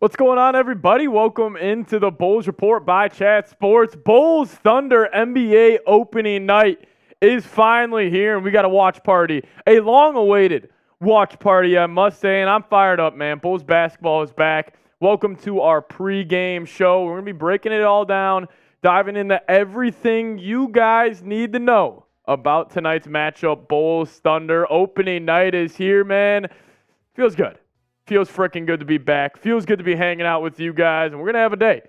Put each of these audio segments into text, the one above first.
What's going on, everybody? Welcome into the Bulls Report by Chat Sports. Bulls Thunder NBA opening night is finally here, and we got a watch party. A long-awaited watch party, I must say, and I'm fired up, man. Bulls basketball is back. Welcome to our pregame show. We're going to be breaking it all down, diving into everything you guys need to know about tonight's matchup. Bulls Thunder opening night is here, man. Feels good. Feels freaking good to be back. Feels good to be hanging out with you guys, and we're going to have a day.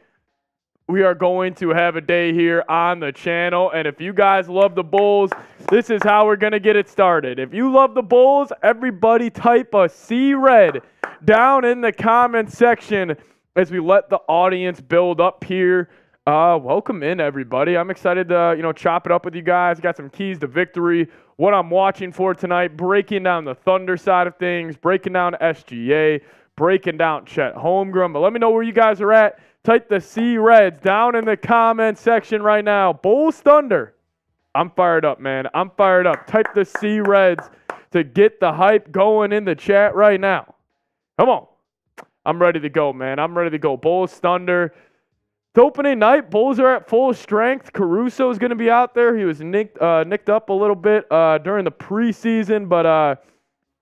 We are going to have a day here on the channel, and if you guys love the Bulls, this is how we're going to get it started. If you love the Bulls, everybody type a C-Red down in the comment section as we let the audience build up here. Welcome in, everybody. I'm excited to, chop it up with you guys. Got some keys to victory, what I'm watching for tonight, breaking down the Thunder side of things, breaking down SGA, breaking down Chet Holmgren. But let me know where you guys are at. Type the C-Reds down in the comment section right now. Bulls Thunder. I'm fired up, man. I'm fired up. Type the C-Reds to get the hype going in the chat right now. Come on. I'm ready to go, man. I'm ready to go. Bulls Thunder. It's opening night. Bulls are at full strength. Caruso is going to be out there. He was nicked up a little bit during the preseason, but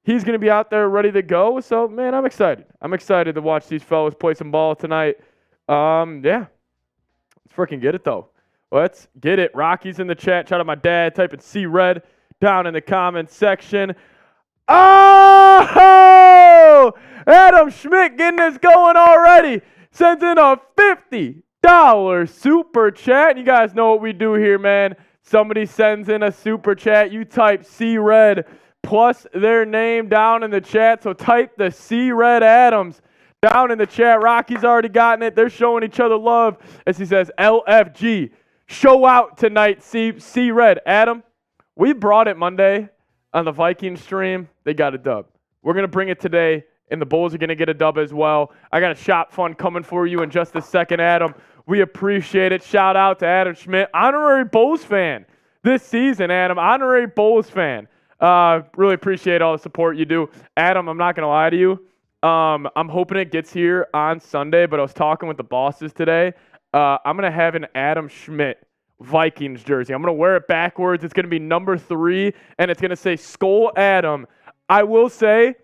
he's going to be out there ready to go. So, man, I'm excited. I'm excited to watch these fellas play some ball tonight. Yeah. Let's freaking get it, though. Let's get it. Rocky's in the chat. Shout out my dad. Typing C-Red down in the comment section. Oh! Adam Schmidt getting this going already. Sends in a $50 super chat. You guys know what we do here, man. Somebody sends in a super chat. You type C-Red plus their name down in the chat. So type the C-Red Adams down in the chat. Rocky's already gotten it. They're showing each other love as he says, LFG. Show out tonight, C-Red. Adam, we brought it Monday on the Vikings stream. They got a dub. We're going to bring it today, and the Bulls are going to get a dub as well. I got a shop fund coming for you in just a second, Adam. We appreciate it. Shout out to Adam Schmidt, honorary Bulls fan this season, Adam. Honorary Bulls fan. Really appreciate all the support you do. Adam, I'm not going to lie to you. I'm hoping it gets here on Sunday, but I was talking with the bosses today. I'm going to have an Adam Schmidt Vikings jersey. I'm going to wear it backwards. It's going to be number 3, and it's going to say Skull Adam. I will say,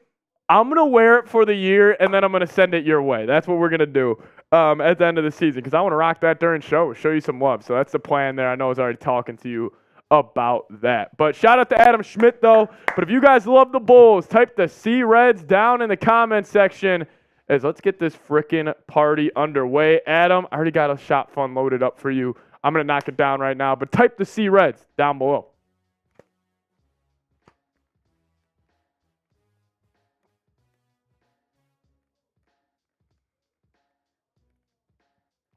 I'm going to wear it for the year, and then I'm going to send it your way. That's what we're going to do at the end of the season, because I want to rock that during show you some love. So that's the plan there. I know I was already talking to you about that. But shout out to Adam Schmidt, though. But if you guys love the Bulls, type the C-Reds down in the comment section as let's get this freaking party underway. Adam, I already got a shop fund loaded up for you. I'm going to knock it down right now. But type the C-Reds down below.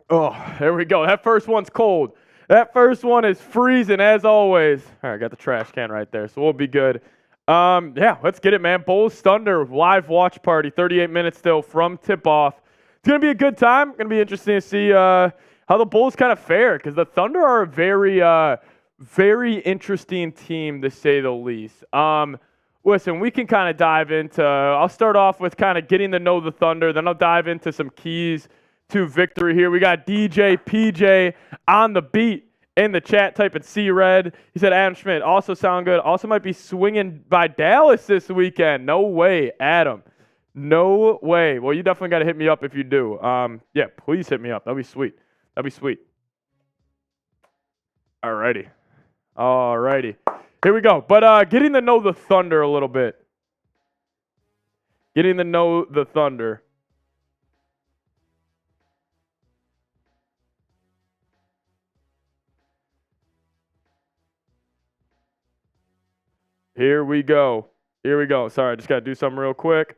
Oh, there we go. That first one's cold. That first one is freezing as always. All right, got the trash can right there, so we'll be good. Yeah, let's get it, man. Bulls Thunder live watch party. 38 minutes still from tip-off. It's going to be a good time. Going to be interesting to see how the Bulls kind of fare because the Thunder are a very, very interesting team to say the least. Listen, we can kind of dive into – I'll start off with kind of getting to know the Thunder. Then I'll dive into some keys to victory here. We got DJ PJ on the beat in the chat typing C-Red. He said Adam Schmidt also sound good. Also might be swinging by Dallas this weekend. No way, Adam. No way. Well, you definitely got to hit me up if you do. Yeah, please hit me up. That'd be sweet. That'd be sweet. Alrighty. Here we go. But getting to know the Thunder a little bit. Getting to know the Thunder. Here we go. Sorry, I just got to do something real quick.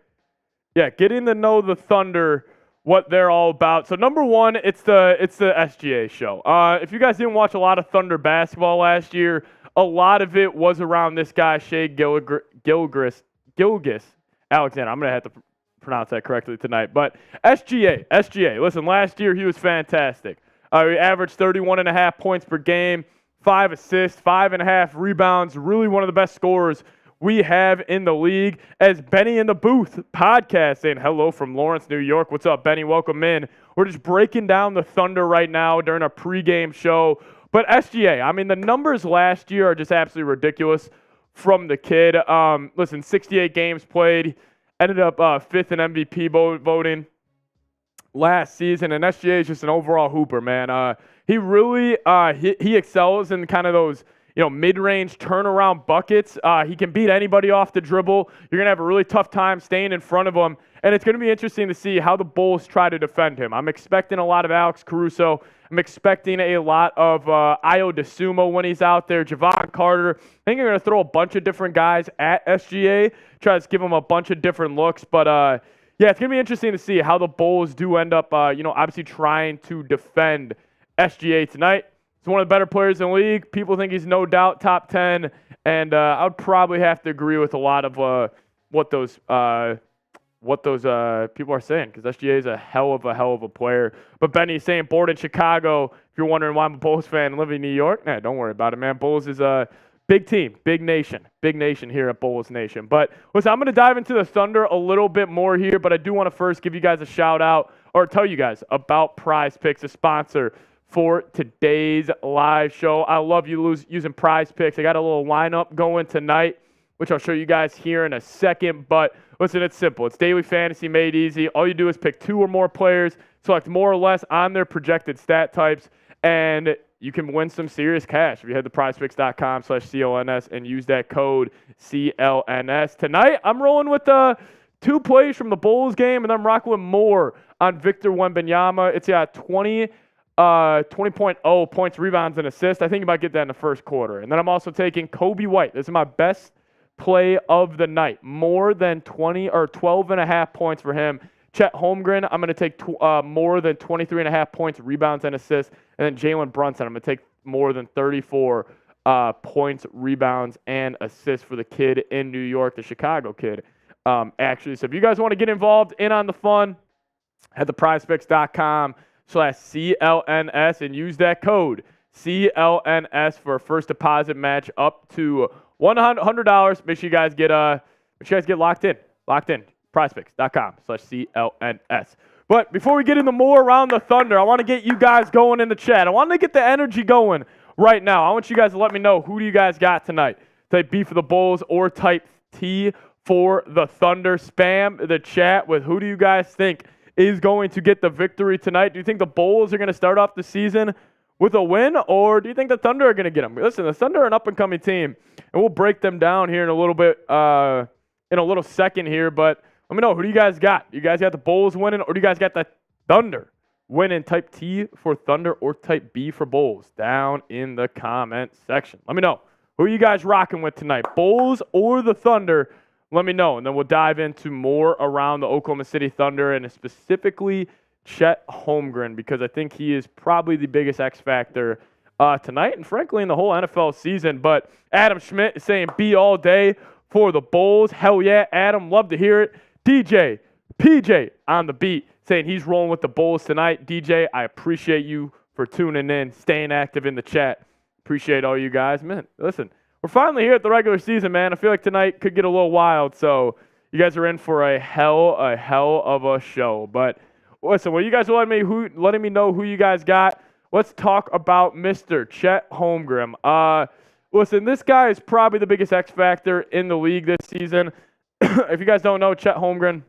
Yeah, getting to know the Thunder, what they're all about. So number one, it's the SGA show. If you guys didn't watch a lot of Thunder basketball last year, a lot of it was around this guy, Shai Gilgeous-Alexander. I'm going to have to pronounce that correctly tonight. But SGA. Listen, last year he was fantastic. He averaged 31.5 points per game. 5 assists, 5.5 rebounds, really one of the best scorers we have in the league, as Benny in the Booth podcast saying hello from Lawrence, New York. What's up, Benny? Welcome in. We're just breaking down the Thunder right now during our pregame show. But SGA, I mean, the numbers last year are just absolutely ridiculous from the kid. Listen, 68 games played, ended up fifth in MVP voting last season, and SGA is just an overall hooper, man. He really he excels in kind of those mid-range turnaround buckets. He can beat anybody off the dribble. You're gonna have a really tough time staying in front of him, and it's gonna be interesting to see how the Bulls try to defend him. I'm expecting a lot of Alex Caruso. I'm expecting a lot of Ayo DeSumo when he's out there. Javon Carter. I think they're gonna throw a bunch of different guys at SGA, try to give him a bunch of different looks, but yeah, it's going to be interesting to see how the Bulls do end up, obviously trying to defend SGA tonight. He's one of the better players in the league. People think he's no doubt top 10, and I would probably have to agree with a lot of what those people are saying, because SGA is a hell of a player. But Benny's saying bored in Chicago. If you're wondering why I'm a Bulls fan living in New York, nah, don't worry about it, man. Bulls is a big team, big nation here at Bulls Nation. But listen, I'm going to dive into the Thunder a little bit more here, but I do want to first give you guys a shout out or tell you guys about Prize Picks, a sponsor for today's live show. I love you using Prize Picks. I got a little lineup going tonight, which I'll show you guys here in a second. But listen, it's simple. It's daily fantasy made easy. All you do is pick 2 or more players, select more or less on their projected stat types, and you can win some serious cash if you head to prizepicks.com/CLNS and use that code CLNS. Tonight, I'm rolling with 2 plays from the Bulls game, and I'm rocking with more on Victor Wembanyama. It's 20.0 points, rebounds, and assists. I think you might get that in the first quarter. And then I'm also taking Coby White. This is my best play of the night. More than 20 or 12.5 points for him. Chet Holmgren, I'm going to take more than 23.5 points, rebounds, and assists. And then Jalen Brunson, I'm going to take more than 34 points, rebounds, and assists for the kid in New York, the Chicago kid, actually. So if you guys want to get involved in on the fun, head to prizepicks.com/CLNS and use that code CLNS for a first deposit match up to $100. Make sure you guys get locked in. prizepicks.com/CLNS. But before we get into more around the Thunder, I want to get you guys going in the chat. I want to get the energy going right now. I want you guys to let me know, who do you guys got tonight? Type B for the Bulls or type T for the Thunder. Spam the chat with who do you guys think is going to get the victory tonight. Do you think the Bulls are going to start off the season with a win, or do you think the Thunder are going to get them? Listen, the Thunder are an up-and-coming team, and we'll break them down here in a little bit, in a little second here, but let me know, who do you guys got? You guys got the Bulls winning, or do you guys got the Thunder winning? Type T for Thunder or type B for Bulls down in the comment section. Let me know. Who are you guys rocking with tonight? Bulls or the Thunder? Let me know, and then we'll dive into more around the Oklahoma City Thunder and specifically Chet Holmgren, because I think he is probably the biggest X factor tonight and, frankly, in the whole NFL season. But Adam Schmidt is saying B all day for the Bulls. Hell yeah, Adam. Love to hear it. DJ, PJ on the beat, saying he's rolling with the Bulls tonight. DJ, I appreciate you for tuning in, staying active in the chat. Appreciate all you guys. Man, listen, we're finally here at the regular season, man. I feel like tonight could get a little wild, so you guys are in for a hell of a show. But listen, well, you guys are letting me know who you guys got. Let's talk about Mr. Chet Holmgren. Listen, this guy is probably the biggest X factor in the league this season. If you guys don't know, Chet Holmgren,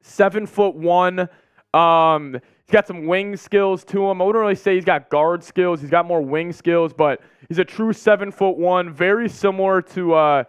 7'1". He's got some wing skills to him. I wouldn't really say he's got guard skills. He's got more wing skills, but he's a true 7'1", very similar to I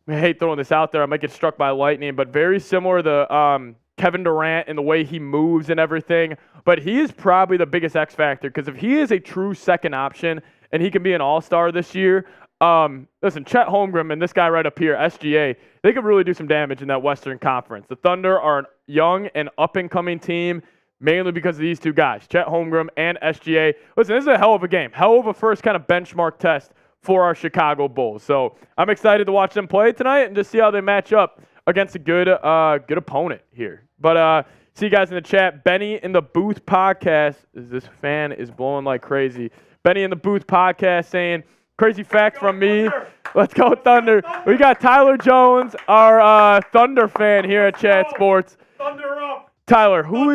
hate throwing this out there. I might get struck by lightning, but very similar to Kevin Durant in the way he moves and everything. But he is probably the biggest X factor, because if he is a true second option and he can be an all-star this year, listen, Chet Holmgren and this guy right up here, SGA, they could really do some damage in that Western Conference. The Thunder are a young and up-and-coming team, mainly because of these two guys, Chet Holmgren and SGA. Listen, this is a hell of a game, hell of a first kind of benchmark test for our Chicago Bulls. So I'm excited to watch them play tonight and just see how they match up against a good opponent here. But see you guys in the chat. Benny in the Booth podcast, this fan is blowing like crazy. Benny in the Booth podcast saying, Crazy fact from me. Let's go Thunder. We got Tyler Jones, our Thunder fan here at Chat Sports. Thunder up. Tyler, who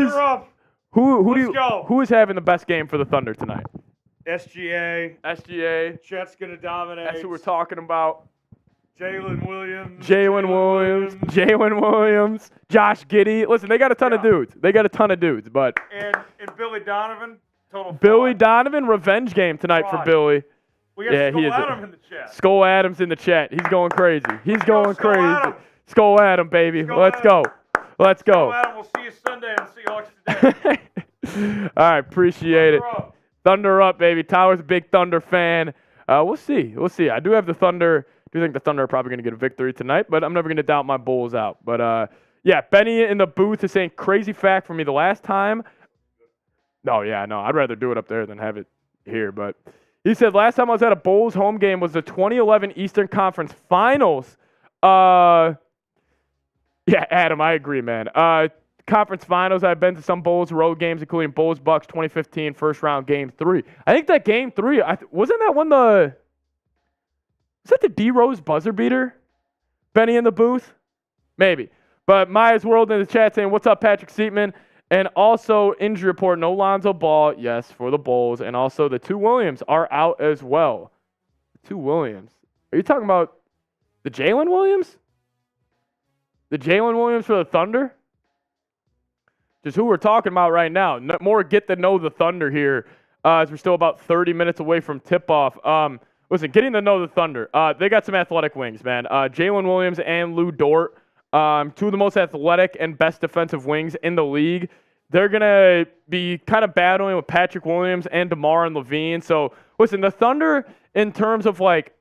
is having the best game for the Thunder tonight? SGA. Chet's gonna dominate. That's who we're talking about. Jalen Williams. Josh Giddey. Listen, they got a ton of dudes. But and Billy Donovan. Billy Donovan, revenge game tonight for Billy. We got Skull Adam in the chat. Skull Adams in the chat. He's going crazy. Skull Adam, baby. Let's go. Skull Adam, we'll see you Sunday and Seahawks today. All right, appreciate it. Thunder up, baby. Tyler's a big Thunder fan. We'll see. I do have the Thunder. I do think the Thunder are probably going to get a victory tonight, but I'm never going to doubt my Bulls out. But, yeah, Benny in the booth is saying crazy fact for me. The last time – I'd rather do it up there than have it here. But he said last time I was at a Bulls home game was the 2011 Eastern Conference Finals. Yeah, Adam, I agree, man. Conference Finals, I've been to some Bulls road games, including Bulls-Bucks 2015 first-round Game 3. I think that Game 3 – wasn't that one the – is that the D-Rose buzzer beater? Benny in the booth? Maybe. But Maya's World in the chat saying, what's up, Patrick Siepman? And also, injury report, no Lonzo Ball, yes, for the Bulls. And also, the two Williams are out as well. The two Williams. Are you talking about the Jalen Williams? The Jalen Williams for the Thunder? Just who we're talking about right now. More get to know the Thunder here as we're still about 30 minutes away from tip-off. Listen, getting to know the Thunder. They got some athletic wings, man. Jalen Williams and Lou Dort, two of the most athletic and best defensive wings in the league. They're going to be kind of battling with Patrick Williams and DeMar and LaVine. So, listen, the Thunder, in terms of, like,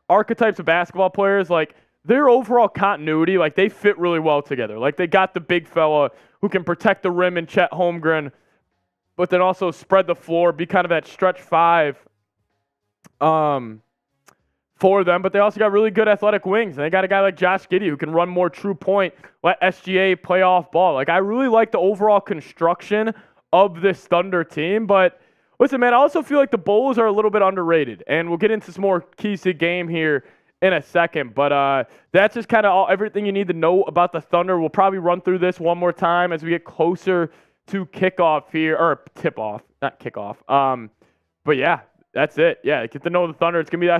archetypes of basketball players, like, their overall continuity, like, they fit really well together. Like, they got the big fella who can protect the rim in Chet Holmgren, but then also spread the floor, be kind of that stretch five for them, but they also got really good athletic wings. And they got a guy like Josh Giddey who can run more true point, let SGA play off ball. Like, I really like the overall construction of this Thunder team. But listen, man, I also feel like the Bulls are a little bit underrated. And we'll get into some more keys to the game here in a second. But that's just kind of everything you need to know about the Thunder. We'll probably run through this one more time as we get closer to kickoff here, or tip-off, not kickoff. But yeah. That's it. Yeah, get to know the Thunder. It's going to be the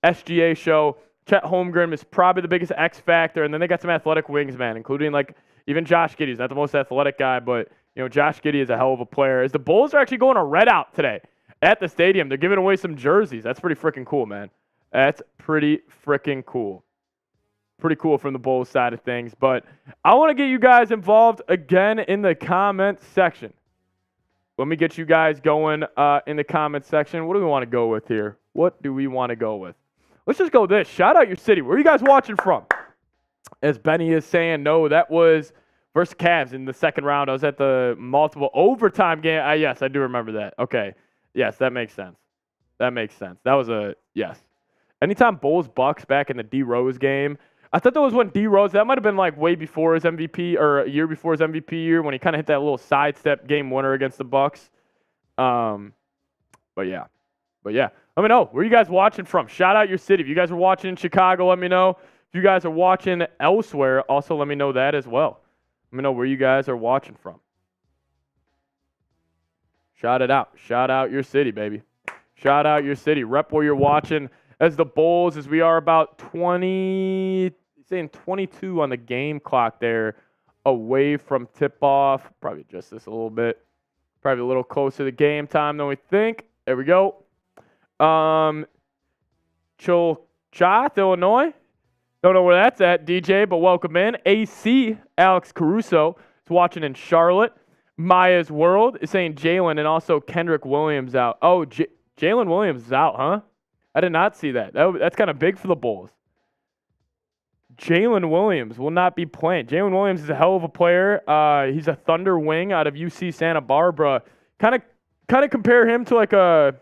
SGA show. Chet Holmgren is probably the biggest X factor, and then they got some athletic wings, man, including, like, even Josh Giddey. He's not the most athletic guy, but, you know, Josh Giddey is a hell of a player. As the Bulls are actually going to red out today at the stadium. They're giving away some jerseys. That's pretty freaking cool, man. That's pretty freaking cool. Pretty cool from the Bulls side of things. But I want to get you guys involved again in the comment section. Let me get you guys going in the comments section. What do we want to go with here? Let's just go this. Shout out your city. Where are you guys watching from? As Benny is saying, no, that was versus Cavs in the second round. I was at the multiple overtime game. Yes, I do remember that. Okay. Yes, that makes sense. That was a yes. Anytime Bulls Bucks back in the D Rose game. I thought that was when D Rose, that might have been like way before his MVP or a year before his MVP year when he kind of hit that little sidestep game winner against the Bucks. But yeah. Let me know. Where are you guys watching from? Shout out your city. If you guys are watching in Chicago, let me know. If you guys are watching elsewhere, also let me know that as well. Let me know where you guys are watching from. Shout it out. Shout out your city, baby. Shout out your city. Rep where you're watching. As the Bulls, as we are about 22 on the game clock there, away from tip-off. Probably adjust this a little bit. Probably a little closer to game time than we think. There we go. Chilchat, Illinois. Don't know where that's at, DJ, but welcome in. AC, Alex Caruso, is watching in Charlotte. Maya's World is saying Jalen and also Kendrick Williams out. Oh, Jalen Williams is out, huh? I did not see that. That's kind of big for the Bulls. Jalen Williams will not be playing. Jalen Williams is a hell of a player. He's a Thunder wing out of UC Santa Barbara. Kind of compare him to like a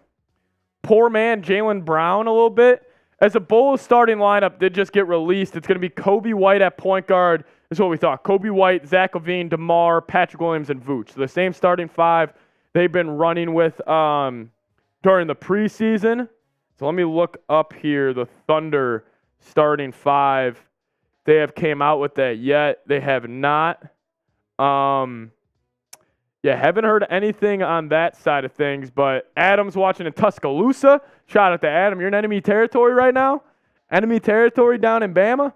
poor man Jaylen Brown a little bit. As the Bulls starting lineup did just get released, it's going to be Coby White at point guard. Is what we thought. Coby White, Zach LaVine, DeMar, Patrick Williams, and Vooch. So the same starting five they've been running with during the preseason. So let me look up here the Thunder starting 5. They have came out with that yet. They have not. Yeah, haven't heard anything on that side of things, but Adam's watching in Tuscaloosa. Shout out to Adam. You're in enemy territory right now? Enemy territory down in Bama?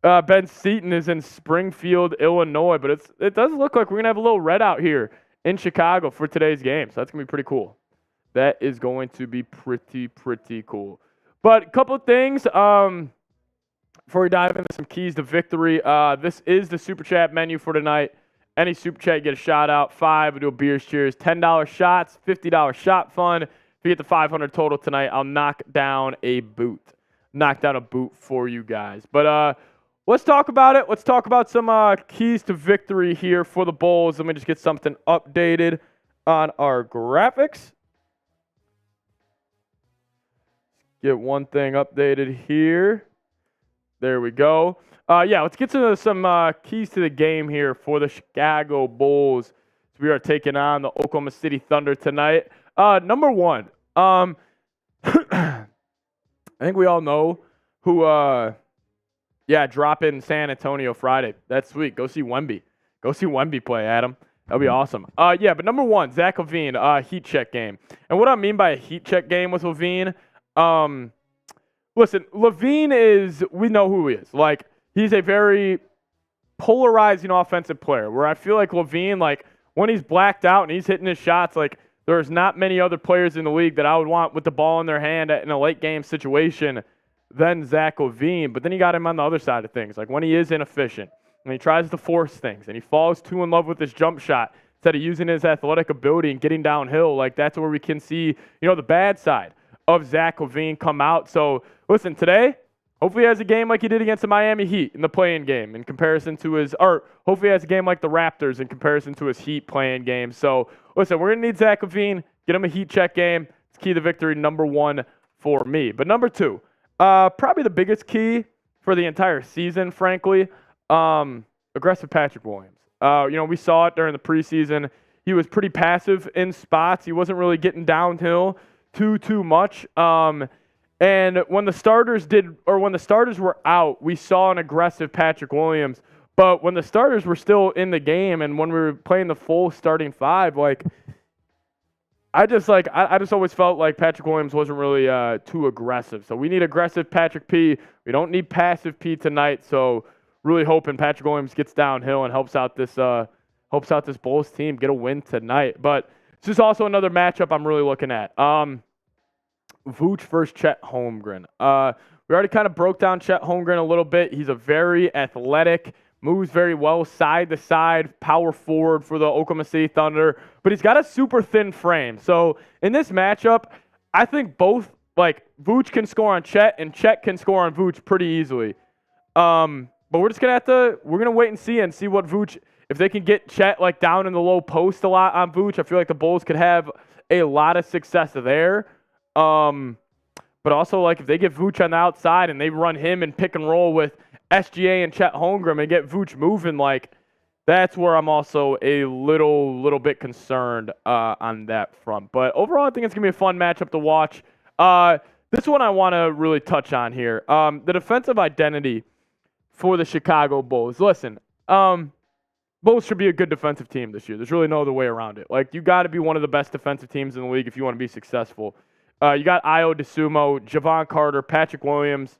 Ben Seaton is in Springfield, Illinois, but it does look like we're going to have a little red out here in Chicago for today's game, so that's going to be pretty cool. That is going to be pretty cool. But a couple of things before we dive into some keys to victory. This is the Super Chat menu for tonight. Any Super Chat, you get a shout out. 5, we do a beers cheers. $10 shots, $50 shot fund. If you get the 500 total tonight, I'll knock down a boot. Knock down a boot for you guys. But let's talk about it. Let's talk about some keys to victory here for the Bulls. Let me just get something updated on our graphics. Get one thing updated here. There we go. Let's get to some keys to the game here for the Chicago Bulls. We are taking on the Oklahoma City Thunder tonight. Number 1, I think we all know who, drop in San Antonio Friday. That's sweet. Go see Wemby. Go see Wemby play, Adam. That'll be awesome. But number 1, Zach LaVine, heat check game. And what I mean by a heat check game with LaVine, listen, LaVine we know who he is. Like, he's a very polarizing offensive player where I feel like LaVine, when he's blacked out and he's hitting his shots, there's not many other players in the league that I would want with the ball in their hand in a late game situation than Zach LaVine. But then you got him on the other side of things. Like when he is inefficient, when he tries to force things and he falls too in love with his jump shot instead of using his athletic ability and getting downhill, that's where we can see, the bad side of Zach LaVine come out. So listen, today, hopefully he has a game like he did against the Miami Heat in the play-in game in comparison to hopefully he has a game like the Raptors in comparison to his Heat play-in game. So, listen, we're going to need Zach LaVine, get him a heat check game. It's key to victory, number 1 for me. But number 2, probably the biggest key for the entire season, frankly, aggressive Patrick Williams. We saw it during the preseason. He was pretty passive in spots. He wasn't really getting downhill too much. And when the starters were out, we saw an aggressive Patrick Williams. But when the starters were still in the game and when we were playing the full starting 5, I just always felt like Patrick Williams wasn't really too aggressive. So we need aggressive Patrick P. We don't need passive P tonight. So really hoping Patrick Williams gets downhill and helps out this Bulls team get a win tonight. But this is also another matchup I'm really looking at. Vooch versus Chet Holmgren. We already kind of broke down Chet Holmgren a little bit. He's a very athletic, moves very well side to side, power forward for the Oklahoma City Thunder, but he's got a super thin frame. So in this matchup, I think both, Vooch can score on Chet and Chet can score on Vooch pretty easily. But we're just going to wait and see what Vooch, if they can get Chet down in the low post a lot on Vooch, I feel like the Bulls could have a lot of success there. But also, if they get Vooch on the outside and they run him and pick and roll with SGA and Chet Holmgren and get Vooch moving, that's where I'm also a little bit concerned on that front. But overall, I think it's going to be a fun matchup to watch. This one I want to really touch on here. The defensive identity for the Chicago Bulls. Listen, Bulls should be a good defensive team this year. There's really no other way around it. You got to be one of the best defensive teams in the league if you want to be successful. You got Ayo DeSumo, Javon Carter, Patrick Williams,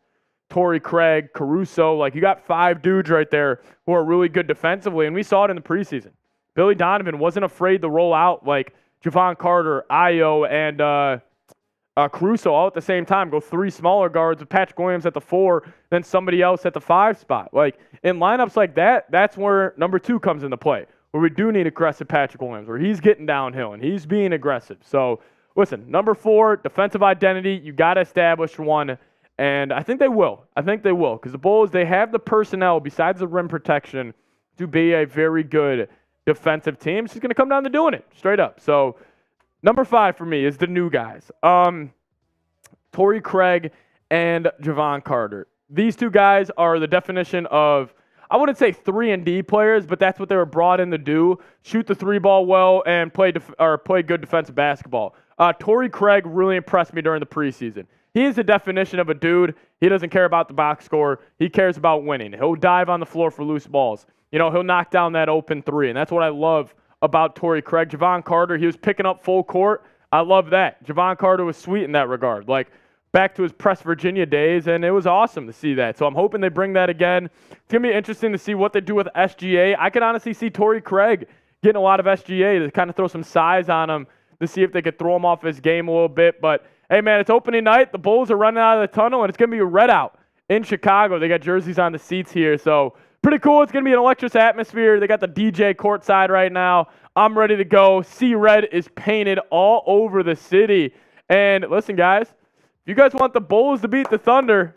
Torrey Craig, Caruso. You got 5 dudes right there who are really good defensively, and we saw it in the preseason. Billy Donovan wasn't afraid to roll out Javon Carter, Ayo, and Caruso all at the same time. Go 3 smaller guards with Patrick Williams at the 4, then somebody else at the 5 spot. In lineups like that, that's where number 2 comes into play, where we do need aggressive Patrick Williams, where he's getting downhill and he's being aggressive. So, listen, number 4, defensive identity, you got to establish one, and I think they will. Because the Bulls, they have the personnel, besides the rim protection, to be a very good defensive team. It's just going to come down to doing it, straight up. So, number 5 for me is the new guys. Torrey Craig and Javon Carter. These 2 guys are the definition of, I wouldn't say 3-and-D players, but that's what they were brought in to do. Shoot the 3-ball well and play good defensive basketball. Torrey Craig really impressed me during the preseason. He is the definition of a dude. He doesn't care about the box score. He cares about winning. He'll dive on the floor for loose balls. He'll knock down that open three, and that's what I love about Torrey Craig. Javon Carter, he was picking up full court. I love that. Javon Carter was sweet in that regard. Like, back to his Press Virginia days, and it was awesome to see that. So I'm hoping they bring that again. It's going to be interesting to see what they do with SGA. I could honestly see Torrey Craig getting a lot of SGA to kind of throw some size on him to see if they could throw him off his game a little bit. But, hey, man, it's opening night. The Bulls are running out of the tunnel, and it's going to be a red out in Chicago. They got jerseys on the seats here, so pretty cool. It's going to be an electric atmosphere. They got the DJ courtside right now. I'm ready to go. C-Red is painted all over the city. And listen, guys, if you guys want the Bulls to beat the Thunder,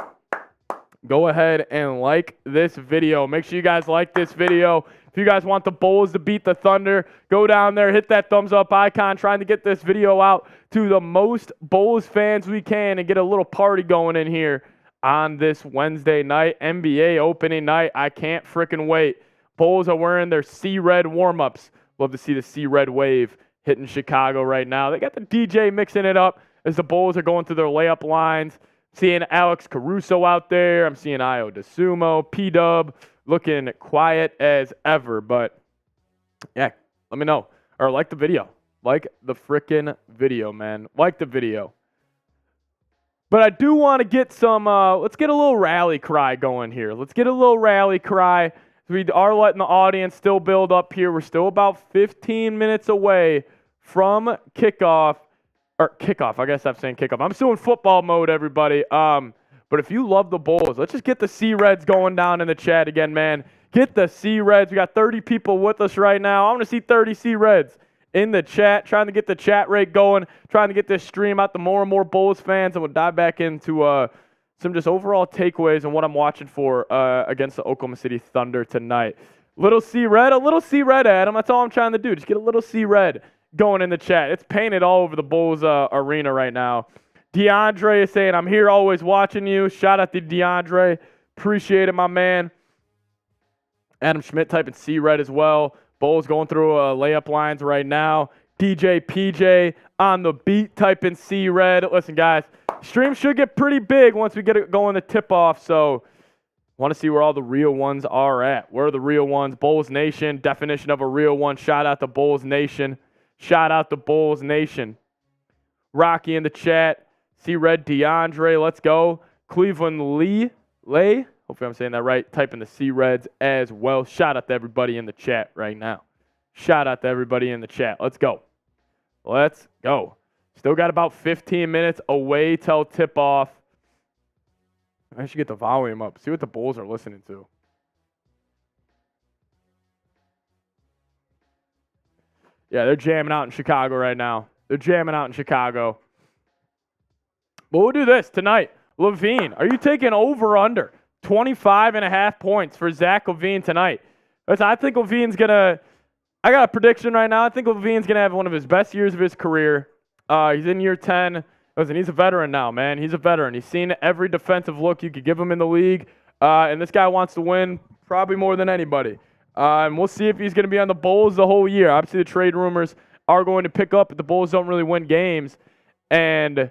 go ahead and like this video. Make sure you guys like this video. If you guys want the Bulls to beat the Thunder, go down there, hit that thumbs up icon, trying to get this video out to the most Bulls fans we can and get a little party going in here on this Wednesday night, NBA opening night. I can't freaking wait. Bulls are wearing their C-Red warm-ups. Love to see the C-Red wave hitting Chicago right now. They got the DJ mixing it up as the Bulls are going through their layup lines. Seeing Alex Caruso out there. I'm seeing Io DeSumo, P-Dub, looking quiet as ever. But, yeah, let me know. Or like the video. Like the freaking video, man. Like the video. But I do want to get some, let's get a little rally cry going here. Let's get a little rally cry. We are letting the audience still build up here. We're still about 15 minutes away from kickoff. Or kickoff, I guess I'm saying kickoff. I'm still in football mode, everybody. But if you love the Bulls, let's just get the C-Reds going down in the chat again, man. Get the C-Reds. We got 30 people with us right now. I want to see 30 C-Reds in the chat, trying to get the chat rate going, trying to get this stream out to more and more Bulls fans, and we'll dive back into some just overall takeaways and what I'm watching for against the Oklahoma City Thunder tonight. Little C-Red, a little C-Red, Adam. That's all I'm trying to do. Just get a little C-Red going in the chat. It's painted all over the Bulls arena right now. DeAndre is saying, I'm here always watching you. Shout out to DeAndre. Appreciate it, my man. Adam Schmidt typing C-Red as well. Bulls going through layup lines right now. DJ PJ on the beat typing C-Red. Listen, guys, stream should get pretty big once we get it going to tip-off, so want to see where all the real ones are at. Where are the real ones? Bulls Nation, definition of a real one. Shout out to Bulls Nation. Shout out to Bulls Nation. Rocky in the chat. C-Red DeAndre, let's go. Cleveland Lay. Hopefully I'm saying that right. Typing the C-Reds as well. Shout out to everybody in the chat right now. Shout out to everybody in the chat. Let's go. Let's go. Still got about 15 minutes away till tip-off. I should get the volume up. See what the Bulls are listening to. Yeah, they're jamming out in Chicago right now. They're jamming out in Chicago. But we'll do this tonight. LaVine, are you taking over or under 25.5 points for Zach LaVine tonight? Listen, I think LaVine's going to – I got a prediction right now. I think LaVine's going to have one of his best years of his career. He's in year 10. Listen, he's a veteran now, man. He's a veteran. He's seen every defensive look you could give him in the league. And this guy wants to win probably more than anybody. And we'll see if he's going to be on the Bulls the whole year. Obviously, the trade rumors are going to pick up, but the Bulls don't really win games. And,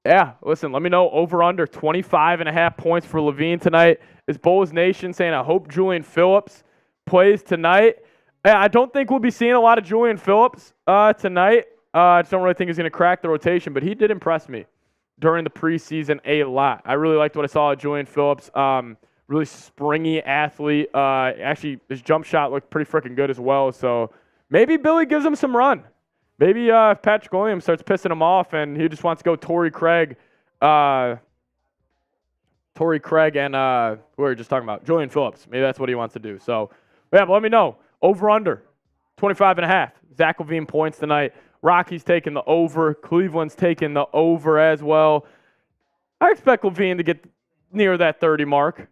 yeah, listen, let me know over under 25.5 points for LaVine tonight. Is Bulls Nation saying, I hope Julian Phillips plays tonight? I don't think we'll be seeing a lot of Julian Phillips tonight. I just don't really think he's going to crack the rotation, but he did impress me during the preseason a lot. I really liked what I saw of Julian Phillips. Really springy athlete. Actually, his jump shot looked pretty freaking good as well. So maybe Billy gives him some run. Maybe if Patrick Williams starts pissing him off and he just wants to go Torrey Craig and who are we just talking about? Julian Phillips. Maybe that's what he wants to do. So, yeah, but let me know. Over under 25.5. Zach LaVine points tonight. Rocky's taking the over. Cleveland's taking the over as well. I expect LaVine to get near that 30 mark.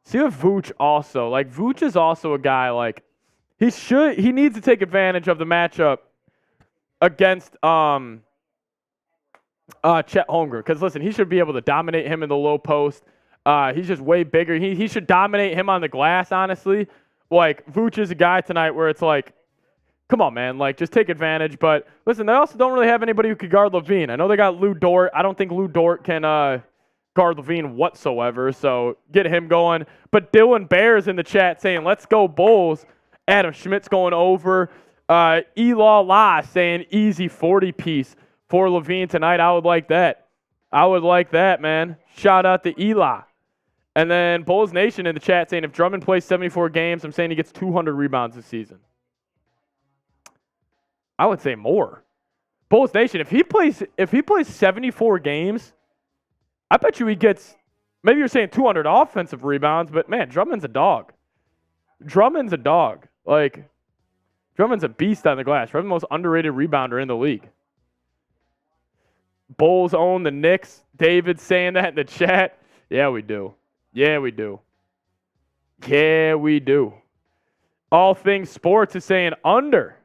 See with Vooch also. Like, Vooch is also a guy, like, he needs to take advantage of the matchup against Chet Holmgren. Because, listen, he should be able to dominate him in the low post. He's just way bigger. He should dominate him on the glass, honestly. Like, Vooch is a guy tonight where it's like, come on, man. Like, just take advantage. But, listen, they also don't really have anybody who could guard LaVine. I know they got Lou Dort. I don't think Lou Dort can guard LaVine whatsoever, so get him going. But Dylan Bear's in the chat saying, let's go Bulls. Adam Schmidt's going over. Elaw La saying easy 40-piece for LaVine tonight. I would like that. I would like that, man. Shout out to Elaw. And then Bulls Nation in the chat saying if Drummond plays 74 games, I'm saying he gets 200 rebounds this season. I would say more. Bulls Nation, if he plays 74 games, I bet you he gets, maybe you're saying 200 offensive rebounds, but man, Drummond's a dog. Drummond's a dog. Like, Drummond's a beast on the glass. Probably the most underrated rebounder in the league. Bulls own the Knicks. David's saying that in the chat. Yeah, we do. Yeah, we do. Yeah, we do. All Things Sports is saying under.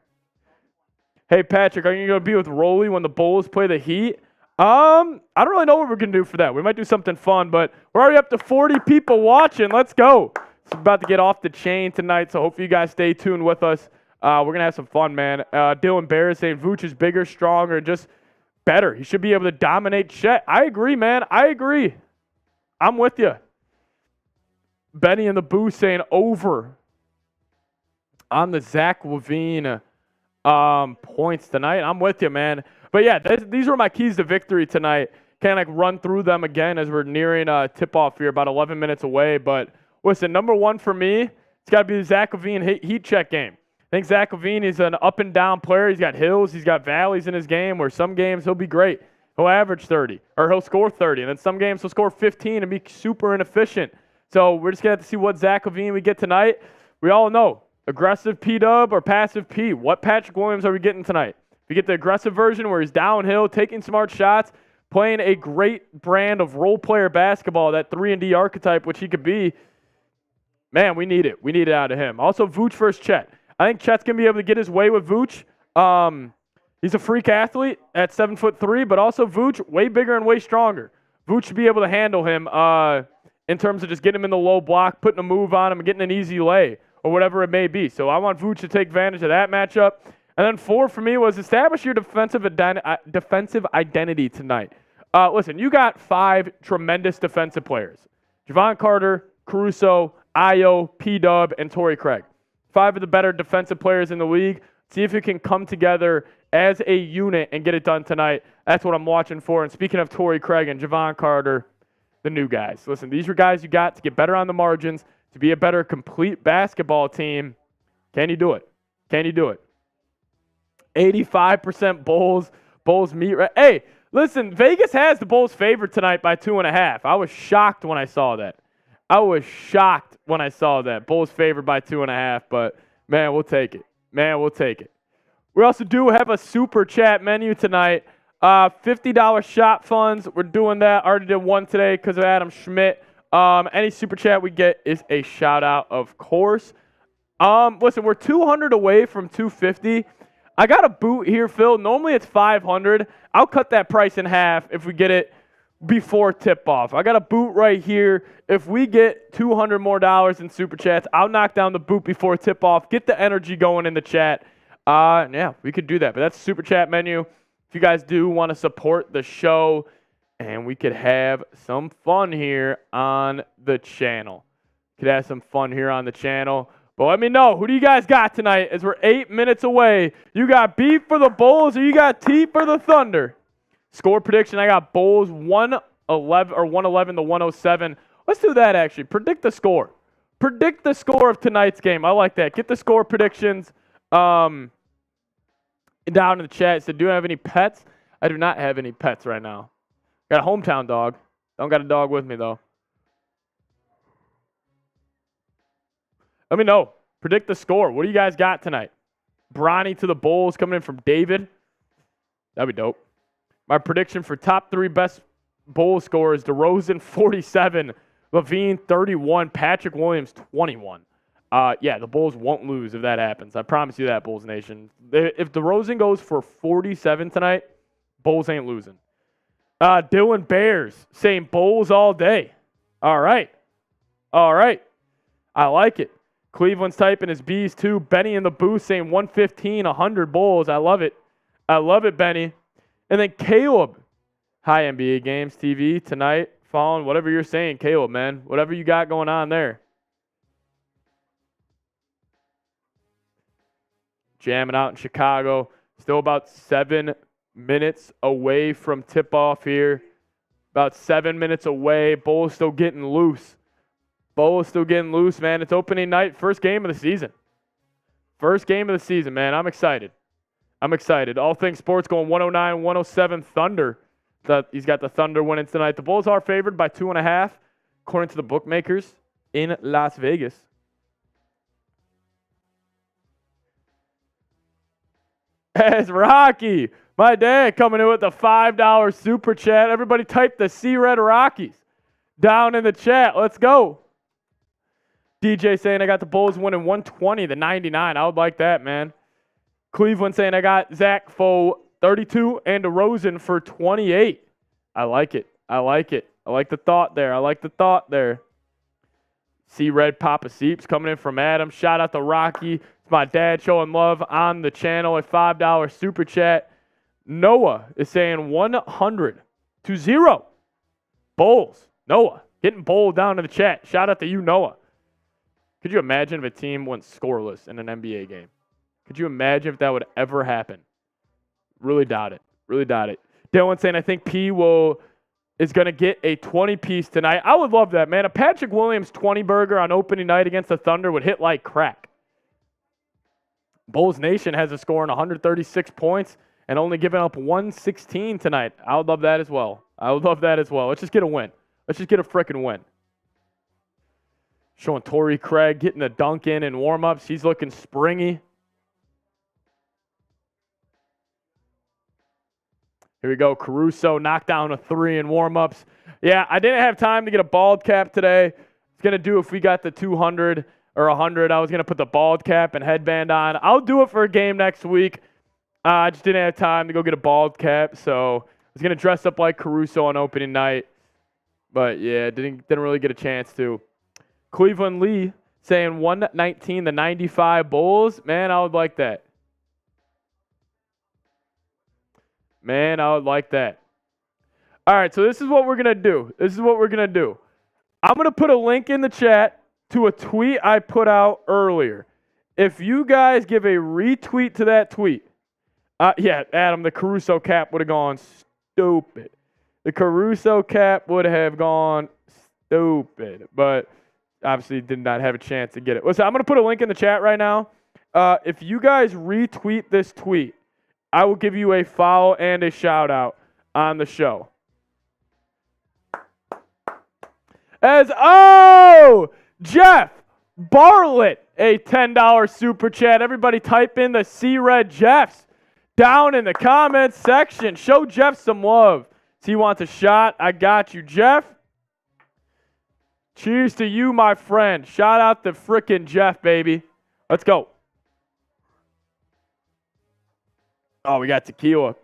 Hey, Patrick, are you going to be with Rolly when the Bulls play the Heat? I don't really know what we're going to do for that. We might do something fun, but we're already up to 40 people watching. Let's go. It's about to get off the chain tonight, so hopefully you guys stay tuned with us. We're going to have some fun, man. Dylan Bear is saying Vooch is bigger, stronger, just better. He should be able to dominate Chet. I agree, man. I agree. I'm with you. Benny in the booth saying over on the Zach LaVine points tonight. I'm with you, man. But yeah, these were my keys to victory tonight. Kind of like run through them again as we're nearing tip-off here, about 11 minutes away. But listen, number one for me, it's got to be the Zach LaVine heat check game. I think Zach LaVine is an up-and-down player. He's got hills. He's got valleys in his game where some games he'll be great. He'll average 30, or he'll score 30. And then some games he'll score 15 and be super inefficient. So we're just going to have to see what Zach LaVine we get tonight. We all know, aggressive P-dub or passive P. What Patrick Williams are we getting tonight? If you get the aggressive version where he's downhill, taking smart shots, playing a great brand of role player basketball, that 3-and-D archetype, which he could be, man, we need it. We need it out of him. Also, Vooch versus Chet. I think Chet's going to be able to get his way with Vooch. He's a freak athlete at 7'3", but also Vooch, way bigger and way stronger. Vooch should be able to handle him in terms of just getting him in the low block, putting a move on him, and getting an easy lay, or whatever it may be. So I want Vooch to take advantage of that matchup. And then 4 for me was establish your defensive identity tonight. Listen, you got 5 tremendous defensive players. Javon Carter, Caruso, Ayo, P-Dub, and Torrey Craig. 5 of the better defensive players in the league. See if you can come together as a unit and get it done tonight. That's what I'm watching for. And speaking of Torrey Craig and Javon Carter, the new guys. Listen, these are guys you got to get better on the margins, to be a better complete basketball team. Can you do it? Can you do it? 85% Bulls. Bulls meet right. Hey, listen, Vegas has the Bulls favored tonight by 2.5. I was shocked when I saw that. Bulls favored by 2.5, but man, we'll take it. We also do have a super chat menu tonight. $50 shot funds. We're doing that. Already did one today because of Adam Schmidt. Any super chat we get is a shout out, of course. Listen, we're 200 away from 250. I got a boot here, Phil. Normally it's 500. I'll cut that price in half if we get it before tip-off. I got a boot right here. If we get $200 more in super chats, I'll knock down the boot before tip-off. Get the energy going in the chat. Yeah, we could do that. But that's the super chat menu. If you guys do want to support the show, and we could have some fun here on the channel. But let me know, who do you guys got tonight as we're 8 minutes away? You got B for the Bulls or you got T for the Thunder? Score prediction, I got Bulls 111 to 107. Let's do that actually. Predict the score. Predict the score of tonight's game. I like that. Get the score predictions down in the chat. So do I have any pets? I do not have any pets right now. Got a hometown dog. Don't got a dog with me though. Let me know. Predict the score. What do you guys got tonight? Bronny to the Bulls coming in from David. That'd be dope. My prediction for top 3 best Bulls scorers: DeRozan 47, LaVine 31, Patrick Williams 21. Yeah, the Bulls won't lose if that happens. I promise you that, Bulls Nation. If DeRozan goes for 47 tonight, Bulls ain't losing. Dylan Bears saying Bulls all day. All right. I like it. Cleveland's typing his B's too. Benny in the booth saying 115, 100 Bulls. I love it. I love it, Benny. And then Caleb. Hi, NBA Games TV tonight. Following whatever you're saying, Caleb, man. Whatever you got going on there. Jamming out in Chicago. Still about 7 minutes away from tip-off here. About 7 minutes away. Bulls still getting loose. Bulls still getting loose, man. It's opening night. First game of the season. First game of the season, man. I'm excited. I'm excited. All things sports going 109-107 Thunder. He's got the Thunder winning tonight. The Bulls are favored by 2.5, according to the bookmakers in Las Vegas. As Rocky, my dad coming in with the $5 super chat. Everybody type the C-Red Rockies down in the chat. Let's go. DJ saying I got the Bulls winning 120-99. I would like that, man. Cleveland saying I got Zach for 32 and DeRozan for 28. I like it. I like it. I like the thought there. I like the thought there. See Red Papa Seeps coming in from Adam. Shout out to Rocky. It's my dad showing love on the channel. A $5 super chat. Noah is saying 100-0. Bulls. Noah getting bold down in the chat. Shout out to you, Noah. Could you imagine if a team went scoreless in an NBA game? Could you imagine if that would ever happen? Really doubt it. Really doubt it. Dylan saying, I think P is going to get a 20-piece tonight. I would love that, man. A Patrick Williams 20-burger on opening night against the Thunder would hit like crack. Bulls Nation has a score in 136 points and only giving up 116 tonight. I would love that as well. I would love that as well. Let's just get a win. Let's just get a freaking win. Showing Torrey Craig getting a dunk in warm-ups. He's looking springy. Here we go. Caruso knocked down a 3 in warm-ups. Yeah, I didn't have time to get a bald cap today. It's going to do if we got the 200 or 100. I was going to put the bald cap and headband on. I'll do it for a game next week. I just didn't have time to go get a bald cap, so I was going to dress up like Caruso on opening night. But, yeah, didn't really get a chance to. Cleveland Lee saying 119-95 Bulls. Man, I would like that. Man, I would like that. All right, so this is what we're going to do. I'm going to put a link in the chat to a tweet I put out earlier. If you guys give a retweet to that tweet, yeah, Adam, the Caruso cap would have gone stupid. The Caruso cap would have gone stupid, but obviously did not have a chance to get it. Listen, I'm going to put a link in the chat right now. If you guys retweet this tweet, I will give you a follow and a shout-out on the show. Jeff Bartlett, a $10 super chat. Everybody type in the C-Red Jeffs down in the comments section. Show Jeff some love. He wants a shot. I got you, Jeff. Cheers to you, my friend. Shout out to frickin' Jeff, baby. Let's go. Oh, we got tequila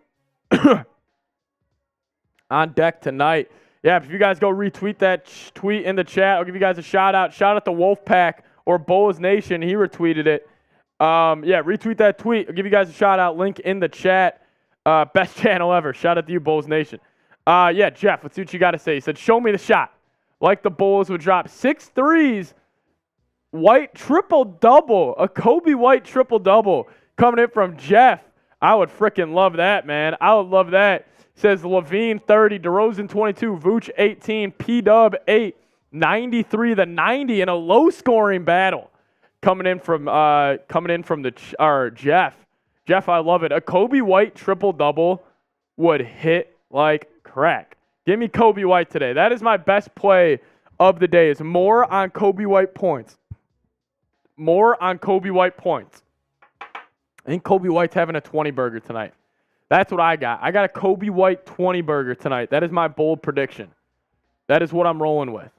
on deck tonight. Yeah, if you guys go retweet that tweet in the chat, I'll give you guys a shout-out. Shout out to Wolfpack or Bulls Nation. He retweeted it. Yeah, retweet that tweet. I'll give you guys a shout-out. Link in the chat. Best channel ever. Shout out to you, Bulls Nation. Yeah, Jeff, let's see what you got to say. He said, show me the shot. Like the Bulls would drop 6 threes. White triple-double. A Coby White triple-double coming in from Jeff. I would freaking love that, man. I would love that. Says LaVine 30, DeRozan 22, Vooch 18, P-Dub 8, 93-90 in a low-scoring battle. Coming in from Jeff. Jeff, I love it. A Coby White triple-double would hit like crack. Give me Coby White today. That is my best play of the day. Is more on Coby White points. More on Coby White points. I think Coby White's having a 20-burger tonight. That's what I got. I got a Coby White 20-burger tonight. That is my bold prediction. That is what I'm rolling with.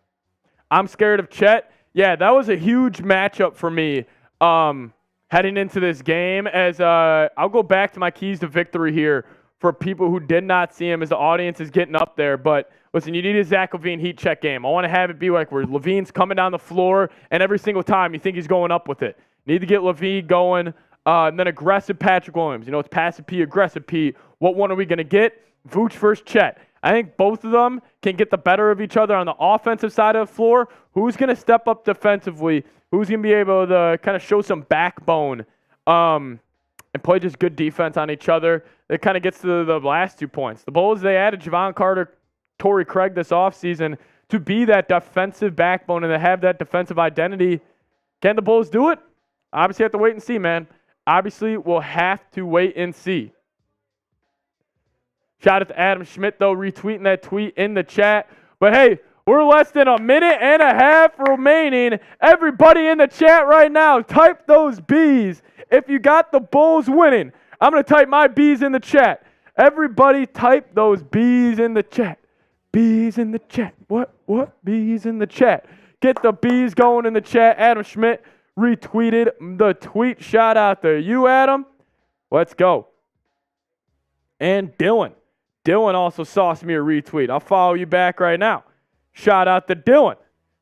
I'm scared of Chet. Yeah, that was a huge matchup for me heading into this game. As I'll go back to my keys to victory here for people who did not see him as the audience is getting up there. But Listen, you need a Zach LaVine heat check game. I want to have it be like where LaVine's coming down the floor, and every single time you think he's going up with it. Need to get LaVine going, and then aggressive Patrick Williams. It's passive P, aggressive P. What one are we going to get? Vooch versus Chet. I think both of them can get the better of each other on the offensive side of the floor. Who's going to step up defensively? Who's going to be able to kind of show some backbone and play just good defense on each other? It kind of gets to the last 2 points. The Bulls, they added Javon Carter, Torrey Craig this offseason to be that defensive backbone and to have that defensive identity. Can the Bulls do it? Obviously, have to wait and see, man. Obviously, we'll have to wait and see. Shout out to Adam Schmidt, though, retweeting that tweet in the chat. But, hey, we're less than a minute and a half remaining. Everybody in the chat right now, type those B's if you got the Bulls winning. I'm going to type my B's in the chat. Everybody type those B's in the chat. B's in the chat. What? B's in the chat. Get the B's going in the chat. Adam Schmidt retweeted the tweet. Shout out to you, Adam. Let's go. And Dylan. Dylan also sauced me a retweet. I'll follow you back right now. Shout out to Dylan.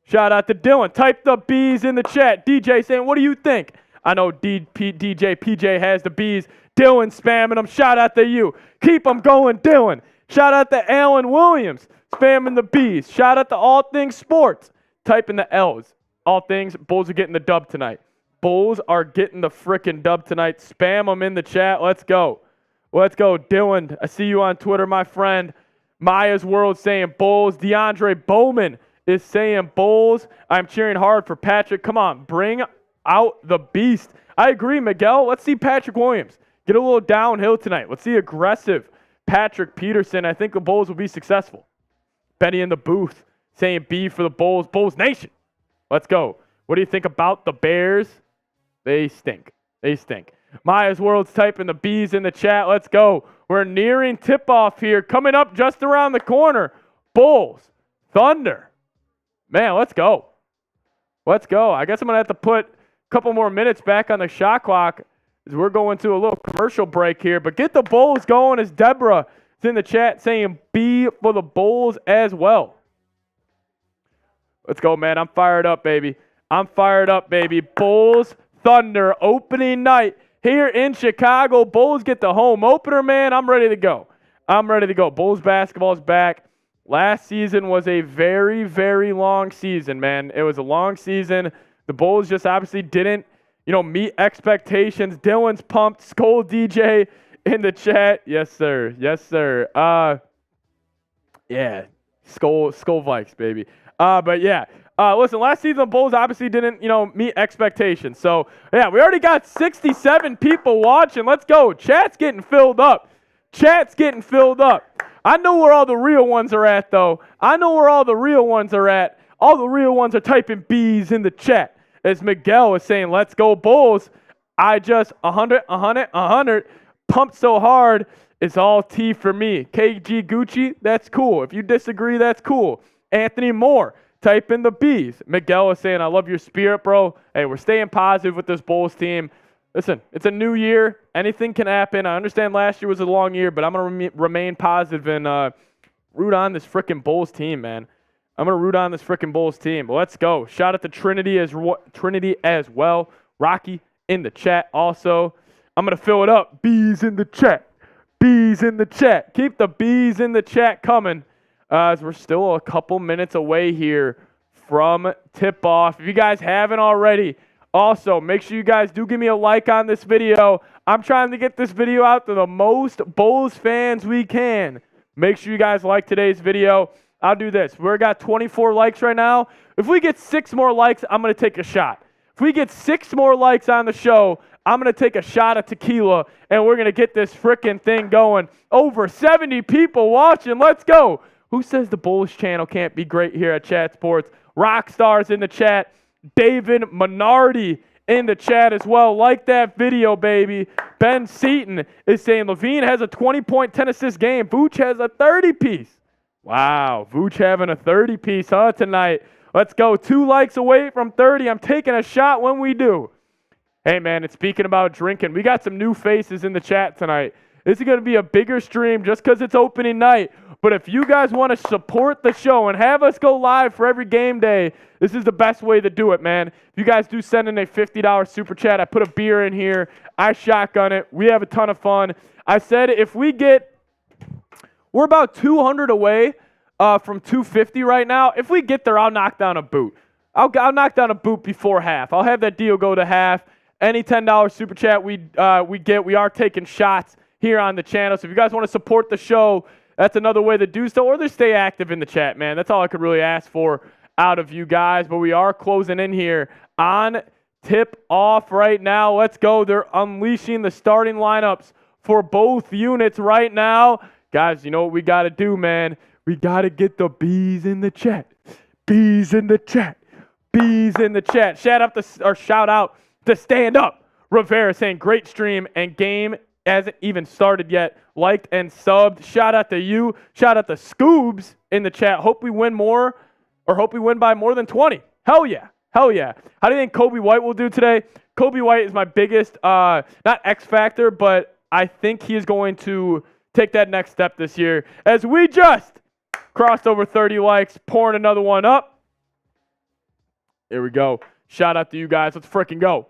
Shout out to Dylan. Type the B's in the chat. DJ saying, what do you think? I know DJ PJ has the B's. Dylan spamming them. Shout out to you. Keep them going, Dylan. Shout out to Alan Williams spamming the B's. Shout out to All Things Sports typing the L's. All Things, Bulls are getting the dub tonight. Bulls are getting the frickin' dub tonight. Spam them in the chat. Let's go. Let's go, Dylan. I see you on Twitter, my friend. Maya's World saying Bulls. DeAndre Bowman is saying Bulls. I'm cheering hard for Patrick. Come on, bring out the beast. I agree, Miguel. Let's see Patrick Williams get a little downhill tonight. Let's see aggressive Patrick Peterson. I think the Bulls will be successful. Benny in the booth saying B for the Bulls. Bulls Nation. Let's go. What do you think about the Bears? They stink. They stink. Maya's World's typing the B's in the chat. Let's go. We're nearing tip-off here. Coming up just around the corner. Bulls. Thunder. Man, let's go. Let's go. I guess I'm going to have to put a couple more minutes back on the shot clock as we're going to a little commercial break here. But get the Bulls going as Deborah is in the chat saying B for the Bulls as well. Let's go, man. I'm fired up, baby. I'm fired up, baby. Bulls, Thunder, opening night here in Chicago. Bulls get the home opener, man. I'm ready to go. I'm ready to go. Bulls basketball is back. Last season was a very, very long season, man. It was a long season. The Bulls just obviously didn't, meet expectations. Dylan's pumped. Skull DJ in the chat. Yes, sir. Yes, sir. Yeah. Skull Vikes, baby. But yeah. Listen, last season the Bulls obviously didn't, meet expectations. So, yeah, we already got 67 people watching. Let's go. Chat's getting filled up. Chat's getting filled up. I know where all the real ones are at, though. I know where all the real ones are at. All the real ones are typing B's in the chat. As Miguel is saying, let's go Bulls. I just 100, pumped so hard. It's all T for me. KG Gucci, that's cool. If you disagree, that's cool. Anthony Moore, type in the B's. Miguel is saying, I love your spirit, bro. Hey, we're staying positive with this Bulls team. Listen, it's a new year. Anything can happen. I understand last year was a long year, but I'm going to remain positive and root on this freaking Bulls team, man. I'm going to root on this freaking Bulls team. Let's go. Shout out to Trinity as well. Rocky in the chat also. I'm going to fill it up. B's in the chat. B's in the chat. Keep the B's in the chat coming as we're still a couple minutes away here from tip-off. If you guys haven't already, also, make sure you guys do give me a like on this video. I'm trying to get this video out to the most Bulls fans we can. Make sure you guys like today's video. I'll do this. We've got 24 likes right now. If we get 6 more likes, I'm going to take a shot. If we get 6 more likes on the show, I'm going to take a shot of tequila, and we're going to get this freaking thing going. Over 70 people watching. Let's go. Who says the Bulls channel can't be great here at Chat Sports? Rockstars in the chat. David Minardi in the chat as well. Like that video, baby. Ben Seaton is saying LaVine has a 20-point, 10-assist game. Vooch has a 30-piece. Wow, Vooch having a 30-piece, tonight. Let's go. 2 likes away from 30. I'm taking a shot when we do. Hey, man, and speaking about drinking, we got some new faces in the chat tonight. This is going to be a bigger stream just because it's opening night. But if you guys want to support the show and have us go live for every game day, this is the best way to do it, man. If you guys do send in a $50 super chat, I put a beer in here. I shotgun it. We have a ton of fun. I said if we get, we're about 200 away from 250 right now. If we get there, I'll knock down a boot. I'll knock down a boot before half. I'll have that deal go to half. Any $10 super chat we get, we are taking shots here on the channel. So if you guys want to support the show, that's another way to do so. Or just stay active in the chat, man. That's all I could really ask for out of you guys. But we are closing in here on tip-off right now. Let's go. They're unleashing the starting lineups for both units right now. Guys, you know what we got to do, man. We got to get the bees in the chat. Bees in the chat. Bees in the chat. Shout out to Stand Up Rivera saying great stream and game hasn't even started yet. Liked and subbed. Shout out to you. Shout out to Scoobs in the chat. Hope we win more or hope we win by more than 20. Hell yeah. Hell yeah. How do you think Coby White will do today? Coby White is my biggest, not X factor, but I think he is going to take that next step this year as we just crossed over 30 likes, pouring another one up. Here we go. Shout out to you guys. Let's freaking go.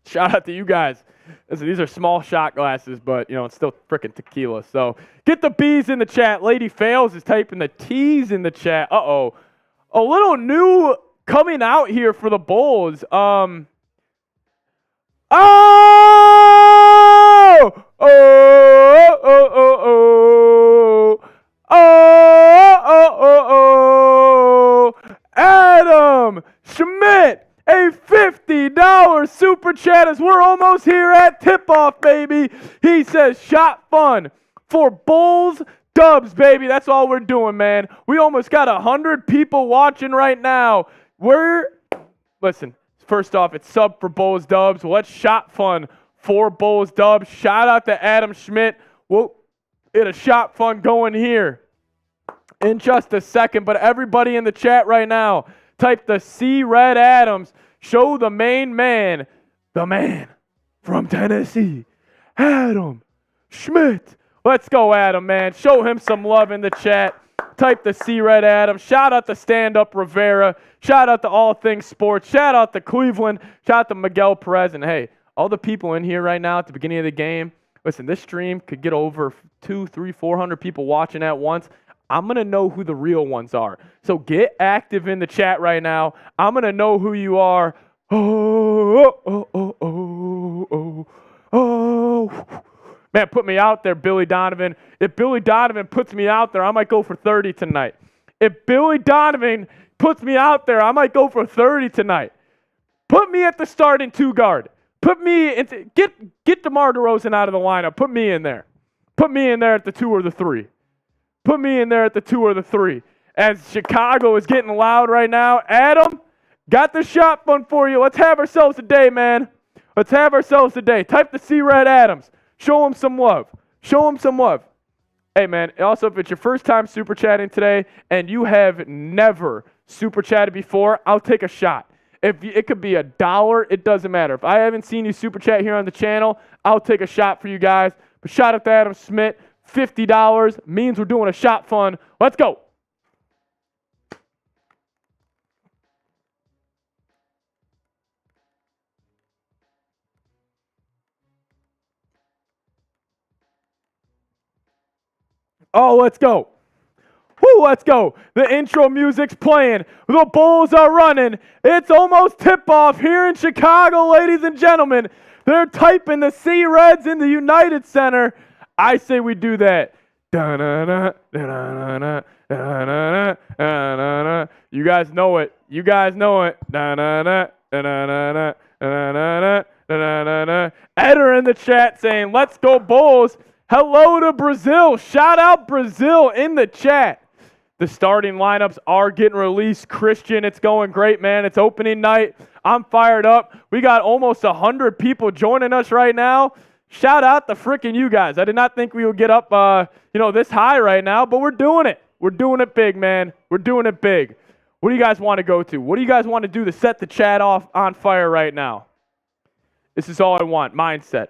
Shout out to you guys. Listen, these are small shot glasses, but, you know, it's still freaking tequila. So get the B's in the chat. Lady Fails is typing the T's in the chat. Uh-oh. A little new coming out here for the Bulls. Oh! Oh! Oh! Oh! Oh! Oh! Oh! Oh! Adam Schmidt, a $50 super chat as we're almost here at tip-off, baby. He says, shot fun for Bulls Dubs, baby. That's all we're doing, man. We almost got 100 people watching right now. Listen, first off, it's sub for Bulls Dubs. Well, let's shot fun for Bulls Dubs. Shout out to Adam Schmidt. We'll get a shot fun going here in just a second. But everybody in the chat right now, type the C Red Adams. Show the main man, the man from Tennessee, Adam Schmidt. Let's go, Adam, man. Show him some love in the chat. Type the C Red Adams. Shout out to Stand Up Rivera. Shout out to All Things Sports. Shout out to Cleveland. Shout out to Miguel Perez. And hey, all the people in here right now at the beginning of the game, listen, this stream could get over 200, 300, 400 people watching at once. I'm going to know who the real ones are. So get active in the chat right now. I'm going to know who you are. Oh, oh, oh, oh, oh, oh. Man, put me out there, Billy Donovan. If Billy Donovan puts me out there, I might go for 30 tonight. If Billy Donovan puts me out there, I might go for 30 tonight. Put me at the starting two guard. Put me into, get DeMar DeRozan out of the lineup. Put me in there. Put me in there at the 2 or the 3. Put me in there at the 2 or the 3. As Chicago is getting loud right now. Adam, got the shot fun for you. Let's have ourselves a day, man. Let's have ourselves a day. Type the C Red Adams. Show him some love. Show him some love. Hey, man, also, if it's your first time super chatting today and you have never super chatted before, I'll take a shot. It could be $1. It doesn't matter. If I haven't seen you super chat here on the channel, I'll take a shot for you guys. But shout out to Adam Schmidt. $50 means we're doing a shot fun. Let's go. Oh, let's go. Woo, let's go. The intro music's playing. The Bulls are running. It's almost tip-off here in Chicago, ladies and gentlemen. They're typing the C Reds in the United Center. I say we do that. Da-na-na, da-na-na, da-na-na, da-na-na. You guys know it. You guys know it. Da-na-na, da-na-na, da-na-na, da-na-na. Eder in the chat saying, let's go Bulls. Hello to Brazil. Shout out Brazil in the chat. The starting lineups are getting released. Christian, it's going great, man. It's opening night. I'm fired up. We got almost 100 people joining us right now. Shout out to freaking you guys. I did not think we would get up, this high right now, but we're doing it. We're doing it big, man. We're doing it big. What do you guys want to go to? What do you guys want to do to set the chat off on fire right now? This is all I want. Mindset.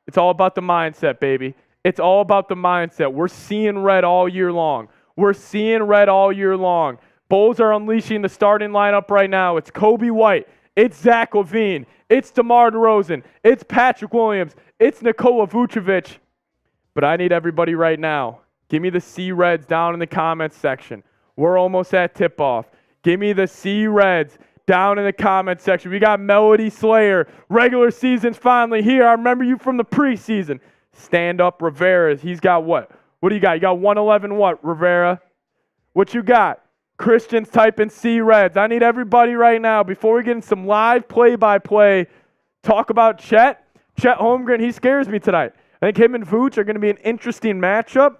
It's all about the mindset, baby. It's all about the mindset. We're seeing red all year long. We're seeing red all year long. Bulls are unleashing the starting lineup right now. It's Coby White. It's Zach LaVine. It's DeMar DeRozan. It's Patrick Williams. It's Nikola Vucevic. But I need everybody right now. Give me the C-Reds down in the comments section. We're almost at tip-off. Give me the C-Reds down in the comments section. We got Melody Slayer. Regular season's finally here. I remember you from the preseason. Stand up Rivera. He's got what? What do you got? You got 111 what, Rivera? What you got? Christian's typing C-Reds. I need everybody right now, before we get in some live play-by-play, talk about Chet. Chet Holmgren, he scares me tonight. I think him and Vooch are going to be an interesting matchup.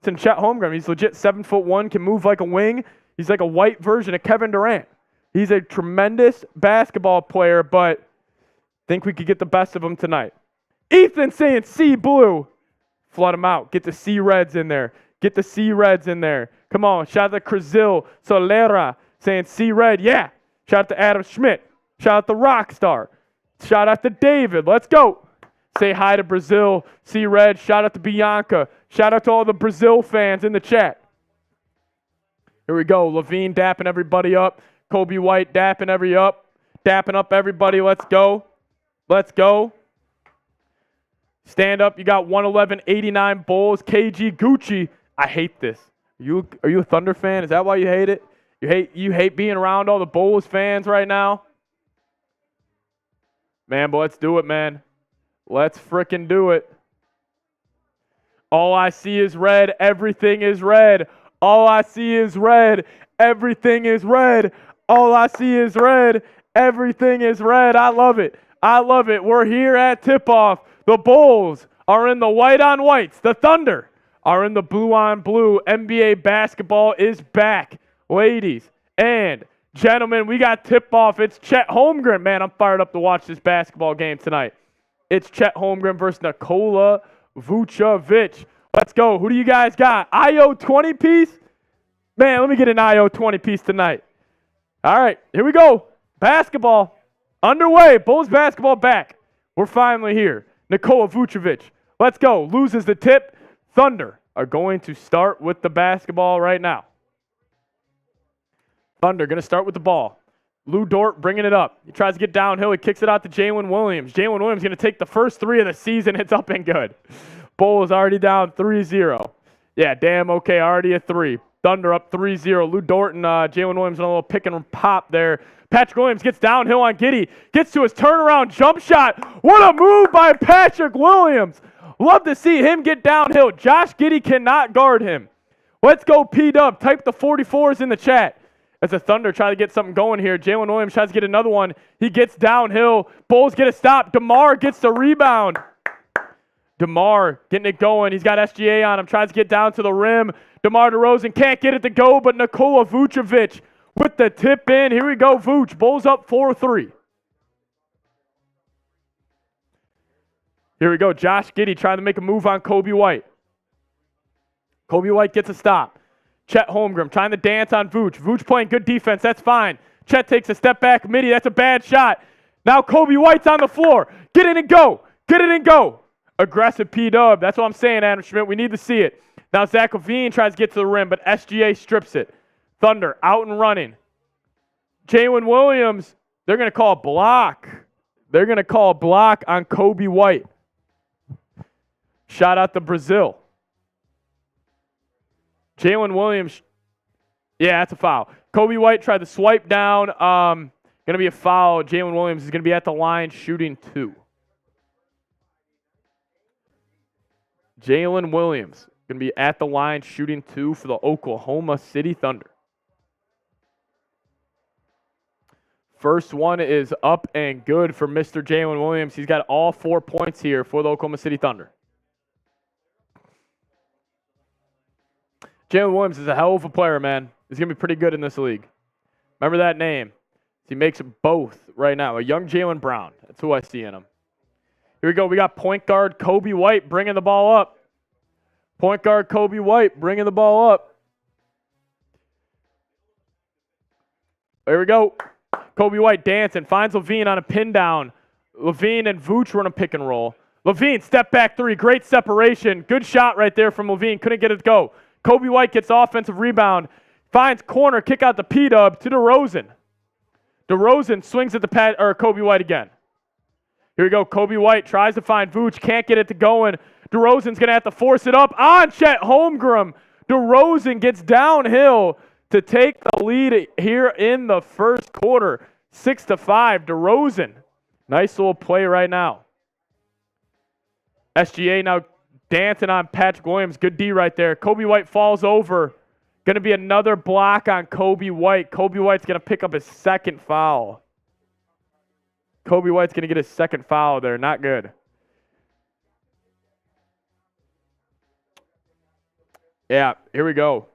It's Chet Holmgren. He's legit 7'1", can move like a wing. He's like a white version of Kevin Durant. He's a tremendous basketball player, but I think we could get the best of him tonight. Ethan saying C blue. Flood him out. Get the C-Reds in there. Get the C-Reds in there. Come on. Shout out to Crazil Solera saying C-Red. Yeah. Shout out to Adam Schmidt. Shout out to Rockstar. Shout out to David. Let's go. Say hi to Brazil. C-Red. Shout out to Bianca. Shout out to all the Brazil fans in the chat. Here we go. LaVine dapping everybody up. Coby White dapping dapping up everybody. Let's go. Let's go. Stand up. You got 111-89 Bulls. KG Gucci. I hate this. Are you a Thunder fan? Is that why you hate it? You hate being around all the Bulls fans right now? Man, but let's do it, man. Let's frickin' do it. All I see is red. Everything is red. All I see is red. Everything is red. All I see is red. Everything is red. I love it. I love it. We're here at tip-off. The Bulls are in the white on whites. The Thunder are in the blue on blue. NBA basketball is back. Ladies and gentlemen, we got tip-off. It's Chet Holmgren. Man, I'm fired up to watch this basketball game tonight. It's Chet Holmgren versus Nikola Vucevic. Let's go. Who do you guys got? IO 20-piece? Man, let me get an IO 20-piece tonight. All right, here we go. Basketball underway. Bulls basketball back. We're finally here. Nikola Vucevic. Let's go. Loses the tip. Thunder are going to start with the basketball right now. Thunder going to start with the ball. Lou Dort bringing it up. He tries to get downhill. He kicks it out to Jalen Williams. Jalen Williams going to take the first three of the season. It's up and good. Bulls already down 3-0. Yeah, damn okay. Already a 3. Thunder up 3-0. Lou Dort and Jalen Williams on a little pick and pop there. Patrick Williams gets downhill on Giddey. Gets to his turnaround jump shot. What a move by Patrick Williams. Love to see him get downhill. Josh Giddey cannot guard him. Let's go P-Dub. Type the 44s in the chat. As the Thunder try to get something going here. Jalen Williams tries to get another one. He gets downhill. Bulls get a stop. DeMar gets the rebound. DeMar getting it going. He's got SGA on him. Tries to get down to the rim. DeMar DeRozan can't get it to go, but Nikola Vucevic with the tip in. Here we go, Vooch. Bulls up 4-3. Here we go. Josh Giddey trying to make a move on Coby White. Coby White gets a stop. Chet Holmgren trying to dance on Vooch. Vooch playing good defense. That's fine. Chet takes a step back. Midi, that's a bad shot. Now Coby White's on the floor. Get in and go. Get in and go. Aggressive P-Dub. That's what I'm saying, Adam Schmidt. We need to see it. Now Zach LaVine tries to get to the rim, but SGA strips it. Thunder out and running. Jalen Williams, they're going to call a block. They're going to call a block on Coby White. Shout out to Brazil. Jalen Williams, yeah, that's a foul. Coby White tried to swipe down. Going to be a foul. Jalen Williams is going to be at the line shooting 2. Jalen Williams going to be at the line shooting 2 for the Oklahoma City Thunder. First one is up and good for Mr. Jalen Williams. He's got all 4 points here for the Oklahoma City Thunder. Jalen Williams is a hell of a player, man. He's going to be pretty good in this league. Remember that name. He makes both right now. A young Jaylen Brown. That's who I see in him. Here we go. We got point guard Coby White bringing the ball up. Point guard Coby White bringing the ball up. There we go. Coby White dancing. Finds LaVine on a pin down. LaVine and Vooch run a pick and roll. LaVine, step back three. Great separation. Good shot right there from LaVine. Couldn't get it to go. Coby White gets offensive rebound. Finds corner. Kick out to P-Dub to DeRozan. DeRozan swings at the Coby White again. Here we go. Coby White tries to find Vooch. Can't get it to going. DeRozan's going to have to force it up on Chet Holmgren. DeRozan gets downhill to take the lead here in the first quarter. 6-5. DeRozan. Nice little play right now. SGA now dancing on Patrick Williams. Good D right there. Coby White falls over. Going to be another block on Coby White. Coby White's going to pick up his second foul. Coby White's going to get his second foul there. Not good. Yeah, here we go.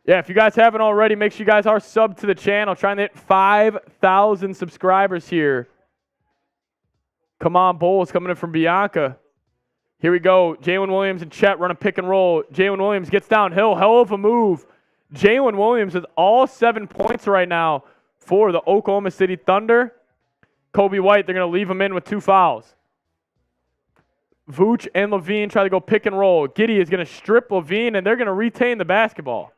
Yeah, if you guys haven't already, make sure you guys are subbed to the channel. Trying to hit 5,000 subscribers here. Come on, Bulls coming in from Bianca. Here we go. Jalen Williams and Chet run a pick and roll. Jalen Williams gets downhill. Hell of a move. Jalen Williams with all 7 points right now for the Oklahoma City Thunder. Coby White, they're going to leave him in with 2 fouls. Vooch and LaVine try to go pick and roll. Giddey is going to strip LaVine, and they're going to retain the basketball.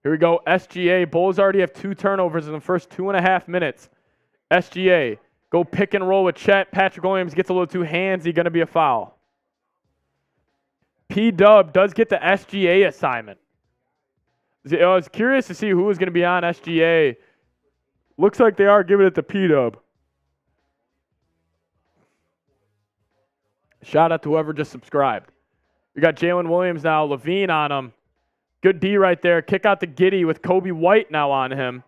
Here we go, SGA. Bulls already have 2 turnovers in the first 2.5 minutes. SGA, go pick and roll with Chet. Patrick Williams gets a little too handsy, going to be a foul. P-Dub does get the SGA assignment. I was curious to see who was going to be on SGA. Looks like they are giving it to P-Dub. Shout out to whoever just subscribed. We got Jalen Williams now, LaVine on him. Good D right there. Kick out to Giddey with Coby White now on him.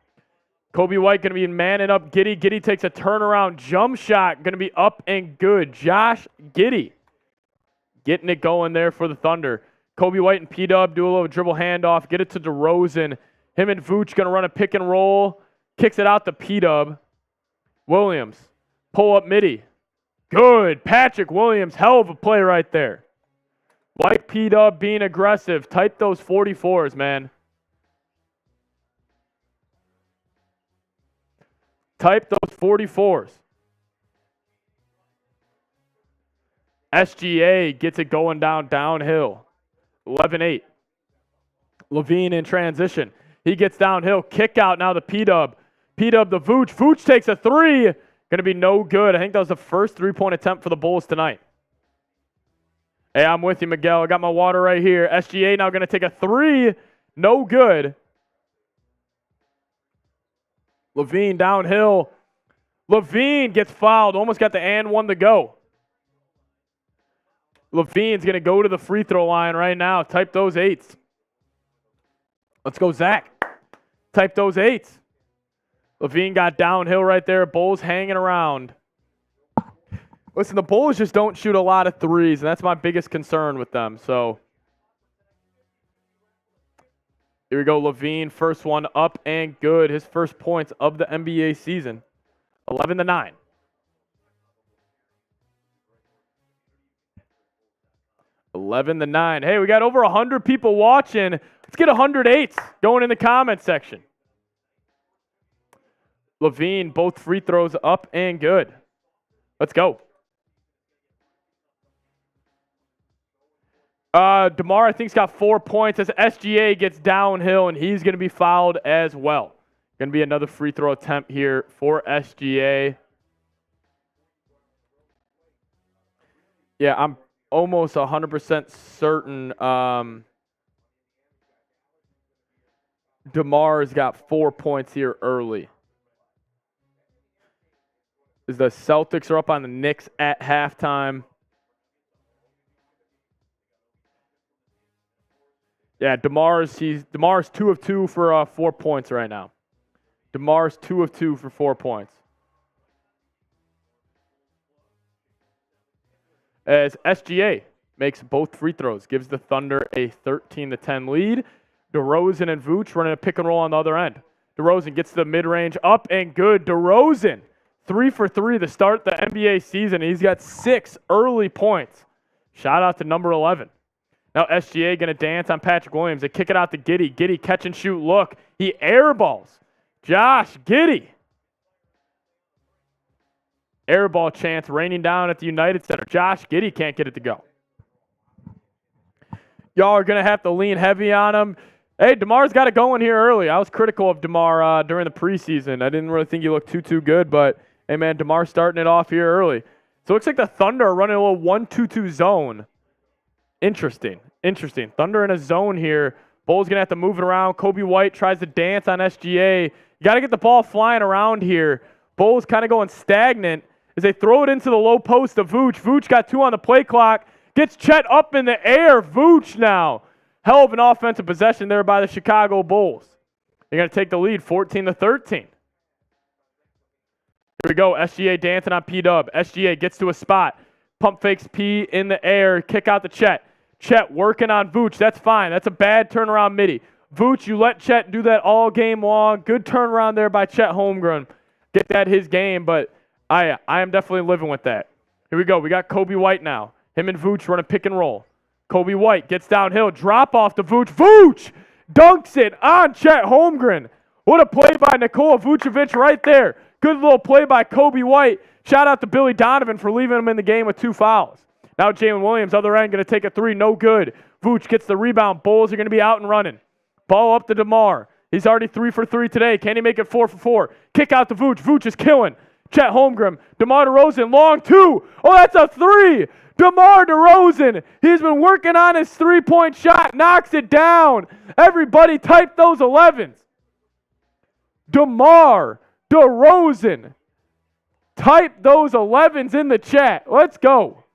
Coby White going to be manning up Giddey. Giddey takes a turnaround jump shot. Going to be up and good. Josh Giddey getting it going there for the Thunder. Coby White and P-Dub do a little dribble handoff. Get it to DeRozan. Him and Vooch going to run a pick and roll. Kicks it out to P-Dub. Williams. Pull up midi. Good. Patrick Williams. Hell of a play right there. Like P-Dub being aggressive. Type those 44s, man. Type those 44s. SGA gets it going downhill. 11-8. LaVine in transition. He gets downhill. Kick out now to P-Dub. P-Dub to Vooch. Vooch takes a 3. Going to be no good. I think that was the first 3-point attempt for the Bulls tonight. Hey, I'm with you, Miguel. I got my water right here. SGA now going to take a 3. No good. LaVine downhill. LaVine gets fouled. Almost got the and 1 to go. LaVine's going to go to the free throw line right now. Type those 8s. Let's go, Zach. Type those 8s. LaVine got downhill right there. Bulls hanging around. Listen, the Bulls just don't shoot a lot of threes, and that's my biggest concern with them. So here we go, LaVine, first one up and good. His first points of the NBA season, 11-9. Hey, we got over 100 people watching. Let's get 108 going in the comment section. LaVine, both free throws up and good. Let's go. DeMar, I think, has got 4 points as SGA gets downhill, and he's going to be fouled as well. Going to be another free throw attempt here for SGA. Yeah, I'm almost 100% certain DeMar's got 4 points here early. As the Celtics are up on the Knicks at halftime. Yeah, DeMar's 2 of 2 for 4 points right now. DeMar's 2 of 2 for 4 points. As SGA makes both free throws, gives the Thunder a 13-10 lead. DeRozan and Vooch running a pick and roll on the other end. DeRozan gets the mid-range up and good. DeRozan, 3 for 3 to start the NBA season. He's got 6 early points. Shout out to number 11. Now SGA going to dance on Patrick Williams. They kick it out to Giddey. Giddey catch and shoot look. He airballs. Josh Giddey. Airball chance raining down at the United Center. Josh Giddey can't get it to go. Y'all are going to have to lean heavy on him. Hey, DeMar's got it going here early. I was critical of DeMar during the preseason. I didn't really think he looked too good, but, hey, man, DeMar's starting it off here early. So it looks like the Thunder are running a little 1-2-2 zone. Interesting. Thunder in a zone here. Bulls going to have to move it around. Coby White tries to dance on SGA. You got to get the ball flying around here. Bulls kind of going stagnant as they throw it into the low post of Vooch. Vooch got 2 on the play clock. Gets Chet up in the air. Vooch now. Hell of an offensive possession there by the Chicago Bulls. They're going to take the lead 14-13. Here we go. SGA dancing on P-Dub. SGA gets to a spot. Pump fakes P in the air. Kick out to Chet. Chet working on Vooch. That's fine. That's a bad turnaround midi. Vooch, you let Chet do that all game long. Good turnaround there by Chet Holmgren. Get that his game, but I am definitely living with that. Here we go. We got Coby White now. Him and Vooch running pick and roll. Coby White gets downhill. Drop off to Vooch. Vooch dunks it on Chet Holmgren. What a play by Nikola Vucevic right there. Good little play by Coby White. Shout out to Billy Donovan for leaving him in the game with 2 fouls. Now Jalen Williams, other end, going to take a 3. No good. Vooch gets the rebound. Bulls are going to be out and running. Ball up to DeMar. He's already 3 for 3 today. Can he make it 4 for 4? Kick out to Vooch. Vooch is killing. Chet Holmgren. DeMar DeRozan, long 2. Oh, that's a 3. DeMar DeRozan, he's been working on his 3-point shot, knocks it down. Everybody type those 11s. DeMar DeRozan, type those 11s in the chat. Let's go.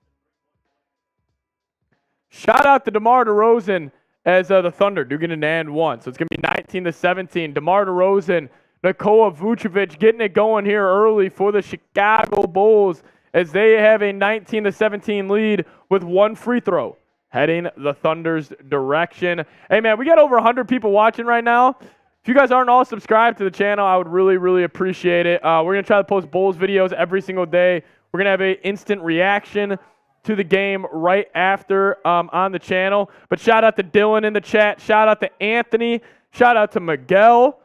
Shout out to DeMar DeRozan as the Thunder do get an and 1. So it's going to be 19-17. DeMar DeRozan, Nikola Vucevic getting it going here early for the Chicago Bulls, as they have a 19-17 lead with 1 free throw heading the Thunder's direction. Hey, man, we got over 100 people watching right now. If you guys aren't all subscribed to the channel, I would really, really appreciate it. We're going to try to post Bulls videos every single day. We're going to have an instant reaction to the game right after on the channel. But shout out to Dylan in the chat. Shout out to Anthony. Shout out to Miguel.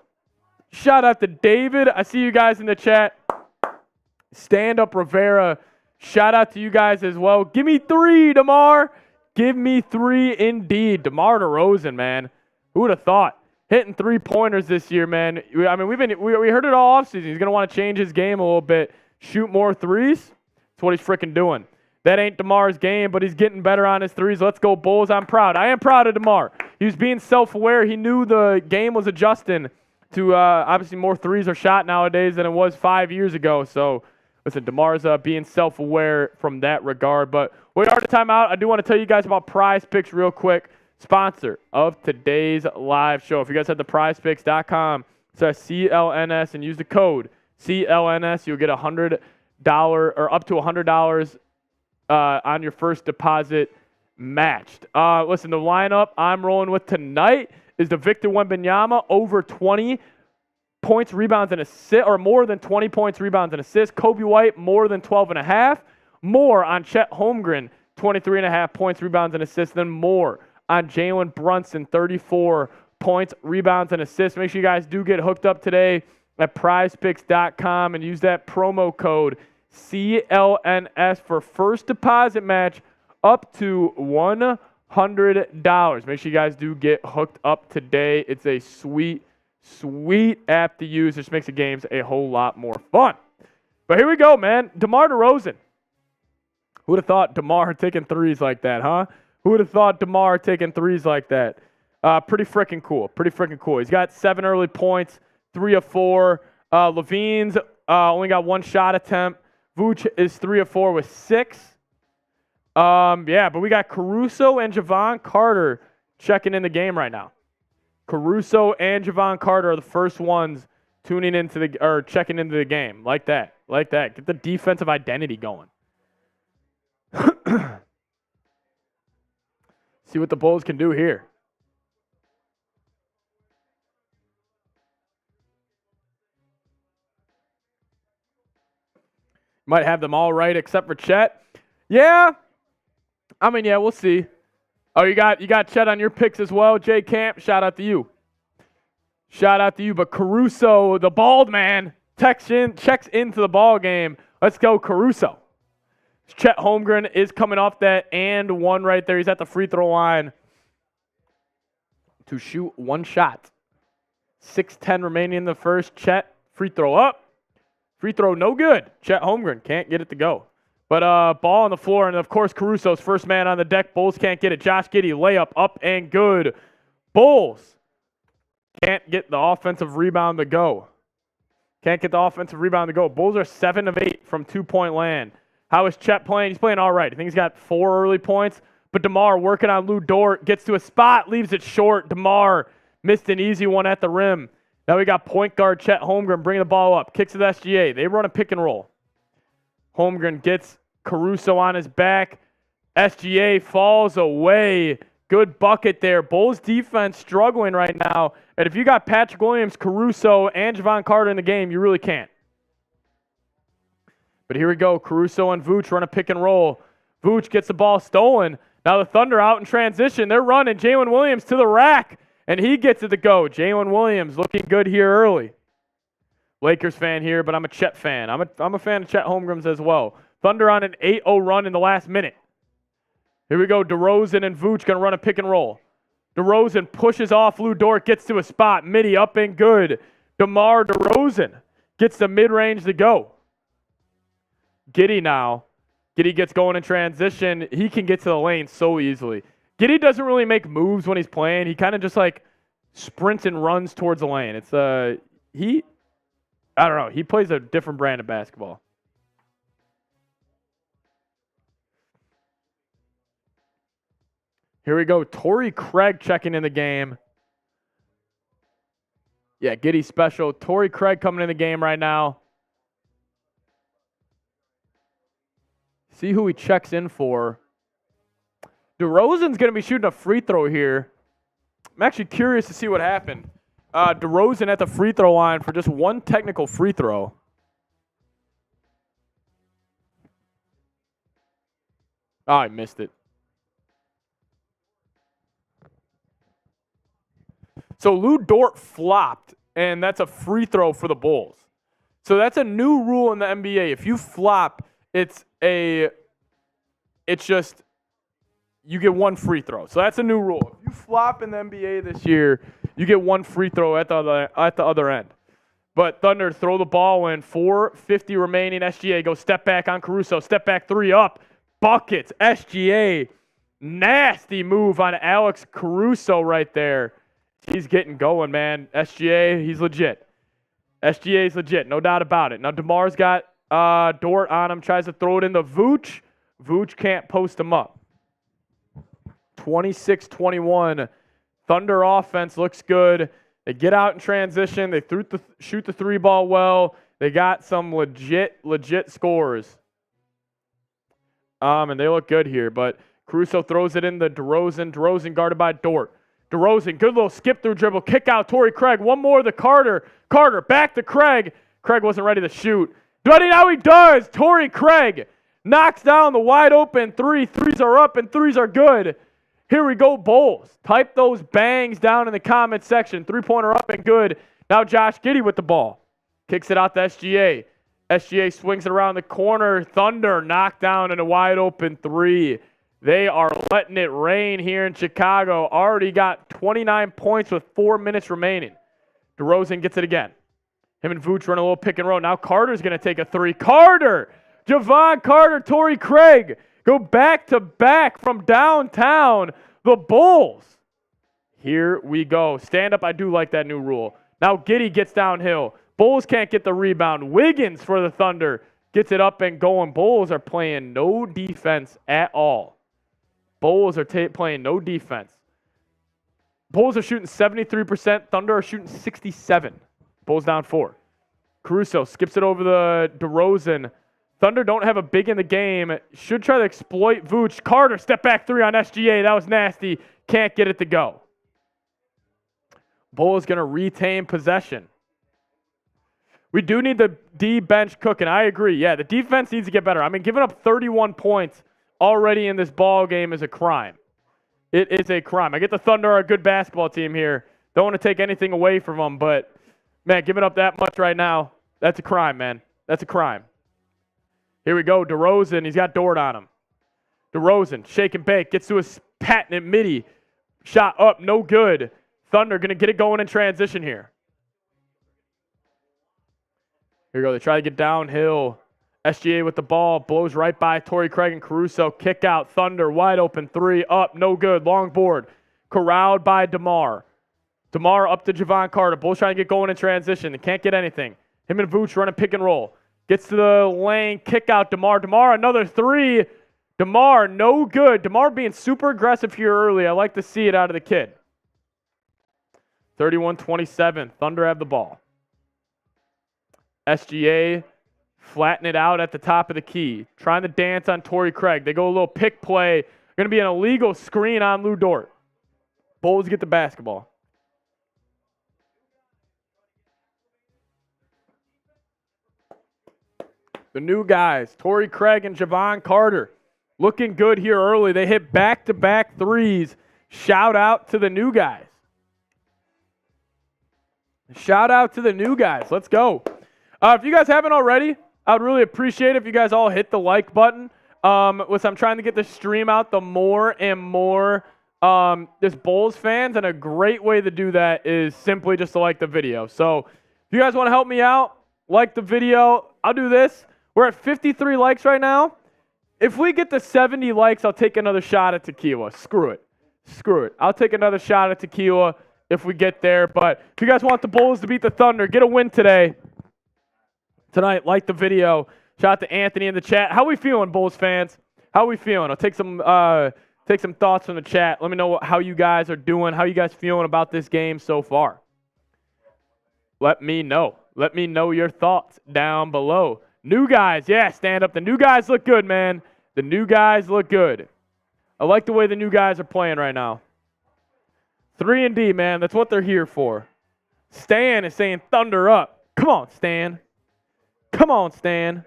Shout out to David. I see you guys in the chat. Stand Up Rivera, shout out to you guys as well. Give me 3, DeMar. Give me 3 indeed. DeMar DeRozan, man. Who would have thought? Hitting 3-pointers this year, man. I mean, we heard it all offseason. He's going to want to change his game a little bit. Shoot more 3s. That's what he's freaking doing. That ain't DeMar's game, but he's getting better on his 3s. Let's go, Bulls. I'm proud. I am proud of DeMar. He was being self-aware. He knew the game was adjusting to obviously more 3s are shot nowadays than it was 5 years ago. So, listen, DeMar's being self-aware from that regard. But we are to timeout. I do want to tell you guys about Prize Picks real quick. Sponsor of today's live show. If you guys head to prizepicks.com/CLNS and use the code CLNS, you'll get $100 or up to $100 on your first deposit matched. Listen, the lineup I'm rolling with tonight is the Victor Wembanyama over 20 points, rebounds, and assists, or more than 20 points, rebounds, and assists. Coby White, more than 12.5. More on Chet Holmgren, 23.5 points, rebounds, and assists. Then more on Jalen Brunson, 34 points, rebounds, and assists. Make sure you guys do get hooked up today at prizepicks.com and use that promo code CLNS for first deposit match up to $100. Make sure you guys do get hooked up today. It's a sweet app to use. Just makes the games a whole lot more fun. But here we go, man. DeMar DeRozan. Who would have thought DeMar taking 3s like that, huh? Who would have thought DeMar taking 3s like that? Pretty freaking cool. He's got 7 early points, 3 of 4. LaVine's only got 1 shot attempt. Vooch is 3 of 4 with 6. But we got Caruso and Javon Carter checking in the game right now. Caruso and Javon Carter are the first ones checking into the game. Like that. Get the defensive identity going. See what the Bulls can do here. Might have them all right except for Chet. Yeah. We'll see. Oh, you got Chet on your picks as well, Jay Camp. Shout out to you. But Caruso, the bald man, checks into the ball game. Let's go, Caruso. Chet Holmgren is coming off that and one right there. He's at the free throw line to shoot one shot. 6:10 remaining in the first. Chet, free throw up. Free throw no good. Chet Holmgren can't get it to go. But ball on the floor, and of course Caruso's first man on the deck. Bulls can't get it. Josh Giddey, layup up and good. Bulls can't get the offensive rebound to go. Bulls are 7 of 8 from 2-point land. How is Chet playing? He's playing all right. I think he's got 4 early points. But DeMar working on Lou Dort, gets to a spot, leaves it short. DeMar missed an easy one at the rim. Now we got point guard Chet Holmgren bringing the ball up. Kicks to the SGA. They run a pick and roll. Holmgren gets Caruso on his back. SGA falls away. Good bucket there. Bulls defense struggling right now. And if you got Patrick Williams, Caruso, and Javon Carter in the game, you really can't. But here we go. Caruso and Vooch run a pick and roll. Vooch gets the ball stolen. Now the Thunder out in transition. They're running. Jalen Williams to the rack, and he gets it to go. Jalen Williams looking good here early. Lakers fan here, but I'm a Chet fan. I'm a fan of Chet Holmgren's as well. Thunder on an 8-0 run in the last minute. Here we go. DeRozan and Vooch going to run a pick and roll. DeRozan pushes off Lou Dort, gets to a spot. Midi up and good. DeMar DeRozan gets the mid-range to go. Giddey now. Giddey gets going in transition. He can get to the lane so easily. Giddey doesn't really make moves when he's playing. He kind of just like sprints and runs towards the lane. It's I don't know. He plays a different brand of basketball. Here we go. Torrey Craig checking in the game. Yeah, Giddey special. Torrey Craig coming in the game right now. See who he checks in for. DeRozan's going to be shooting a free throw here. I'm actually curious to see what happened. DeRozan at the free throw line for just one technical free throw. Oh, I missed it. So Lou Dort flopped, and that's a free throw for the Bulls. So that's a new rule in the NBA. If you flop, it's just you get one free throw. So that's a new rule. If you flop in the NBA this year, you get one free throw at the other end. But Thunder throw the ball in. 4:50 remaining. SGA goes step back on Caruso. Step back 3 up. Buckets. SGA. Nasty move on Alex Caruso right there. He's getting going, man. SGA, he's legit. SGA's legit, no doubt about it. Now DeMar's got Dort on him, tries to throw it into Vooch. Vooch can't post him up. 26-21. Thunder offense looks good. They get out in transition. They shoot the 3-ball well. They got some legit scores. And they look good here. But Caruso throws it into DeRozan. DeRozan guarded by Dort. DeRozan, good little skip through dribble. Kick out Torrey Craig. One more to Carter. Carter back to Craig. Craig wasn't ready to shoot. But now he does. Torrey Craig knocks down the wide open 3. 3s are up and 3s are good. Here we go, Bulls. Type those bangs down in the comment section. 3-pointer up and good. Now Josh Giddey with the ball. Kicks it out to SGA. SGA swings it around the corner. Thunder knocked down in a wide open 3. They are letting it rain here in Chicago. Already got 29 points with 4 minutes remaining. DeRozan gets it again. Him and Vooch run a little pick and roll. Now Carter's going to take a 3. Carter! Javon Carter, Torrey Craig go back-to-back from downtown. The Bulls. Here we go. Stand up. I do like that new rule. Now Giddey gets downhill. Bulls can't get the rebound. Wiggins for the Thunder gets it up and going. Bulls are playing no defense at all. Bulls are playing no defense. Bulls are shooting 73%. Thunder are shooting 67%. Bulls down 4. Caruso skips it over the DeRozan. Thunder don't have a big in the game. Should try to exploit Vooch. Carter, step back 3 on SGA. That was nasty. Can't get it to go. Bulls going to retain possession. We do need the D bench cooking. I agree. Yeah, the defense needs to get better. I mean, giving up 31 points already in this ball game is a crime. It is a crime. I get the Thunder are a good basketball team here. Don't want to take anything away from them, but, man, giving up that much right now, that's a crime, man. That's a crime. Here we go. DeRozan, he's got Dort on him. DeRozan, shake and bake, gets to his patented midi. Shot up, no good. Thunder going to get it going in transition here. Here we go. They try to get downhill. SGA with the ball. Blows right by Torrey Craig and Caruso. Kick out. Thunder. Wide open. 3. Up. No good. Long board. Corralled by DeMar. DeMar up to Jevon Carter. Bulls trying to get going in transition. They can't get anything. Him and Vooch running pick and roll. Gets to the lane. Kick out DeMar. DeMar another 3. DeMar no good. DeMar being super aggressive here early. I like to see it out of the kid. 31-27. Thunder have the ball. SGA flatten it out at the top of the key. Trying to dance on Torrey Craig. They go a little pick play. Going to be an illegal screen on Lou Dort. Bulls get the basketball. The new guys, Torrey Craig and Jevon Carter, looking good here early. They hit back-to-back threes. Shout out to the new guys. Shout out to the new guys. Let's go. If you guys haven't already, I would really appreciate it if you guys all hit the like button. I'm trying to get the stream out the more and more there's Bulls fans, and a great way to do that is simply just to like the video. So if you guys want to help me out, like the video. I'll do this. We're at 53 likes right now. If we get to 70 likes, I'll take another shot at tequila. Screw it. I'll take another shot at tequila if we get there. But if you guys want the Bulls to beat the Thunder, get a win tonight, like the video. Shout out to Anthony in the chat. How we feeling, Bulls fans? How we feeling? I'll take some thoughts from the chat. Let me know how you guys are doing. How you guys feeling about this game so far? Let me know. Let me know your thoughts down below. New guys, yeah, stand up. The new guys look good, man. The new guys look good. I like the way the new guys are playing right now. 3-and-D, man. That's what they're here for. Stan is saying Thunder up. Come on, Stan. Come on, Stan.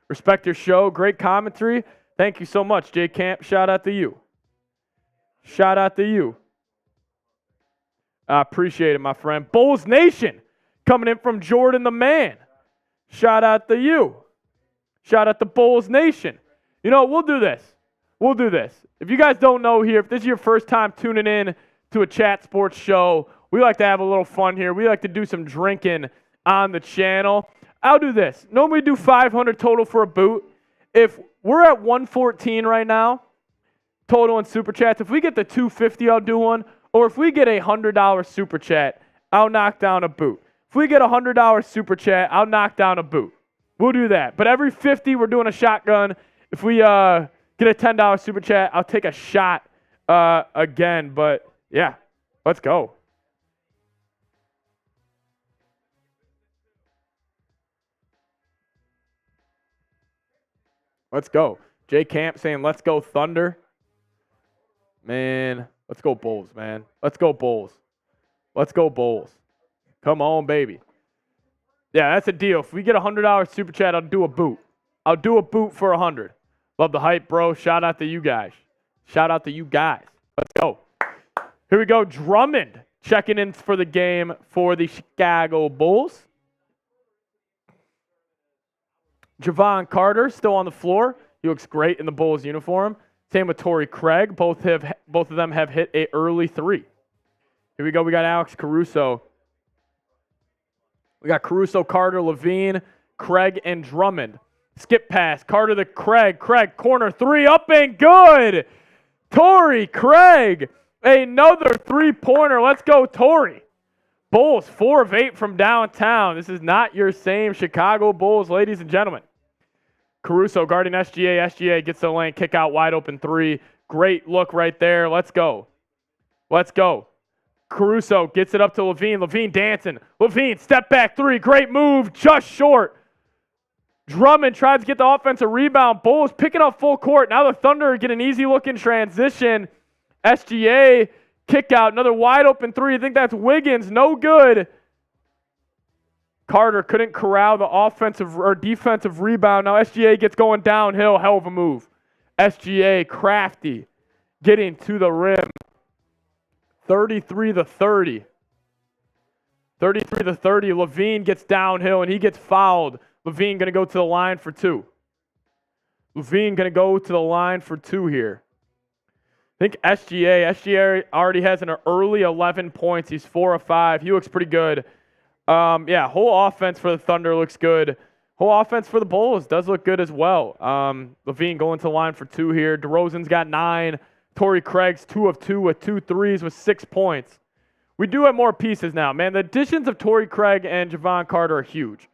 Respect your show. Great commentary. Thank you so much, Jay Camp. Shout out to you. Shout out to you. I appreciate it, my friend. Bulls Nation coming in from Jordan the Man. Shout out to you. Shout out to Bulls Nation. You know, we'll do this. We'll do this. If you guys don't know here, if this is your first time tuning in to a chat sports show, we like to have a little fun here. We like to do some drinking on the channel. I'll do this. Normally do 500 total for a boot. If we're at 114 right now, total in super chats, if we get to 250, I'll do one. Or if we get a $100 super chat, I'll knock down a boot. If we get a $100 super chat, I'll knock down a boot. We'll do that. But every 50, we're doing a shotgun. If we get a $10 super chat, I'll take a shot again. But, yeah, let's go. Let's go. Jay Camp saying, let's go Thunder. Man, let's go Bulls, man. Let's go Bulls. Let's go Bulls. Come on, baby. Yeah, that's a deal. If we get a $100 super chat, I'll do a boot. I'll do a boot for 100. Love the hype, bro. Shout out to you guys. Shout out to you guys. Let's go. Here we go. Drummond checking in for the game for the Chicago Bulls. Jevon Carter still on the floor. He looks great in the Bulls uniform. Same with Torrey Craig. Both of them have hit an early 3. Here we go. We got Alex Caruso. We got Caruso, Carter, LaVine, Craig, and Drummond. Skip pass. Carter to Craig. Craig, corner 3, up and good. Torrey Craig, another 3-pointer. Let's go, Torrey. Bulls, 4 of 8 from downtown. This is not your same Chicago Bulls, ladies and gentlemen. Caruso guarding SGA. SGA gets the lane, kick out, wide open 3. Great look right there. Let's go. Let's go. Caruso gets it up to LaVine. LaVine dancing. LaVine, step back 3. Great move, just short. Drummond tries to get the offensive rebound. Bulls picking up full court. Now the Thunder get an easy look in transition. SGA kick out. Another wide open 3. I think that's Wiggins. No good. Carter couldn't corral the offensive or defensive rebound. Now SGA gets going downhill. Hell of a move. SGA, crafty, getting to the rim. 33-30. 33-30. LaVine gets downhill, and he gets fouled. LaVine going to go to the line for two. LaVine going to go to the line for two here. I think SGA already has an early 11 points. He's 4 of 5. He looks pretty good. Yeah, whole offense for the Thunder looks good. Whole offense for the Bulls does look good as well. LaVine going to the line for two here. DeRozan's got 9. Torrey Craig's 2 of 2 with 2 threes with 6 points. We do have more pieces now, man. The additions of Torrey Craig and Jevon Carter are huge.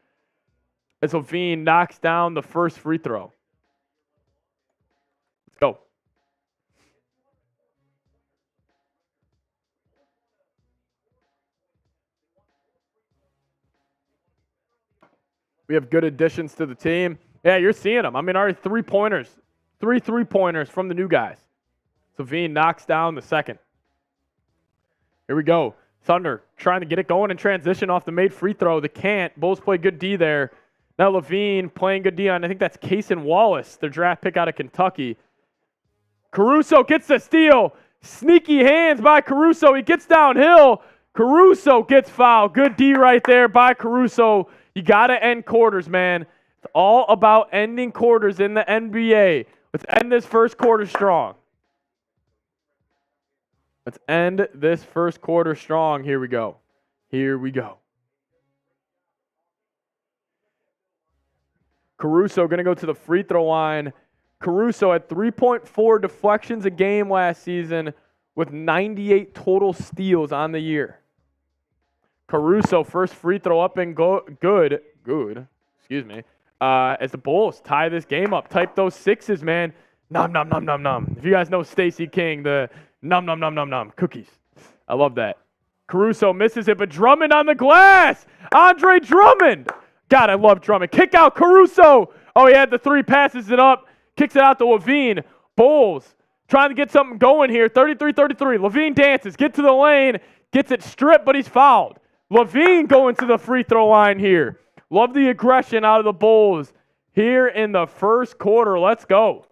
As LaVine knocks down the first free throw. Let's go. We have good additions to the team. Yeah, you're seeing them. I mean, already 3-pointers. 3 3-pointers from the new guys. LaVine knocks down the second. Here we go. Thunder trying to get it going in transition off the made free throw. They can't. Bulls play good D there. Now LaVine playing good D on, I think that's Cason Wallace, their draft pick out of Kentucky. Caruso gets the steal. Sneaky hands by Caruso. He gets downhill. Caruso gets fouled. Good D right there by Caruso. You got to end quarters, man. It's all about ending quarters in the NBA. Let's end this first quarter strong. Let's end this first quarter strong. Here we go. Here we go. Caruso going to go to the free throw line. Caruso had 3.4 deflections a game last season with 98 total steals on the year. Caruso, first free throw up and good. Excuse me. As the Bulls tie this game up. Type those sixes, man. Nom, nom, nom, nom, nom. If you guys know Stacey King, the nom, nom, nom, nom, nom. Cookies. I love that. Caruso misses it, but Drummond on the glass. Andre Drummond. God, I love Drummond. Kick out Caruso. Oh, he had the 3, passes it up. Kicks it out to LaVine. Bulls trying to get something going here. 33-33. LaVine dances. Get to the lane. Gets it stripped, but he's fouled. LaVine going to the free throw line here. Love the aggression out of the Bulls here in the first quarter. Let's go.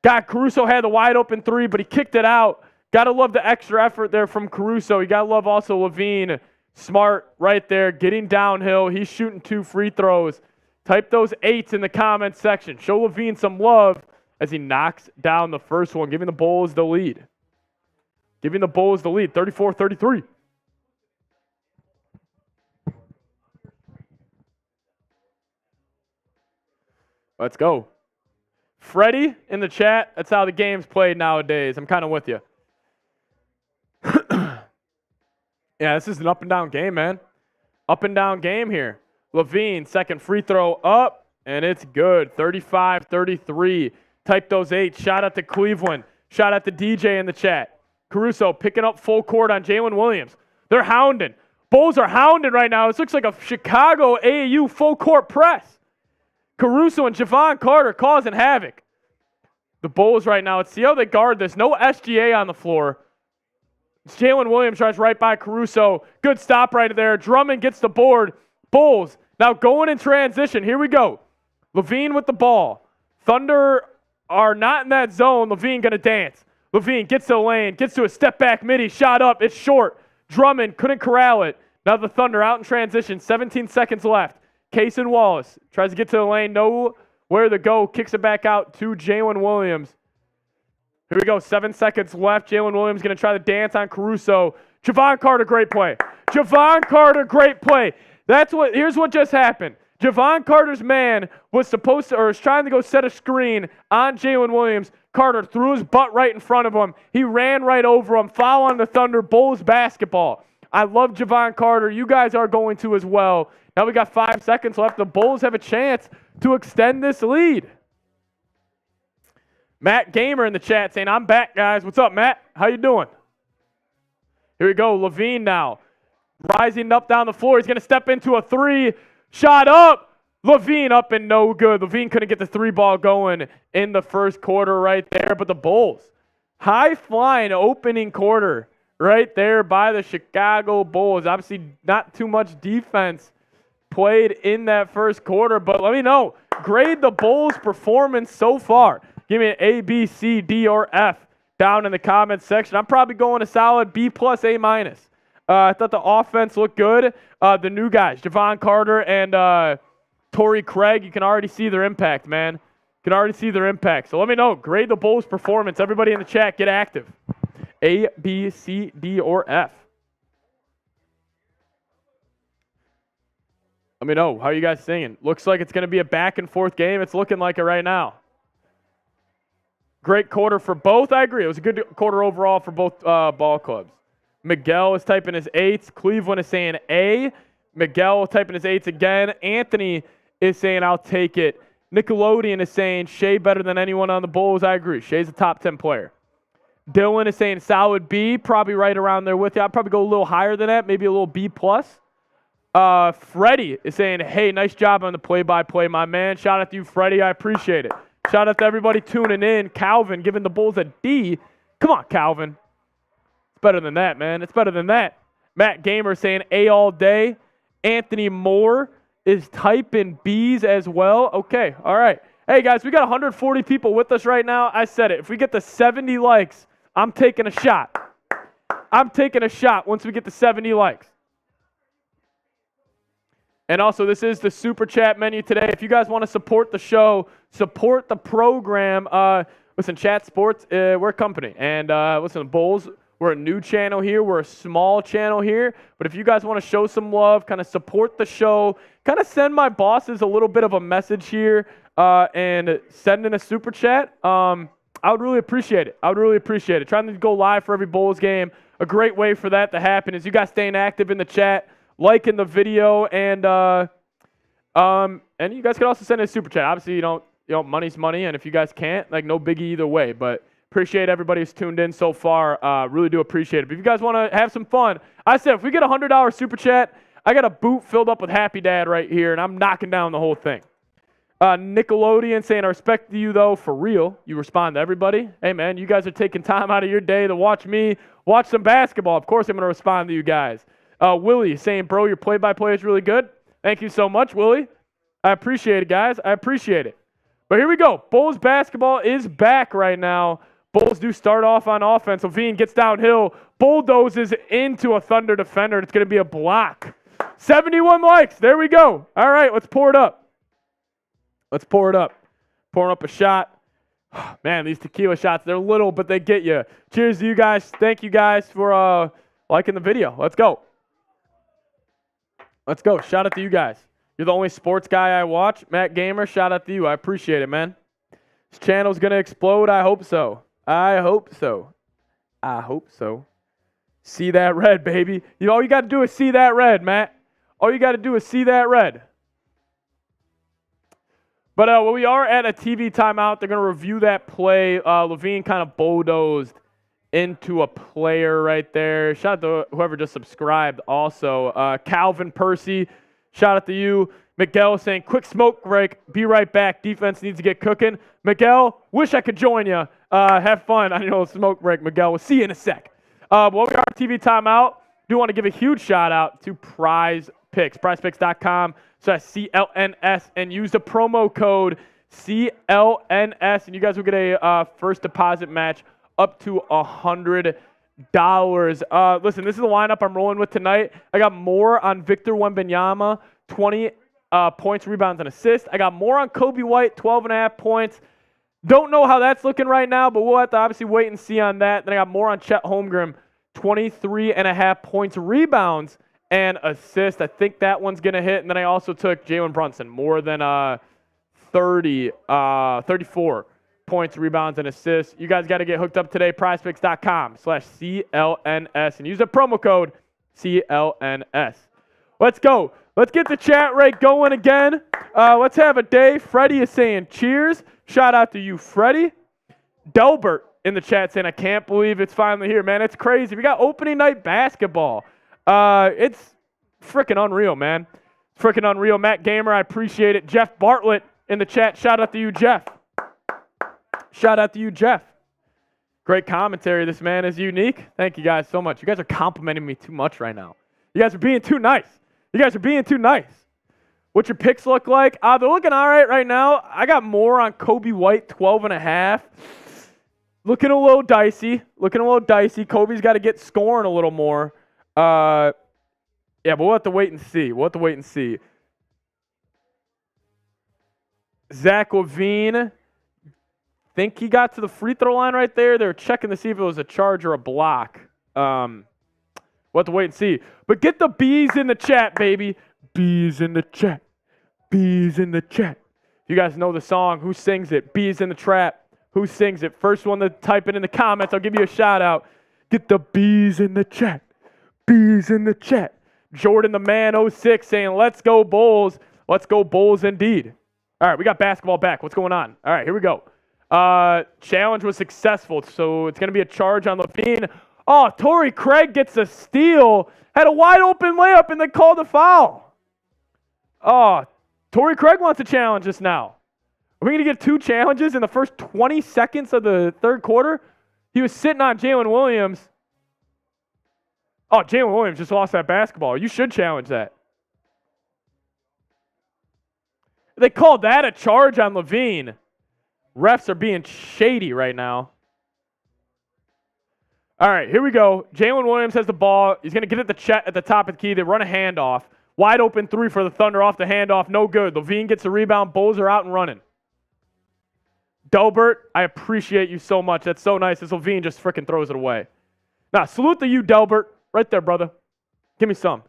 God, Caruso had the wide open 3, but he kicked it out. Got to love the extra effort there from Caruso. You got to love also LaVine. Smart right there, getting downhill. He's shooting 2 free throws. Type those 8s in the comments section. Show LaVine some love as he knocks down the first one, giving the Bulls the lead. 34-33. Let's go. Freddie in the chat, that's how the game's played nowadays. I'm kind of with you. Yeah, this is an up and down game, man. Up and down game here. LaVine, second free throw up, and it's good. 35-33. Type those 8. Shout out to Cleveland. Shout out to DJ in the chat. Caruso picking up full court on Jalen Williams. They're hounding. Bulls are hounding right now. This looks like a Chicago AAU full court press. Caruso and Jevon Carter causing havoc. The Bulls right now, let's see how they guard this. No SGA on the floor. Jalen Williams tries right by Caruso. Good stop right there. Drummond gets the board. Bulls now going in transition. Here we go. LaVine with the ball. Thunder are not in that zone. LaVine going to dance. LaVine gets to the lane. Gets to a step back midi. Shot up. It's short. Drummond couldn't corral it. Now the Thunder out in transition. 17 seconds left. Cason Wallace tries to get to the lane. Nowhere to go. Kicks it back out to Jalen Williams. Here we go. 7 seconds left. Jalen Williams going to try to dance on Caruso. Jevon Carter, great play. Jevon Carter, great play. Here's what just happened. Jevon Carter's man was trying to go set a screen on Jalen Williams. Carter threw his butt right in front of him. He ran right over him. Foul on the Thunder. Bulls basketball. I love Jevon Carter. You guys are going to as well. Now we got 5 seconds left. The Bulls have a chance to extend this lead. Matt Gamer in the chat saying, I'm back, guys. What's up, Matt? How you doing? Here we go. LaVine now. Rising up down the floor. He's going to step into a 3. Shot up. LaVine up and no good. LaVine couldn't get the 3 ball going in the first quarter right there. But the Bulls, high flying opening quarter right there by the Chicago Bulls. Obviously, not too much defense played in that first quarter, but let me know. Grade the Bulls' performance so far. Give me an A, B, C, D, or F down in the comments section. I'm probably going a solid B+, A-. I thought the offense looked good. The new guys, Javon Carter and Torrey Craig, you can already see their impact, man. You can already see their impact. So let me know. Grade the Bulls' performance. Everybody in the chat, get active. A, B, C, D, or F. Let me know. How are you guys singing? Looks like it's going to be a back-and-forth game. It's looking like it right now. Great quarter for both. I agree. It was a good quarter overall for both ball clubs. Miguel is typing his 8s. Cleveland is saying A. Miguel typing his 8s again. Anthony is saying, I'll take it. Nickelodeon is saying, Shai better than anyone on the Bulls. I agree. Shai's a top 10 player. Dylan is saying solid B. Probably right around there with you. I'd probably go a little higher than that. Maybe a little B+. Freddie is saying, hey, nice job on the play-by-play, my man. Shout out to you, Freddie. I appreciate it. Shout out to everybody tuning in. Calvin giving the Bulls a D. Come on, Calvin. It's better than that, man. It's better than that. Matt Gamer saying A all day. Anthony Moore is typing B's as well. Okay, all right. Hey, guys, we got 140 people with us right now. I said it. If we get to 70 likes, I'm taking a shot. I'm taking a shot once we get to 70 likes. And also, this is the Super Chat menu today. If you guys want to support the show, support the program, listen, Chat Sports, we're a company. And listen, Bulls, we're a new channel here. We're a small channel here. But if you guys want to show some love, kind of support the show, kind of send my bosses a little bit of a message here and send in a Super Chat, I would really appreciate it. I would really appreciate it. Trying to go live for every Bulls game. A great way for that to happen is you guys staying active in the chat, liking the video, and you guys can also send in a Super Chat. Obviously, you don't, money's money, and if you guys can't, like, no biggie either way. But appreciate everybody who's tuned in so far. Really do appreciate it. But if you guys want to have some fun, I said if we get a $100 Super Chat, I got a boot filled up with Happy Dad right here, and I'm knocking down the whole thing. Nickelodeon saying, I respect you, though, for real. You respond to everybody. Hey, man, you guys are taking time out of your day to watch me watch some basketball. Of course I'm going to respond to you guys. Willie saying, bro, your play-by-play is really good. Thank you so much, Willie. I appreciate it, guys. I appreciate it. But here we go. Bulls basketball is back right now. Bulls do start off on offense. LaVine gets downhill, bulldozes into a Thunder defender, and it's going to be a block. 71 likes. There we go. All right, let's pour it up. Let's pour it up. Pouring up a shot. Man, these tequila shots, they're little, but they get you. Cheers to you guys. Thank you guys for liking the video. Let's go. Let's go. Shout out to you guys. You're the only sports guy I watch. Matt Gamer, shout out to you. I appreciate it, man. This channel's going to explode. I hope so. I hope so. I hope so. See that red, baby. All you got to do is see that red, Matt. All you got to do is see that red. But we are at a TV timeout. They're going to review that play. LaVine kind of bulldozed into a player right there. Shout out to whoever just subscribed also. Calvin Percy, shout out to you. Miguel saying, quick smoke break. Be right back. Defense needs to get cooking. Miguel, wish I could join you. Have fun on your little smoke break, Miguel. We'll see you in a sec. Well, we are at TV timeout. Do want to give a huge shout out to Prize Picks. PrizePicks.com/CLNS and use the promo code CLNS and you guys will get a first deposit match up to $100. Listen, this is the lineup I'm rolling with tonight. I got more on Victor Wembanyama, 20 points, rebounds, and assists. I got more on Coby White, 12.5 points. Don't know how that's looking right now, but we'll have to obviously wait and see on that. Then I got more on Chet Holmgren, 23.5 points, rebounds, and assists. I think that one's going to hit. And then I also took Jalen Brunson, more than 34 points, rebounds, and assists. You guys got to get hooked up today. PrizePicks.com/CLNS and use the promo code CLNS. Let's go. Let's get the chat rate going again. Let's have a day. Freddie is saying cheers. Shout out to you, Freddie. Delbert in the chat saying, I can't believe it's finally here, man. It's crazy. We got opening night basketball. It's freaking unreal, man. Freaking unreal. Matt Gamer, I appreciate it. Jeff Bartlett in the chat. Shout out to you, Jeff. Shout out to you, Jeff. Great commentary. This man is unique. Thank you guys so much. You guys are complimenting me too much right now. You guys are being too nice. What's your picks look like? They're looking all right now. I got more on Coby White, 12.5. Looking a little dicey. Kobe's got to get scoring a little more. Yeah, but we'll have to wait and see. Zach LaVine, think he got to the free throw line right there. They were checking to see if it was a charge or a block. We'll have to wait and see. But get the B's in the chat, baby. B's in the chat. If you guys know the song, who sings it? B's in the trap. Who sings it? First one to type it in the comments, I'll give you a shout out. Get the B's in the chat. Jordan the man 06 saying, let's go Bulls. Let's go Bulls indeed. All right, we got basketball back. What's going on? All right, here we go. Challenge was successful, so it's going to be a charge on LaVine. Oh, Torrey Craig gets a steal. Had a wide open layup and they called a foul. Oh, Torrey Craig wants a challenge just now. Are we going to get 2 challenges in the first 20 seconds of the third quarter? He was sitting on Jalen Williams. Oh, Jalen Williams just lost that basketball. You should challenge that. They called that a charge on LaVine. Refs are being shady right now. All right, here we go. Jalen Williams has the ball. He's going to get it to Chet at the top of the key. They run a handoff. Wide open 3 for the Thunder off the handoff. No good. LaVine gets the rebound. Bulls are out and running. Delbert, I appreciate you so much. That's so nice. This LaVine just freaking throws it away. Now, salute to you, Delbert. Right there, brother. Give me some.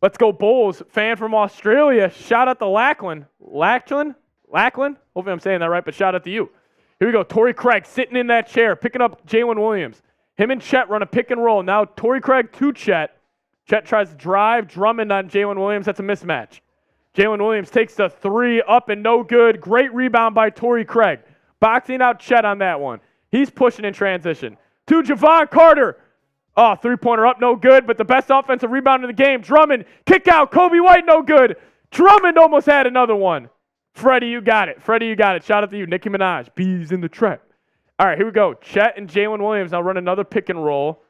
Let's go Bulls. Fan from Australia. Shout out to Lachlan. Hopefully I'm saying that right, but shout out to you. Here we go. Torrey Craig sitting in that chair, picking up Jalen Williams. Him and Chet run a pick and roll. Now Torrey Craig to Chet. Chet tries to drive. Drummond on Jalen Williams. That's a mismatch. Jalen Williams takes the 3 up and no good. Great rebound by Torrey Craig. Boxing out Chet on that one. He's pushing in transition. To Javon Carter. Oh, 3-pointer up, no good, but the best offensive rebound in the game. Drummond, kick out. Coby White, no good. Drummond almost had another one. Freddie, you got it. Shout out to you. Nicki Minaj. Bees in the trap. All right, here we go. Chet and Jalen Williams now run another pick and roll.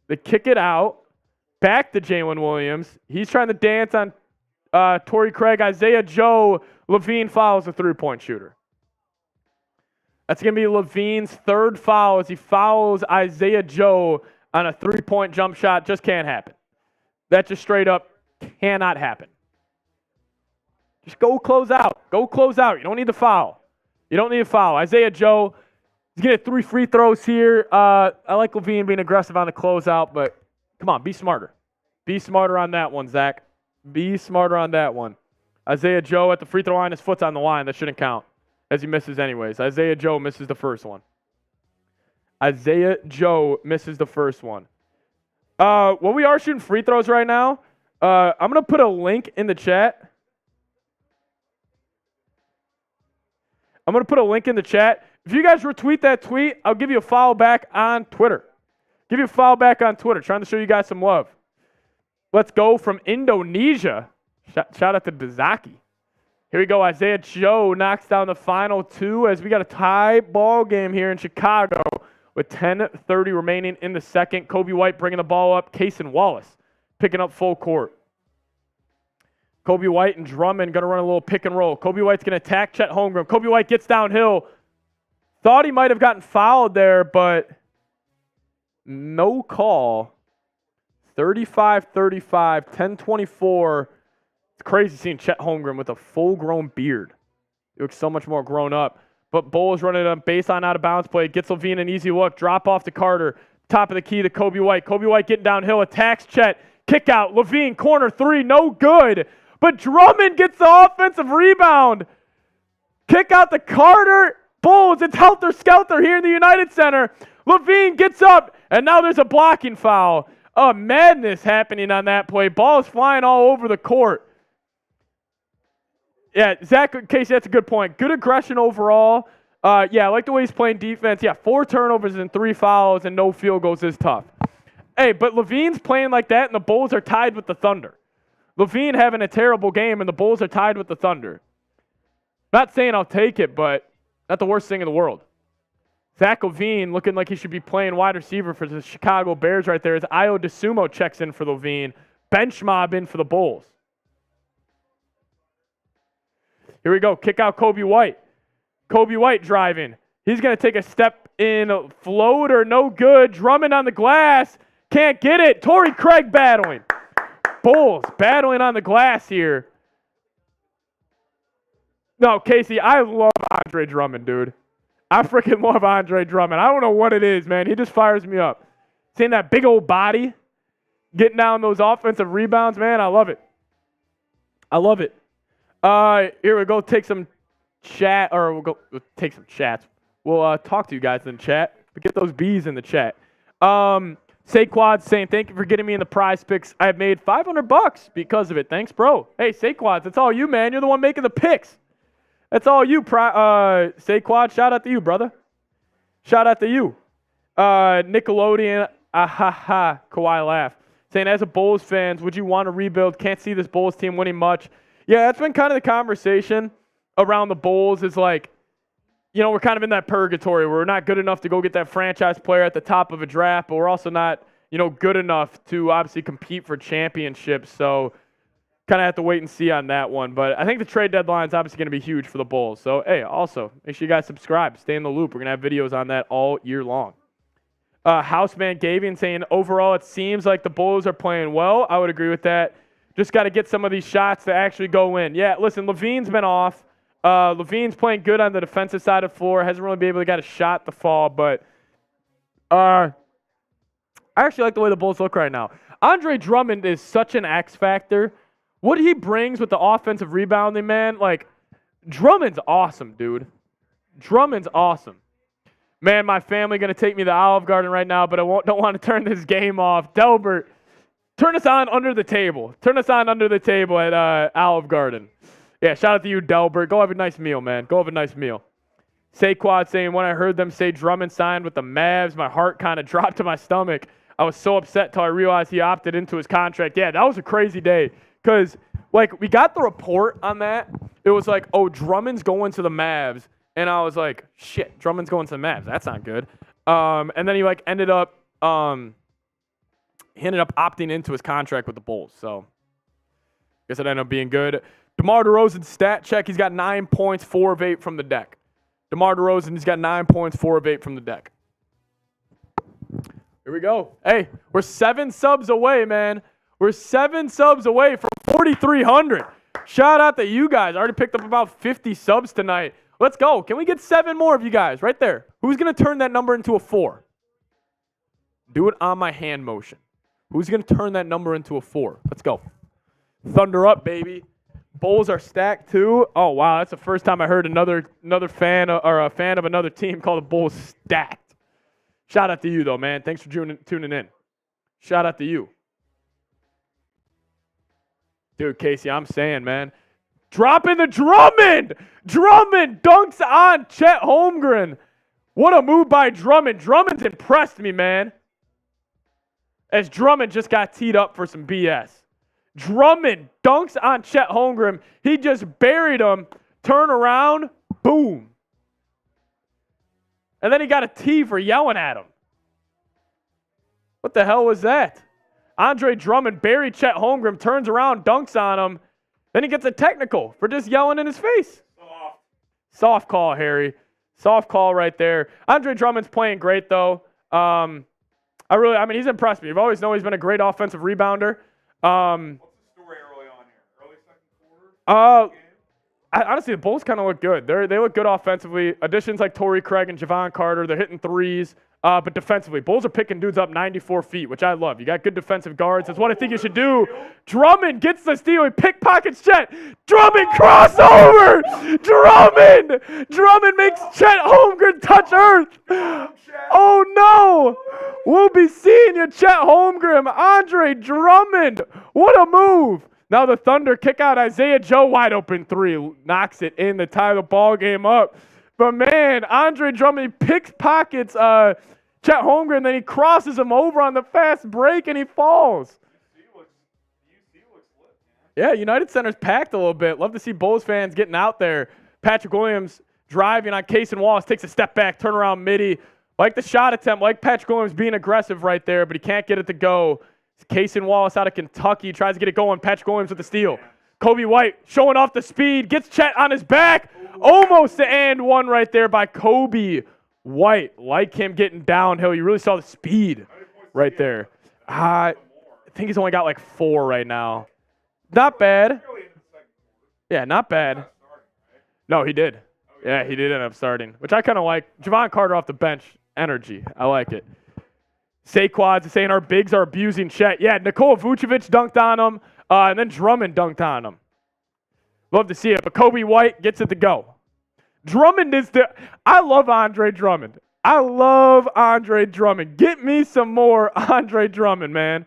They kick it out. Back to Jalen Williams. He's trying to dance on Torrey Craig. Isaiah Joe. LaVine fouls a 3-point shooter. That's going to be LaVine's 3rd foul as he fouls Isaiah Joe on a 3-point jump shot. Just can't happen. That just straight up cannot happen. Just go close out. You don't need to foul. Isaiah Joe, he's going to get 3 free throws here. I like LaVine being aggressive on the closeout, but come on, be smarter. Be smarter on that one, Zach. Be smarter on that one. Isaiah Joe at the free throw line, his foot's on the line. That shouldn't count, as he misses anyways. Isaiah Joe misses the first one. Well, we are shooting free throws right now. I'm going to put a link in the chat. If you guys retweet that tweet, I'll give you a follow back on Twitter. Trying to show you guys some love. Let's go from Indonesia. Shout out to Dazaki. Here we go. Isaiah Joe knocks down the final 2 as we got a tie ball game here in Chicago with 10:30 remaining in the second. Coby White bringing the ball up. Cason Wallace picking up full court. Coby White and Drummond going to run a little pick and roll. Coby White's going to attack Chet Holmgren. Coby White gets downhill. Thought he might have gotten fouled there, but no call. 35-35, 10-24. It's crazy seeing Chet Holmgren with a full-grown beard. He looks so much more grown up. But Bulls running a baseline out of bounds play. Gets LaVine an easy look. Drop off to Carter. Top of the key to Coby White. Coby White getting downhill. Attacks Chet. Kick out. LaVine corner 3. No good. But Drummond gets the offensive rebound. Kick out to Carter. Bulls. It's helter-skelter here in the United Center. LaVine gets up. And now there's a blocking foul. Madness happening on that play. Ball is flying all over the court. Yeah, Zach, Casey, that's a good point. Good aggression overall. I like the way he's playing defense. 4 turnovers and 3 fouls and no field goals is tough. Hey, but LaVine's playing like that and the Bulls are tied with the Thunder. LaVine having a terrible game and the Bulls are tied with the Thunder. Not saying I'll take it, but not the worst thing in the world. Zach LaVine looking like he should be playing wide receiver for the Chicago Bears right there as Io DeSumo checks in for LaVine. Bench mob in for the Bulls. Here we go. Kick out Coby White. Coby White driving. He's going to take a step in, floater, no good. Drummond on the glass. Can't get it. Torrey Craig battling. Bulls battling on the glass here. No, Casey, I love Andre Drummond, dude. I freaking love Andre Drummond. I don't know what it is, man. He just fires me up. Seeing that big old body, getting down those offensive rebounds, man, I love it. I love it. Here we go. Take some chat, or we'll take some chats. We'll talk to you guys in the chat. But get those B's in the chat. Saquad saying, thank you for getting me in the prize picks. I have made $500 because of it. Thanks, bro. Hey, Saquad, that's all you, man. You're the one making the picks. That's all you, Saquad. Shout out to you, brother. Shout out to you. Nickelodeon, Kawhi laugh. Saying, as a Bulls fans, would you want to rebuild? Can't see this Bulls team winning much. Yeah, that's been kind of the conversation around the Bulls is like, you know, we're kind of in that purgatory where we're not good enough to go get that franchise player at the top of a draft, but we're also not, you know, good enough to obviously compete for championships. So kind of have to wait and see on that one. But I think the trade deadline is obviously going to be huge for the Bulls. So, hey, also, make sure you guys subscribe. Stay in the loop. We're going to have videos on that all year long. Houseman Gavian saying, overall, it seems like the Bulls are playing well. I would agree with that. Just got to get some of these shots to actually go in. Yeah, listen, LaVine's been off. LaVine's playing good on the defensive side of the floor. Hasn't really been able to get a shot to fall, but I actually like the way the Bulls look right now. Andre Drummond is such an X factor. What he brings with the offensive rebounding, man, like, Drummond's awesome, dude. Drummond's awesome. Man, my family going to take me to Olive Garden right now, but I don't want to turn this game off. Delbert, turn us on under the table. Turn us on under the table at Olive Garden. Yeah, shout out to you, Delbert. Go have a nice meal, man. Go have a nice meal. Saquad saying, when I heard them say Drummond signed with the Mavs, my heart kind of dropped to my stomach. I was so upset till I realized he opted into his contract. Yeah, that was a crazy day because, like, we got the report on that. It was like, oh, Drummond's going to the Mavs. And I was like, shit, Drummond's going to the Mavs. That's not good. And then he, like, ended up opting into his contract with the Bulls. So I guess it ended up being good. DeMar DeRozan stat check. He's got 9 points, 4 of 8 from the deck. DeMar DeRozan, he's got 9 points, 4 of 8 from the deck. Here we go. Hey, we're 7 subs away, man. We're 7 subs away from 4,300. Shout out to you guys. I already picked up about 50 subs tonight. Let's go. Can we get 7 more of you guys right there? Who's going to turn that number into a 4? Do it on my hand motion. Who's going to turn that number into a 4? Let's go. Thunder up, baby. Bulls are stacked too. Oh, wow. That's the first time I heard another fan or a fan of another team call the Bulls stacked. Shout out to you, though, man. Thanks for tuning in. Shout out to you. Dude, Casey, I'm saying, man. Dropping the Drummond. Drummond dunks on Chet Holmgren. What a move by Drummond. Drummond's impressed me, man. As Drummond just got teed up for some BS. Drummond dunks on Chet Holmgren. He just buried him. Turn around. Boom. And then he got a tee for yelling at him. What the hell was that? Andre Drummond buried Chet Holmgren, turns around, dunks on him. Then he gets a technical for just yelling in his face. Soft call, Harry. Soft call right there. Andre Drummond's playing great, though. I mean, he's impressed me. You've always known he's been a great offensive rebounder. What's the story early on here? Early second quarter? Honestly, the Bulls kind of look good. They look good offensively. Additions like Torrey Craig and Javon Carter, they're hitting threes. But defensively, Bulls are picking dudes up 94 feet, which I love. You got good defensive guards. That's what I think you should do. Drummond gets the steal. He pickpockets Chet. Drummond crossover. Drummond makes Chet Holmgren touch earth. Oh, no. We'll be seeing you, Chet Holmgren. Andre Drummond. What a move. Now the Thunder kick out Isaiah Joe, wide open 3. Knocks it in to tie the ball game up. But, man, Andre Drummond, he pickpockets Chet Holmgren, then he crosses him over on the fast break, and he falls. Yeah, United Center's packed a little bit. Love to see Bulls fans getting out there. Patrick Williams driving on Casey Wallace, takes a step back, turn around midi. Like the shot attempt, like Patrick Williams being aggressive right there, but he can't get it to go. Casey Wallace out of Kentucky tries to get it going. Patrick Williams with the steal. Coby White showing off the speed, gets Chet on his back. Almost the and one right there by Coby White. Like him getting downhill. You really saw the speed right there. I think he's only got like 4 right now. Not bad. Yeah, not bad. No, he did. Yeah, he did end up starting, which I kind of like. Javon Carter off the bench. Energy. I like it. Saquads is saying our bigs are abusing Chet. Yeah, Nikola Vucevic dunked on him, and then Drummond dunked on him. Love to see it, but Coby White gets it to go. Drummond is I love Andre Drummond. I love Andre Drummond. Get me some more Andre Drummond, man.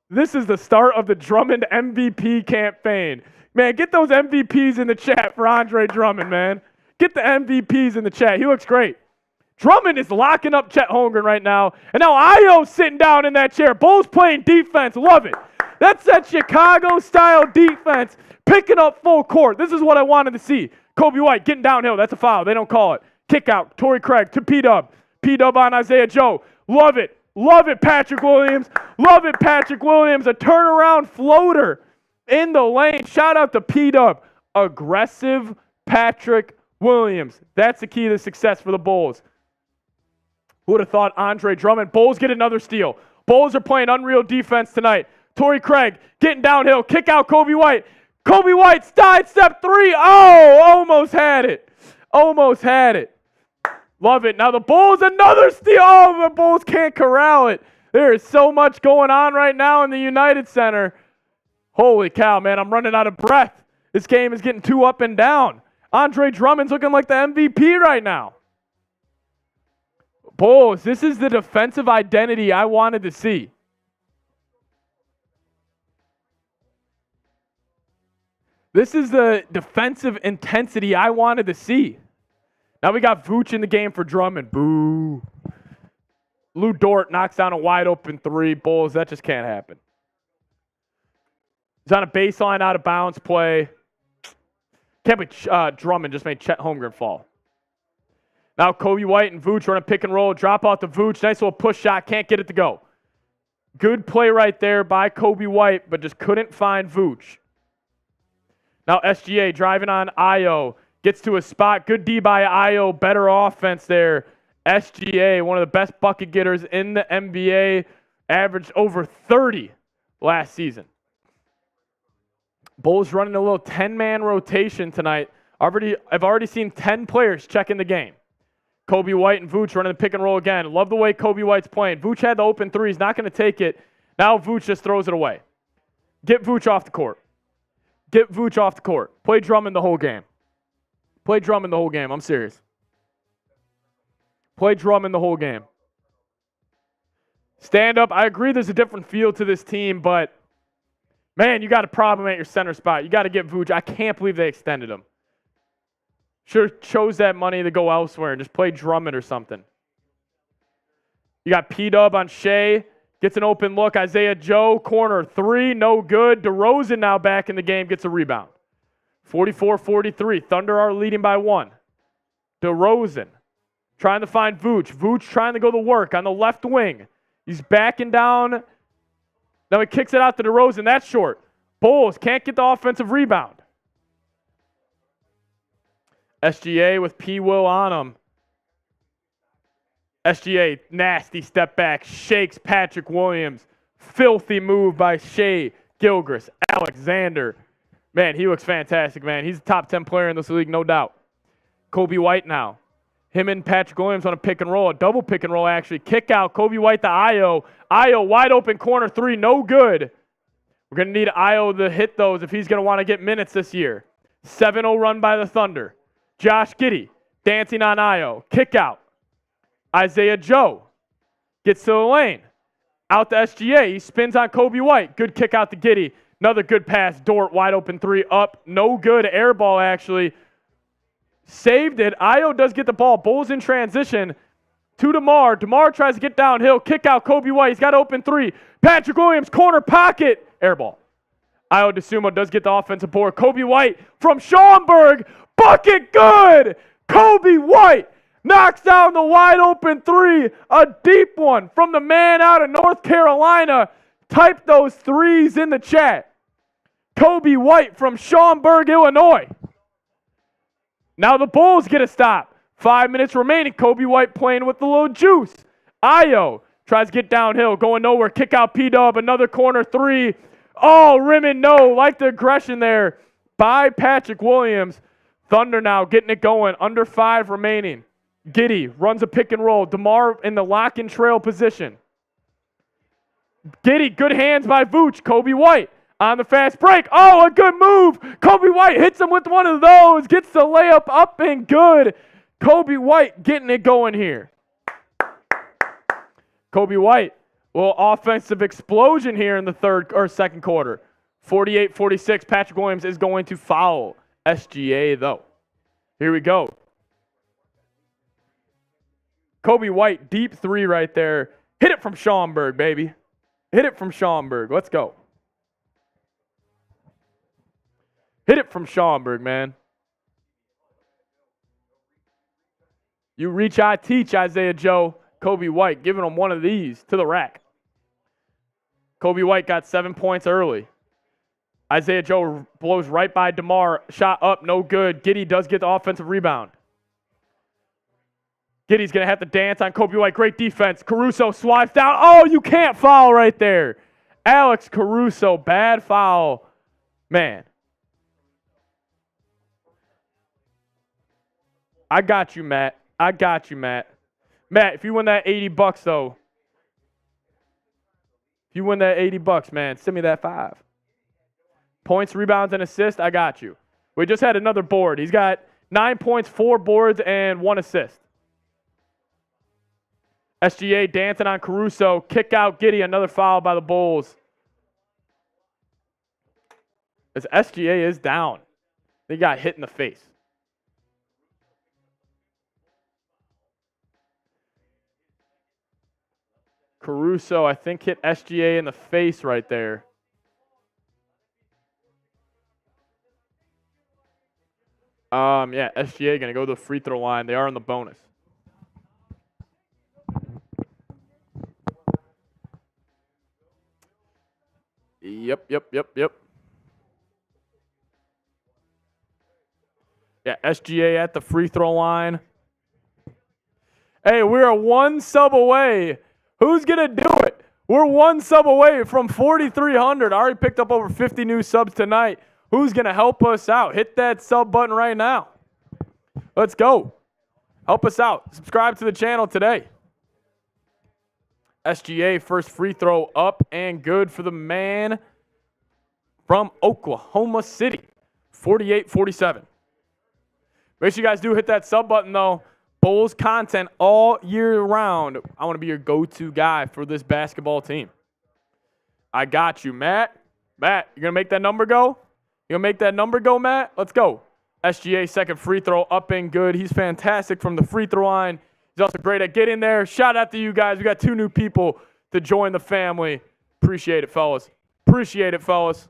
This is the start of the Drummond MVP campaign. Man, get those MVPs in the chat for Andre Drummond, man. Get the MVPs in the chat. He looks great. Drummond is locking up Chet Holmgren right now. And now Ayo's sitting down in that chair. Bulls playing defense. Love it. That's that Chicago-style defense picking up full court. This is what I wanted to see. Coby White getting downhill. That's a foul. They don't call it. Kick out. Torrey Craig to P-Dub. P-Dub on Isaiah Joe. Love it. Love it, Patrick Williams. Love it, Patrick Williams. A turnaround floater in the lane. Shout out to P-Dub. Aggressive Patrick Williams. That's the key to success for the Bulls. Who would have thought Andre Drummond? Bulls get another steal. Bulls are playing unreal defense tonight. Torrey Craig getting downhill. Kick out Coby White. Coby White, sidestep 3. Oh, almost had it. Almost had it. Love it. Now the Bulls, another steal. Oh, the Bulls can't corral it. There is so much going on right now in the United Center. Holy cow, man. I'm running out of breath. This game is getting too up and down. Andre Drummond's looking like the MVP right now. Bulls, this is the defensive identity I wanted to see. This is the defensive intensity I wanted to see. Now we got Vooch in the game for Drummond. Boo. Lou Dort knocks down a wide open 3. Bulls, that just can't happen. He's on a baseline out of bounds play. Can't believe Drummond just made Chet Holmgren fall. Now Coby White and Vooch run a pick and roll. Drop out to Vooch. Nice little push shot. Can't get it to go. Good play right there by Coby White, but just couldn't find Vooch. Now SGA driving on Ayo. Gets to a spot. Good D by Ayo. Better offense there. SGA, one of the best bucket getters in the NBA. Averaged over 30 last season. Bulls running a little 10-man rotation tonight. I've already seen 10 players check in the game. Coby White and Vooch running the pick and roll again. Love the way Coby White's playing. Vooch had the open 3. He's not going to take it. Now Vooch just throws it away. Get Vooch off the court. Get Vooch off the court. Play Drummond the whole game. Play Drummond the whole game. I'm serious. Play Drummond the whole game. Stand up. I agree there's a different feel to this team, but, man, you got a problem at your center spot. You got to get Vooch. I can't believe they extended him. Sure chose that money to go elsewhere and just play Drummond or something. You got P-Dub on Shai. Gets an open look. Isaiah Joe, corner 3, no good. DeRozan now back in the game, gets a rebound. 44-43. Thunder are leading by 1. DeRozan trying to find Vooch. Vooch trying to go to work on the left wing. He's backing down. Now he kicks it out to DeRozan. That's short. Bulls can't get the offensive rebound. SGA with P. Will on him. SGA, nasty step back, shakes Patrick Williams. Filthy move by Shai Gilgeous-Alexander. Man, he looks fantastic, man. He's a top 10 player in this league, no doubt. Coby White now. Him and Patrick Williams on a pick and roll, a double pick and roll actually. Kick out, Coby White to Ayo. Ayo, wide open corner 3, no good. We're going to need Ayo to hit those if he's going to want to get minutes this year. 7-0 run by the Thunder. Josh Giddey dancing on Ayo. Kick out. Isaiah Joe gets to the lane. Out to SGA. He spins on Coby White. Good kick out to Giddey. Another good pass. Dort wide open 3 up. No good. Air ball actually. Saved it. Ayo does get the ball. Bulls in transition to DeMar. DeMar tries to get downhill. Kick out Coby White. He's got open 3. Patrick Williams corner pocket. Air ball. Ayo Dosunmu does get the offensive board. Coby White from Schaumburg. Bucket good. Coby White knocks down the wide open three. A deep one from the man out of North Carolina. Type those threes in the chat. Coby White from Schaumburg, Illinois. Now the Bulls get a stop. 5 minutes remaining. Coby White playing with a little juice. Ayo tries to get downhill, going nowhere. Kick out P-Dub, another corner three. Oh, rim and no. Like the aggression there by Patrick Williams. Thunder now getting it going. Under 5 remaining. Giddey runs a pick and roll. DeMar in the lock and trail position. Giddey, good hands by Vooch. Coby White on the fast break. Oh, a good move. Coby White hits him with one of those. Gets the layup up and good. Coby White getting it going here. Coby White, little offensive explosion here in the second quarter. 48-46. Patrick Williams is going to foul SGA though. Here we go. Coby White, deep three right there. Hit it from Schaumburg, baby. Hit it from Schaumburg. Let's go. Hit it from Schaumburg, man. You reach, I teach, Isaiah Joe. Coby White giving him one of these to the rack. Coby White got 7 points early. Isaiah Joe blows right by DeMar. Shot up, no good. Giddey does get the offensive rebound. Giddey's going to have to dance on Coby White. Great defense. Caruso swipes down. Oh, you can't foul right there. Alex Caruso, bad foul. Man. I got you, Matt. I got you, Matt. Matt, if you win that $80 though, if you win that $80, man, send me that 5. Points, rebounds, and assists, I got you. We just had another board. He's got 9 points, 4 boards, and 1 assist. SGA dancing on Caruso. Kick out Giddey. Another foul by the Bulls. As SGA is down. They got hit in the face. Caruso, I think, hit SGA in the face right there. Yeah, SGA going to go to the free throw line. They are in the bonus. Yep. Yeah, SGA at the free throw line. Hey, we're 1 sub away. Who's going to do it? We're 1 sub away from 4,300. I already picked up over 50 new subs tonight. Who's going to help us out? Hit that sub button right now. Let's go. Help us out. Subscribe to the channel today. SGA first free throw up and good for the man from Oklahoma City. 48-47. Make sure you guys do hit that sub button though. Bulls content all year round. I want to be your go-to guy for this basketball team. I got you, Matt. Matt, you going to make that number go? You going to make that number go, Matt? Let's go. SGA second free throw up and good. He's fantastic from the free throw line. He's also great at getting there. Shout out to you guys. We got 2 new people to join the family. Appreciate it, fellas. Appreciate it, fellas.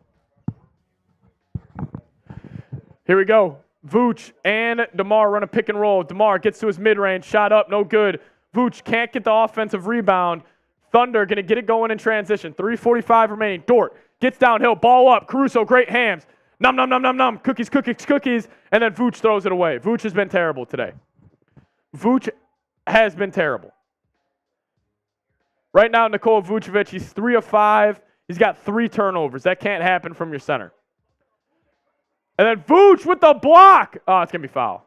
Here we go. Vooch and DeMar run a pick and roll. DeMar gets to his mid-range. Shot up, no good. Vooch can't get the offensive rebound. Thunder going to get it going in transition. 3:45 remaining. Dort gets downhill. Ball up. Caruso, great hands. Nom, nom, nom, nom, nom. Cookies, cookies, cookies. And then Vooch throws it away. Vooch has been terrible today. Vooch has been terrible. Right now, Nikola Vucevic, he's 3 of 5. He's got 3 turnovers. That can't happen from your center. And then Vooch with the block. Oh, it's going to be foul.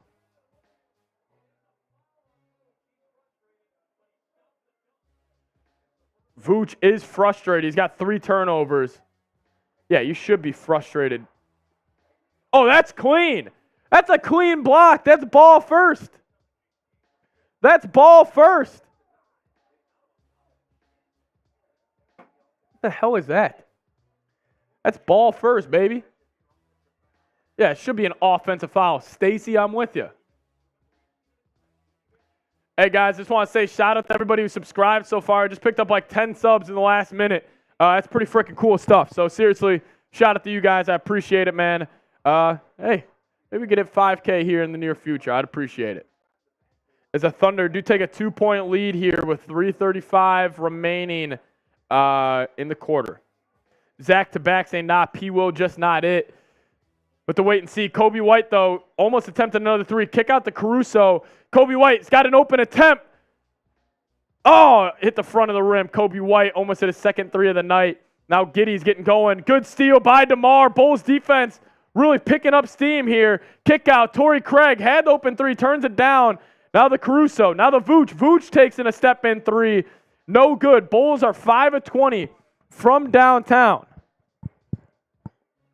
Vooch is frustrated. He's got 3 turnovers. Yeah, you should be frustrated. Oh, that's clean. That's a clean block. That's ball first. That's ball first. What the hell is that? That's ball first, baby. Yeah, it should be an offensive foul. Stacy, I'm with you. Hey, guys, just want to say shout out to everybody who subscribed so far. I just picked up like 10 subs in the last minute. That's pretty freaking cool stuff. So, seriously, Shout out to you guys. I appreciate it, man. Hey, maybe we could hit 5K here in the near future. I'd appreciate it. As the Thunder do take a 2-point lead here with 3:35 remaining in the quarter. Zach to back saying, nah, P will just not it. But to wait and see. Coby White, though, almost attempted another three. Kick out to Caruso. Coby White's got an open attempt. Oh, hit the front of the rim. Coby White almost hit his second three of the night. Now Giddey's getting going. Good steal by DeMar. Bulls defense really picking up steam here. Kick out. Torrey Craig had the open three, turns it down. Now the Caruso. Now the Vooch. Vooch takes in a step-in three. No good. Bulls are 5 of 20 from downtown.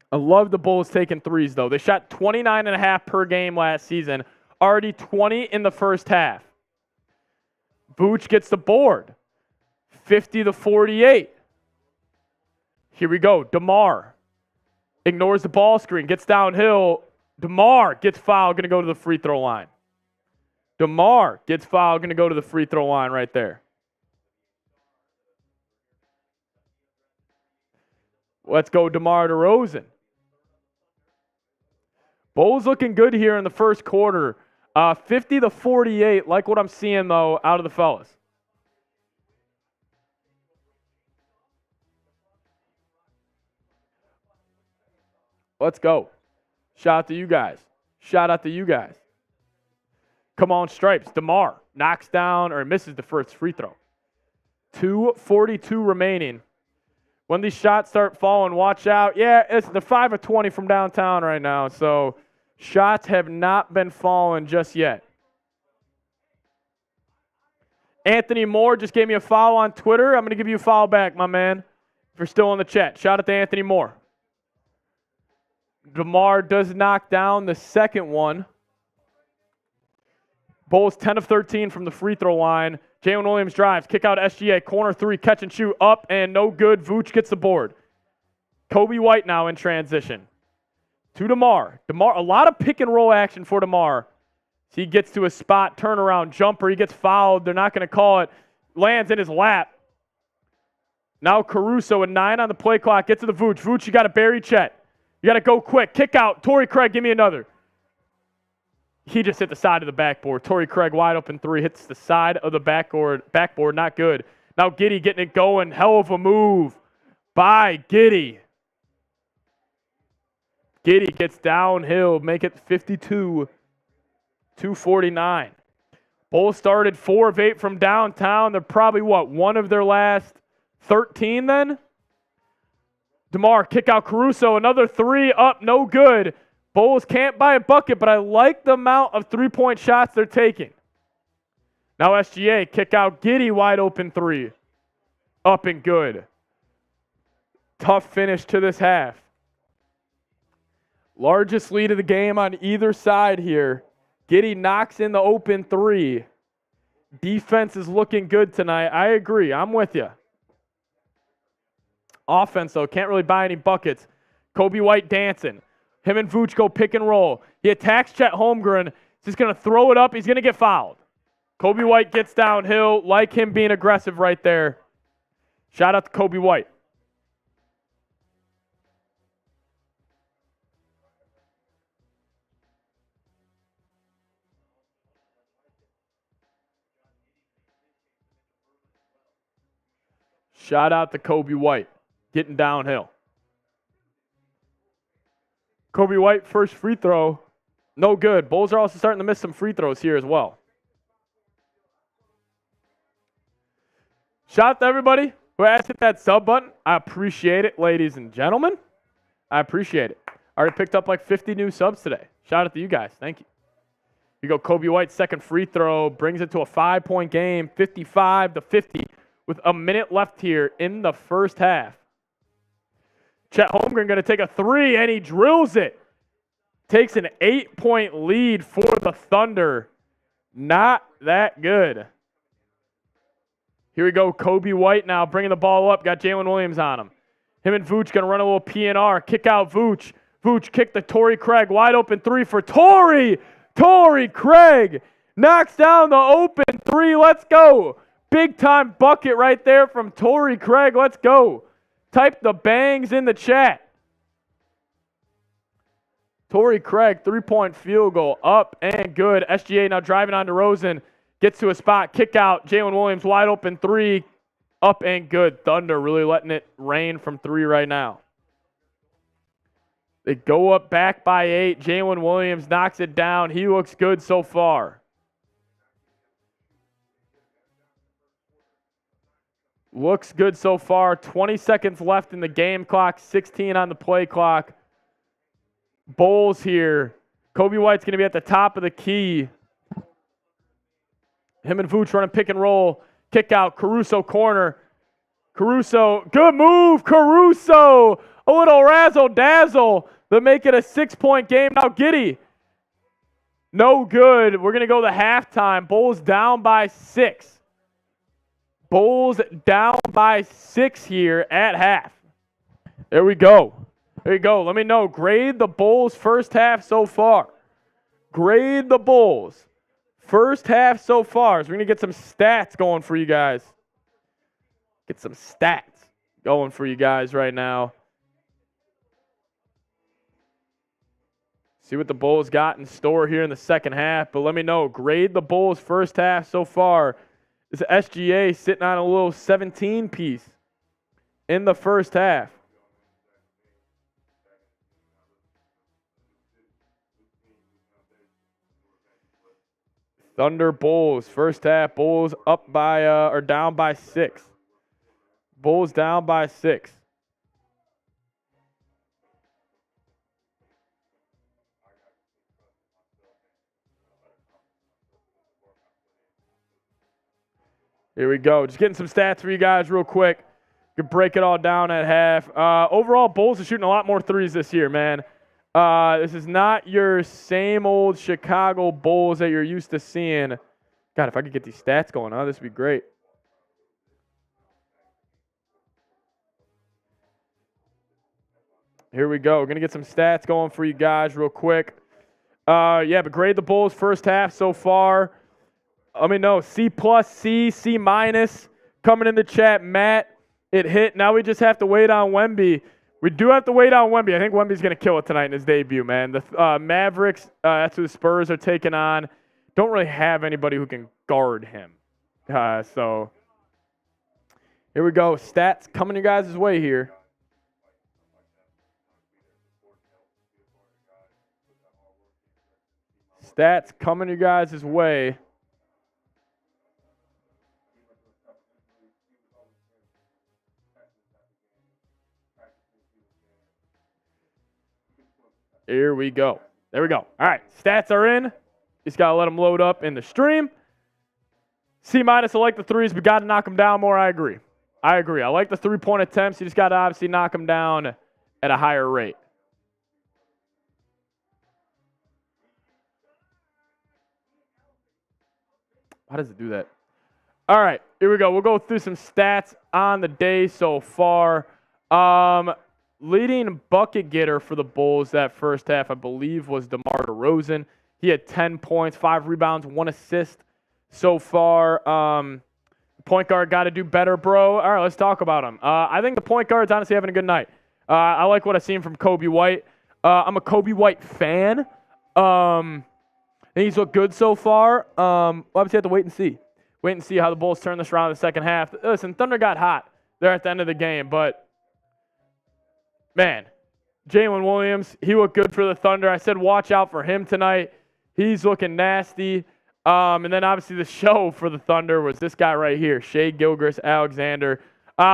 I love the Bulls taking threes, though. They shot 29.5 per game last season. Already 20 in the first half. Vooch gets the board. 50-48. Here we go. DeMar ignores the ball screen. Gets downhill. DeMar gets fouled. Going to go to the free throw line. DeMar gets fouled. Going to go to the free throw line right there. Let's go DeMar DeRozan. Bulls looking good here in the first quarter. 50-48, like what I'm seeing, though, out of the fellas. Let's go. Shout out to you guys. Shout out to you guys. Come on, Stripes. DeMar knocks down or misses the first free throw. 2:42 remaining. When these shots start falling, watch out. Yeah, it's the 5 of 20 from downtown right now, so shots have not been falling just yet. Anthony Moore just gave me a follow on Twitter. I'm going to give you a follow back, my man, if you're still in the chat. Shout out to Anthony Moore. DeMar does knock down the second one. Bulls 10 of 13 from the free throw line. Jalen Williams drives, kick out SGA, corner three, catch and shoot, up and no good. Vooch gets the board. Coby White now in transition. To DeMar. DeMar, a lot of pick and roll action for DeMar. He gets to a spot, turnaround, jumper. He gets fouled. They're not going to call it. Lands in his lap. Now Caruso at 9 on the play clock. Get to the Vooch. Vooch, you got to bury Chet. You got to go quick. Kick out. Torrey Craig, give me another. He just hit the side of the backboard. Torrey Craig wide open three. Hits the side of the backboard. Not good. Now Giddey getting it going. Hell of a move by Giddey. Giddey gets downhill. Make it 52-49. Bulls started 4 of 8 from downtown. They're probably, one of their last 13 then? DeMar, kick out Caruso. Another three up. No good. Bulls can't buy a bucket, but I like the amount of three-point shots they're taking. Now SGA, kick out Giddey, wide open three. Up and good. Tough finish to this half. Largest lead of the game on either side here. Giddey knocks in the open three. Defense is looking good tonight. I agree. I'm with you. Offense, though, can't really buy any buckets. Coby White dancing. Him and Vooch go pick and roll. He attacks Chet Holmgren. He's just going to throw it up. He's going to get fouled. Coby White gets downhill. Like him being aggressive right there. Shout out to Coby White. Shout out to Coby White. Getting downhill. Coby White, first free throw, no good. Bulls are also starting to miss some free throws here as well. Shout out to everybody who has hit that sub button. I appreciate it, ladies and gentlemen. I appreciate it. I already picked up like 50 new subs today. Shout out to you guys. Thank you. Here you go. Coby White's second free throw brings it to a 5-point game, 55-50, with a minute left here in the first half. Chet Holmgren going to take a three, and he drills it. Takes an 8-point lead for the Thunder. Not that good. Here we go. Coby White now bringing the ball up. Got Jalen Williams on him. Him and Vooch going to run a little PNR. Kick out Vooch. Vooch kick to Torrey Craig. Wide open three for Torrey. Torrey Craig knocks down the open three. Let's go. Big time bucket right there from Torrey Craig. Let's go. Type the bangs in the chat. Torrey Craig, 3-point field goal, up and good. SGA now driving on DeRozan, gets to a spot, kick out. Jalen Williams wide open 3, up and good. Thunder really letting it rain from 3 right now. They go up back by 8. Jalen Williams knocks it down. He looks good so far. Looks good so far. 20 seconds left in the game clock, 16 on the play clock. Bulls here. Coby White's going to be at the top of the key. Him and Vooch running pick and roll. Kick out. Caruso corner. Caruso. Good move, Caruso. A little razzle-dazzle. They'll make it a 6-point game. Now Giddey. No good. We're going to go to halftime. Bulls down by 6. Bulls down by 6 here at half. There we go. There you go. Let me know. Grade the Bulls first half so far. Grade the Bulls first half so far. So we're going to get some stats going for you guys. Get some stats going for you guys right now. See what the Bulls got in store here in the second half. But let me know. Grade the Bulls first half so far. This SGA sitting on a little 17-piece in the first half. Thunder Bulls, first half. Bulls up by or down by 6. Bulls down by 6. Here we go. Just getting some stats for you guys real quick. Could break it all down at half. Overall, Bulls are shooting a lot more threes this year, man. This is not your same old Chicago Bulls that you're used to seeing. God, if I could get these stats going on, this would be great. Here we go. We're going to get some stats going for you guys real quick. Yeah, but grade the Bulls first half so far. Let me know. C+, C, C-. Coming in the chat, Matt. It hit. Now we just have to wait on Wemby. We do have to wait on Wemby. I think Wemby's going to kill it tonight in his debut, man. The Mavericks, that's who the Spurs are taking on. Don't really have anybody who can guard him. So here we go. Stats coming your guys' way here. Stats coming your guys' way. Here we go. There we go. All right, stats are in. Just got to let them load up in the stream. C-, I like the threes, but got to knock them down more. I agree. I like the three-point attempts. You just got to obviously knock them down at a higher rate. How does it do that? All right, here we go. We'll go through some stats on the day so far. Leading bucket getter for the Bulls that first half, I believe, was DeMar DeRozan. He had 10 points, 5 rebounds, 1 assist so far. Point guard got to do better, bro. All right, let's talk about him. I think the point guard's honestly having a good night. I like what I've seen from Coby White. I'm a Coby White fan. He's looked good so far. We'll obviously have to wait and see. Wait and see how the Bulls turn this around in the second half. Listen, Thunder got hot there at the end of the game, but man, Jalen Williams, he looked good for the Thunder. I said watch out for him tonight. He's looking nasty. And then obviously the show for the Thunder was this guy right here, Shai Gilgeous-Alexander.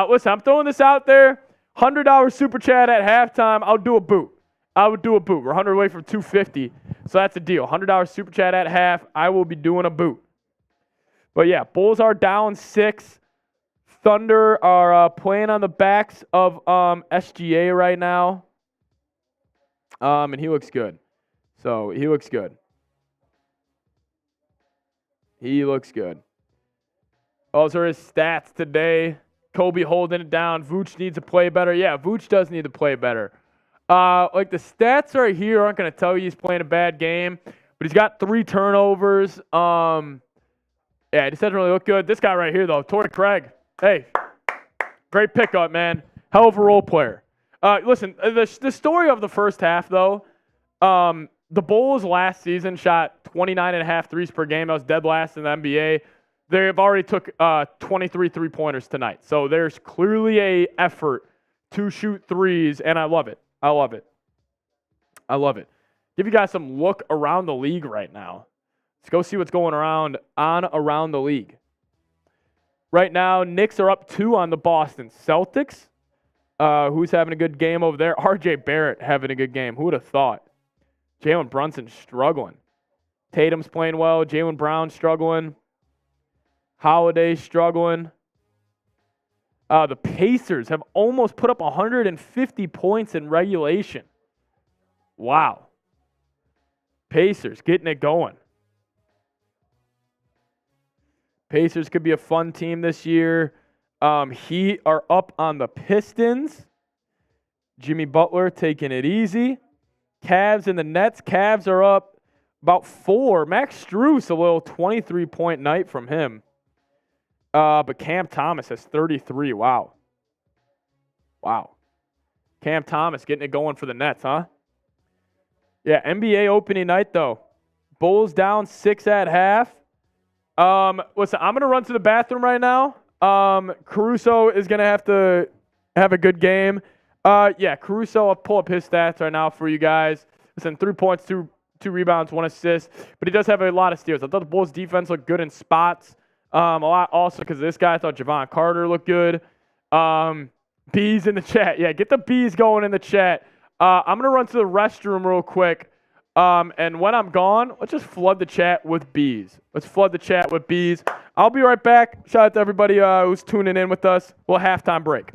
Listen, I'm throwing this out there. $100 super chat at halftime. I'll do a boot. I would do a boot. We're 100 away from 250, so that's a deal. $100 super chat at half. I will be doing a boot. But yeah, Bulls are down 6. Thunder are playing on the backs of SGA right now. And he looks good. So he looks good. He looks good. Those are his stats today. Coby holding it down. Vooch needs to play better. Yeah, Vooch does need to play better. Like the stats right here aren't going to tell you he's playing a bad game, but he's got 3 turnovers. Yeah, he just doesn't really look good. This guy right here, though, Torrey Craig. Hey, great pickup, man. Hell of a role player. Listen, the story of the first half, though, The Bulls last season shot 29.5 threes per game. That was dead last in the NBA. They've already took 23 three-pointers tonight. So there's clearly a effort to shoot threes, and I love it. I love it. I love it. Give you guys some look around the league right now. Let's go see what's going around the league. Right now, Knicks are up 2 on the Boston Celtics. Who's having a good game over there? RJ Barrett having a good game. Who would have thought? Jalen Brunson struggling. Tatum's playing well. Jaylen Brown struggling. Holiday struggling. The Pacers have almost put up 150 points in regulation. Wow. Pacers getting it going. Pacers could be a fun team this year. Heat are up on the Pistons. Jimmy Butler taking it easy. Cavs and the Nets. Cavs are up about 4. Max Strus, a little 23-point night from him. But Cam Thomas has 33. Wow. Cam Thomas getting it going for the Nets, huh? Yeah, NBA opening night, though. Bulls down 6 at half. Listen, I'm going to run to the bathroom right now. Caruso is going to have a good game. Caruso, I'll pull up his stats right now for you guys. Listen, 3 points, 2 rebounds, 1 assist. But he does have a lot of steals. I thought the Bulls' defense looked good in spots. A lot also because of this guy. I thought Javon Carter looked good. Bees in the chat. Yeah, get the bees going in the chat. I'm going to run to the restroom real quick. And when I'm gone, let's just flood the chat with bees. I'll be right back. Shout out to everybody who's tuning in with us. We'll halftime break.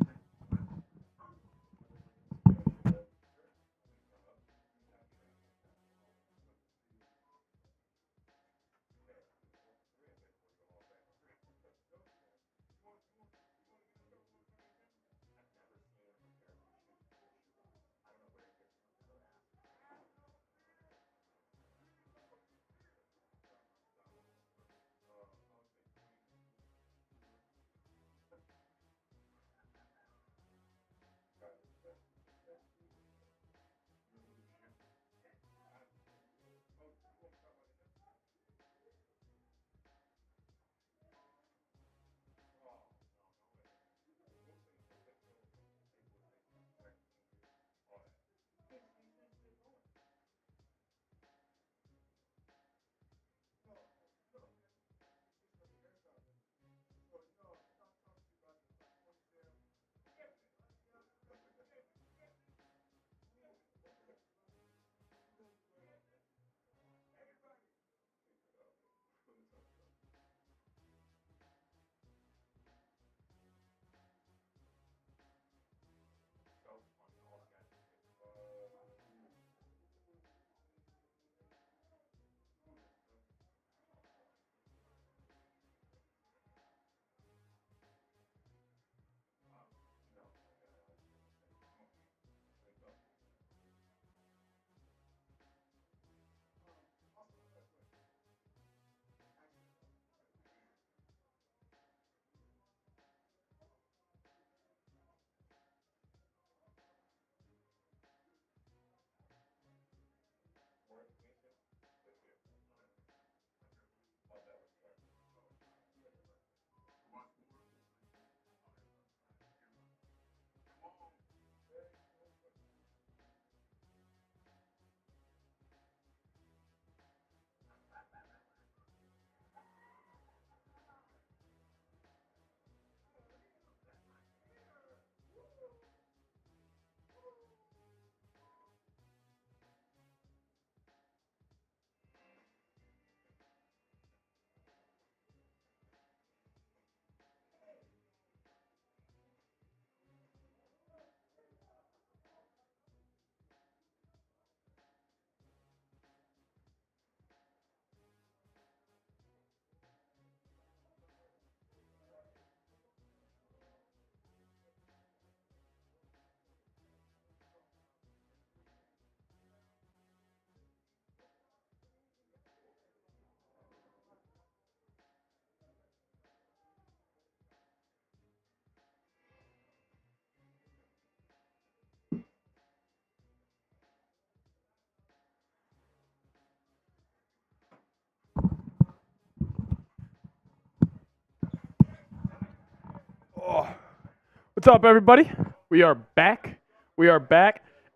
What's up, everybody? We are back.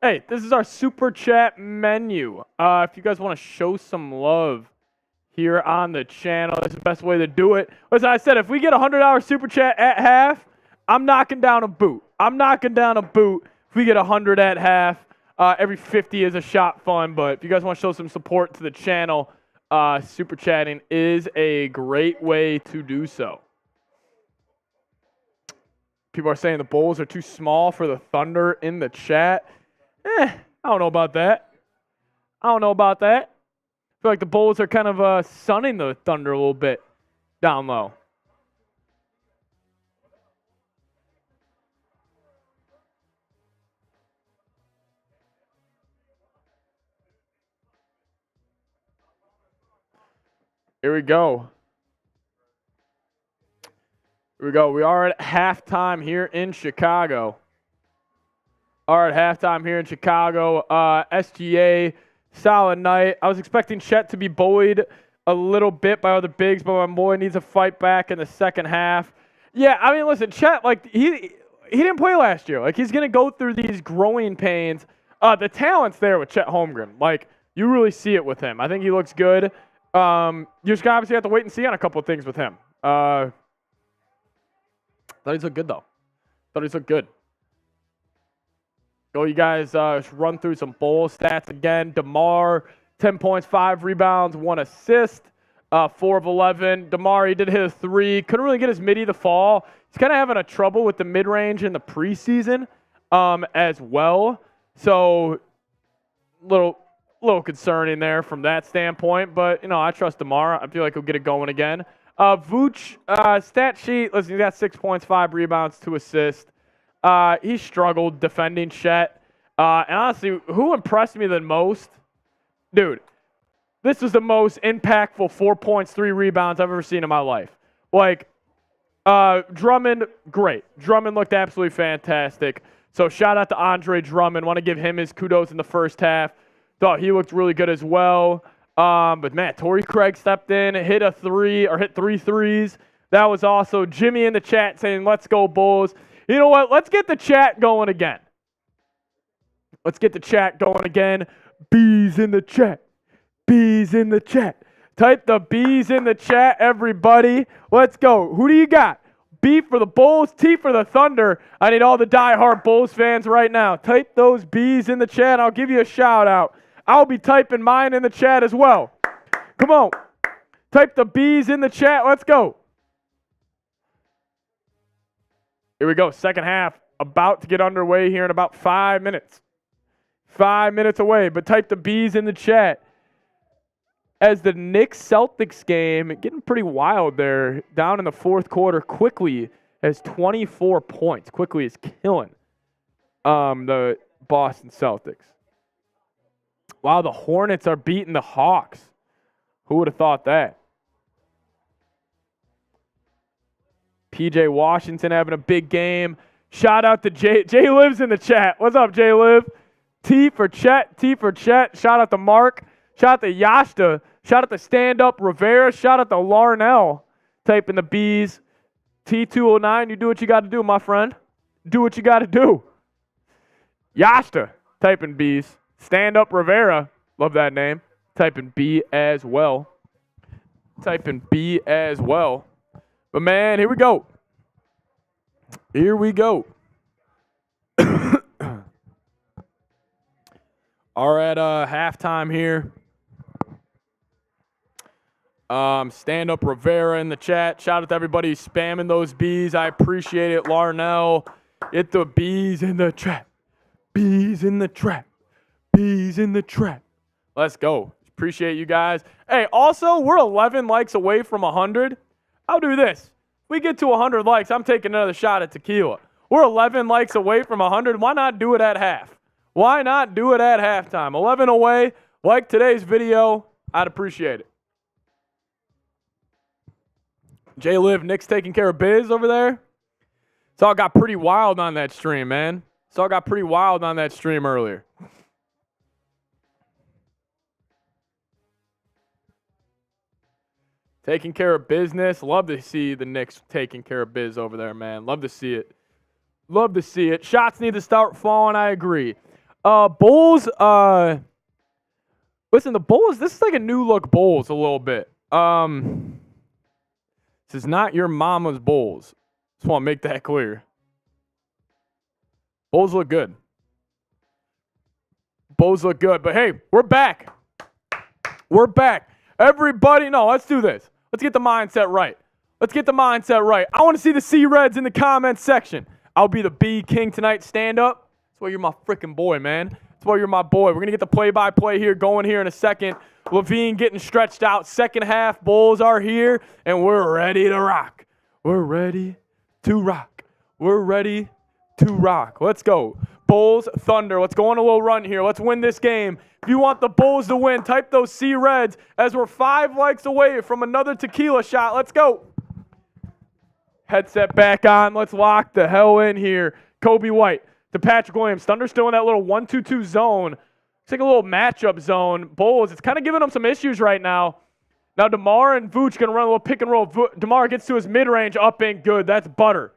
Hey, this is our Super Chat menu. If you guys want to show some love here on the channel, that's the best way to do it. As I said, if we get a $100 Super Chat at half, I'm knocking down a boot. If we get 100 at half. Every 50 is a shot fun, but if you guys want to show some support to the channel, Super Chatting is a great way to do so. People are saying the Bulls are too small for the Thunder in the chat. I don't know about that. I feel like the Bulls are kind of sunning the Thunder a little bit down low. Here we go. We are at halftime here in Chicago. SGA, solid night. I was expecting Chet to be bullied a little bit by other bigs, but my boy needs a fight back in the second half. Yeah, I mean, listen, Chet, like, he didn't play last year. Like, he's going to go through these growing pains. The talent's there with Chet Holmgren. Like, you really see it with him. I think he looks good. You just obviously have to wait and see on a couple of things with him. Thought he looked good, though. Go, you guys, just run through some bowl stats again. DeMar, 10 points, 5 rebounds, 1 assist, 4 of 11. DeMar, he did hit a 3. Couldn't really get his midi to fall. He's kind of having a trouble with the mid-range in the preseason as well. So, little concerning there from that standpoint. But, I trust DeMar. I feel like he'll get it going again. Vooch, stat sheet, listen, he got 6 points, 5 rebounds, 2 assists. He struggled defending Chet. And honestly, who impressed me the most? Dude, this was the most impactful 4 points, 3 rebounds I've ever seen in my life. Like, Drummond, great. Drummond looked absolutely fantastic. So shout out to Andre Drummond. Want to give him his kudos in the first half. Thought he looked really good as well. But man, Torrey Craig stepped in, hit 3 threes. That was also Jimmy in the chat saying, "Let's go Bulls." You know what? Let's get the chat going again. Bees in the chat. Type the bees in the chat, everybody. Let's go. Who do you got? B for the Bulls, T for the Thunder. I need all the diehard Bulls fans right now. Type those bees in the chat. I'll give you a shout out. I'll be typing mine in the chat as well. Come on. Type the B's in the chat. Let's go. Here we go. Second half about to get underway here in about 5 minutes. 5 minutes away, but type the B's in the chat. As the Knicks-Celtics game, getting pretty wild there, down in the fourth quarter, Quickly has 24 points. Quickly is killing the Boston Celtics. Wow, the Hornets are beating the Hawks. Who would have thought that? PJ Washington having a big game. Shout out to Jay. Jay Liv's in the chat. What's up, Jay Liv? T for Chet. Shout out to Mark. Shout out to Yashta. Shout out to Stand Up Rivera. Shout out to Larnell. Typing the B's. T209, you do what you got to do, my friend. Do what you got to do. Yashta. Typing B's. Stand Up Rivera. Love that name. Typing B as well. But, man, here we go. Are at halftime here. Stand Up Rivera in the chat. Shout out to everybody who's spamming those B's. I appreciate it. Larnell. Get the B's in the trap. Let's go. Appreciate you guys. Hey, also, we're 11 likes away from 100. I'll do this. If we get to 100 likes, I'm taking another shot at tequila. We're 11 likes away from 100. Why not do it at half? Why not do it at halftime? 11 away. Like today's video. I'd appreciate it. Jay Liv, Nick's taking care of biz over there. It's all got pretty wild on that stream, man. Earlier. Taking care of business. Love to see the Knicks taking care of biz over there, man. Love to see it. Love to see it. Shots need to start falling. I agree. Bulls. Listen, the Bulls. This is like a new look Bulls a little bit. This is not your mama's Bulls. Just want to make that clear. Bulls look good. Bulls look good. But hey, we're back. We're back. Everybody, no, let's do this. Let's get the mindset right. Let's get the mindset right. I want to see the C-Reds in the comments section. I'll be the B King tonight. Stand up. That's why you're my freaking boy, man. That's why you're my boy. We're going to get the play-by-play here going here in a second. LaVine getting stretched out. Second half, Bulls are here, and we're ready to rock. We're ready to rock. We're ready to rock. Let's go. Bulls, Thunder. Let's go on a little run here. Let's win this game. If you want the Bulls to win, type those C-Reds as we're 5 likes away from another tequila shot. Let's go. Headset back on. Let's lock the hell in here. Coby White to Patrick Williams. Thunder still in that little 1-2-2 zone. It's like a little matchup zone. Bulls, it's kind of giving them some issues right now. Now DeMar and Vooch going to run a little pick and roll. DeMar gets to his mid-range, up and good. That's butter.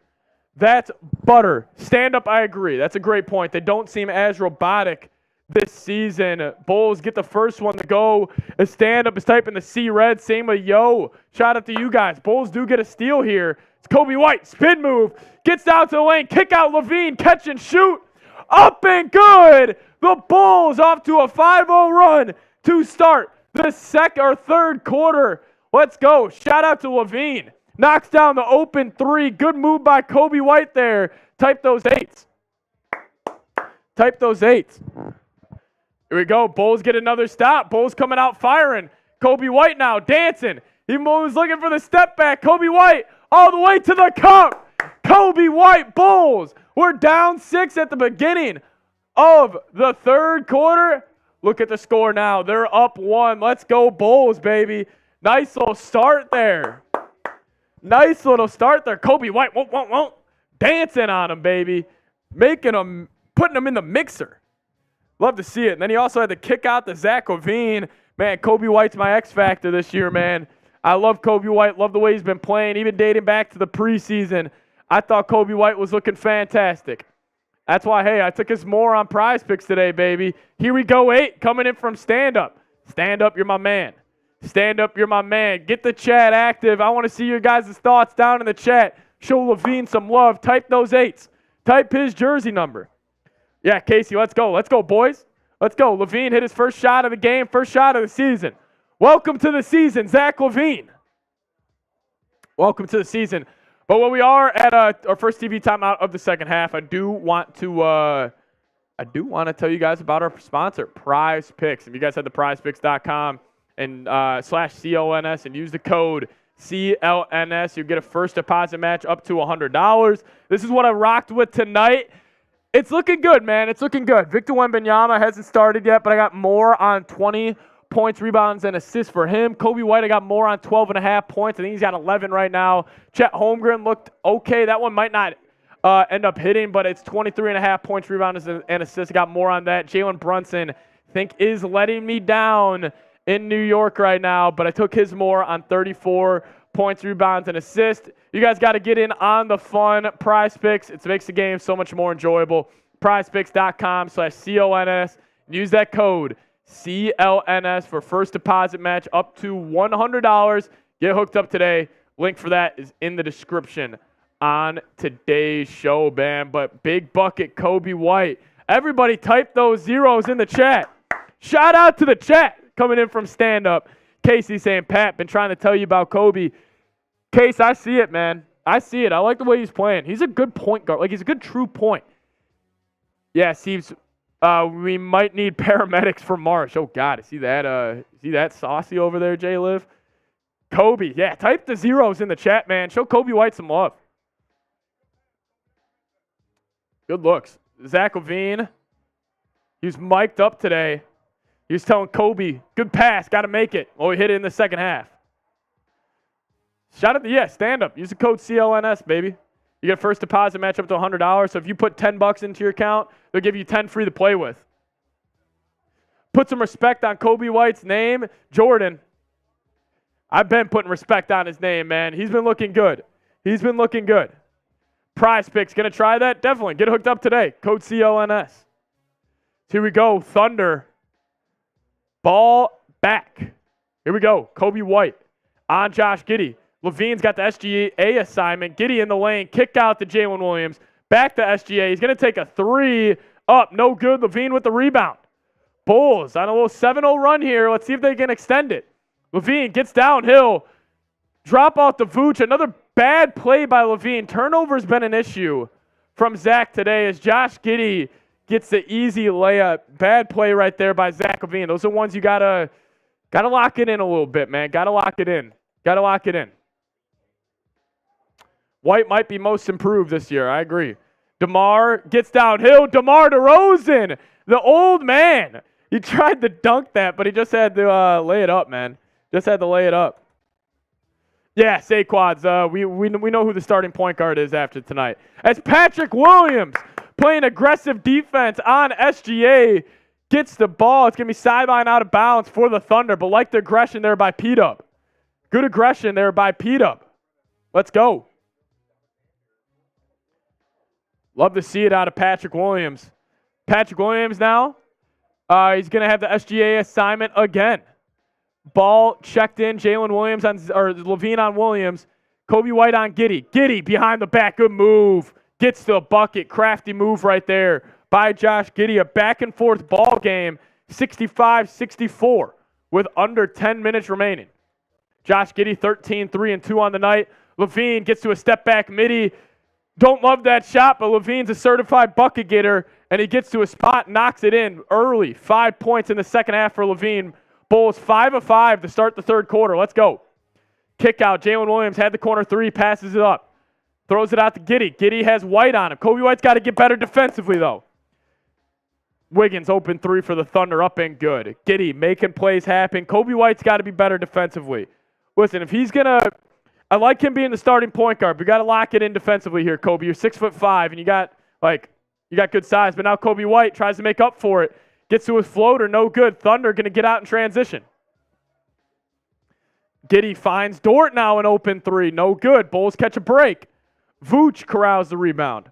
That's butter. Stand up, I agree. That's a great point. They don't seem as robotic this season. Bulls get the first one to go. A stand up is typing the C-Red. Same with Yo. Shout out to you guys. Bulls do get a steal here. It's Coby White. Spin move. Gets down to the lane. Kick out LaVine. Catch and shoot. Up and good. The Bulls off to a 5-0 run to start the third quarter. Let's go. Shout out to LaVine. Knocks down the open three. Good move by Coby White there. Type those 8s. Type those 8s. Here we go. Bulls get another stop. Bulls coming out firing. Coby White now dancing. He was looking for the step back. Coby White all the way to the cup. Coby White, Bulls. We're down 6 at the beginning of the third quarter. Look at the score now. They're up 1. Let's go Bulls, baby. Nice little start there. Nice little start there. Coby White, won't. Dancing on him, baby. Making him, putting him in the mixer. Love to see it. And then he also had to kick out the Zach LaVine. Man, Coby White's my X factor this year, man. I love Coby White. Love the way he's been playing, even dating back to the preseason. I thought Coby White was looking fantastic. That's why, hey, I took his more on Prize Picks today, baby. Here we go, 8 coming in from Stand Up. Stand Up, you're my man. Stand Up, you're my man. Get the chat active. I want to see your guys' thoughts down in the chat. Show LaVine some love. Type those 8s. Type his jersey number. Yeah, Casey, let's go. Let's go, boys. Let's go. LaVine hit his first shot of the game, first shot of the season. Welcome to the season, Zach LaVine. Welcome to the season. But when we are at our first TV timeout of the second half, I do want to tell you guys about our sponsor, Prize Picks. If you guys head to prizepicks.com and /CLNS and use the code CLNS, you get a first deposit match up to $100. This is what I rocked with tonight. It's looking good, man. It's looking good. Victor Wembanyama hasn't started yet, but I got more on 20 points, rebounds, and assists for him. Coby White, I got more on 12.5 points. I think he's got 11 right now. Chet Holmgren looked okay. That one might not end up hitting, but it's 23.5 points, rebounds, and assists. I got more on that. Jalen Brunson, I think, is letting me down in New York right now, but I took his more on 34 points, rebounds, and assists. You guys got to get in on the fun. Prize Picks, it makes the game so much more enjoyable. prizepicks.com/CLNS. Use that code CLNS for first deposit match up to $100. Get hooked up today. Link for that is in the description on today's show, man. But big bucket, Coby White. Everybody type those zeros in the chat. Shout out to the chat coming in from Stand Up. Casey saying, Pat, been trying to tell you about Coby. Case, I see it, man. I see it. I like the way he's playing. He's a good point guard. Like, he's a good true point. Yeah, Steve's. We might need paramedics for Marsh. Oh, God. See that saucy over there, J-Liv? Coby. Yeah, type the zeros in the chat, man. Show Coby White some love. Good looks. Zach LaVine. He was mic'd up today. He was telling Coby, good pass, got to make it. Oh, he hit it in the second half. Shout out to, stand up. Use the code CLNS, baby. You get a first deposit match up to $100. So if you put $10 into your account, they'll give you 10 free to play with. Put some respect on Coby White's name. Jordan. I've been putting respect on his name, man. He's been looking good. He's been looking good. Prize Picks, going to try that? Definitely. Get hooked up today. Code CONS. Here we go. Thunder. Ball back. Here we go. Coby White on Josh Giddey. LaVine's got the SGA assignment. Giddey in the lane. Kick out to Jalen Williams. Back to SGA. He's going to take a three. Up. No good. LaVine with the rebound. Bulls on a little 7-0 run here. Let's see if they can extend it. LaVine gets downhill. Drop off to Vooch. Another bad play by LaVine. Turnover's been an issue from Zach today as Josh Giddey gets the easy layup. Bad play right there by Zach LaVine. Those are ones you gotta lock it in a little bit, man. Gotta lock it in. Gotta lock it in. White might be most improved this year. I agree. DeMar gets downhill. DeMar DeRozan, the old man. He tried to dunk that, but he just had to lay it up, man. Just had to lay it up. Yeah, Saquads. We know who the starting point guard is after tonight. As Patrick Williams playing aggressive defense on SGA gets the ball. It's going to be sideline out of bounds for the Thunder, but like the aggression there by P-Dub. Good aggression there by P-Dub. Let's go. Love to see it out of Patrick Williams. Patrick Williams now. He's going to have the SGA assignment again. Ball checked in. Jalen Williams or LaVine on Williams. Coby White on Giddey. Giddey behind the back. Good move. Gets to a bucket. Crafty move right there by Josh Giddey. A back and forth ball game. 65-64 with under 10 minutes remaining. Josh Giddey 13, 3 and 2 on the night. LaVine gets to a step back midi. Don't love that shot, but LaVine's a certified bucket getter, and he gets to a spot, knocks it in early. 5 points in the second half for LaVine. Bulls 5 of 5 to start the third quarter. Let's go. Kick out. Jalen Williams had the corner three, passes it up. Throws it out to Giddey. Giddey has White on him. Coby White's got to get better defensively, though. Wiggins open three for the Thunder, up and good. Giddey making plays happen. Coby White's got to be better defensively. Listen, if he's going to... I like him being the starting point guard. We got to lock it in defensively here, Coby. You're 6'5", and you got good size. But now Coby White tries to make up for it. Gets to his floater, no good. Thunder going to get out in transition. Giddey finds Dort now an open three, no good. Bulls catch a break. Vooch corrals the rebound.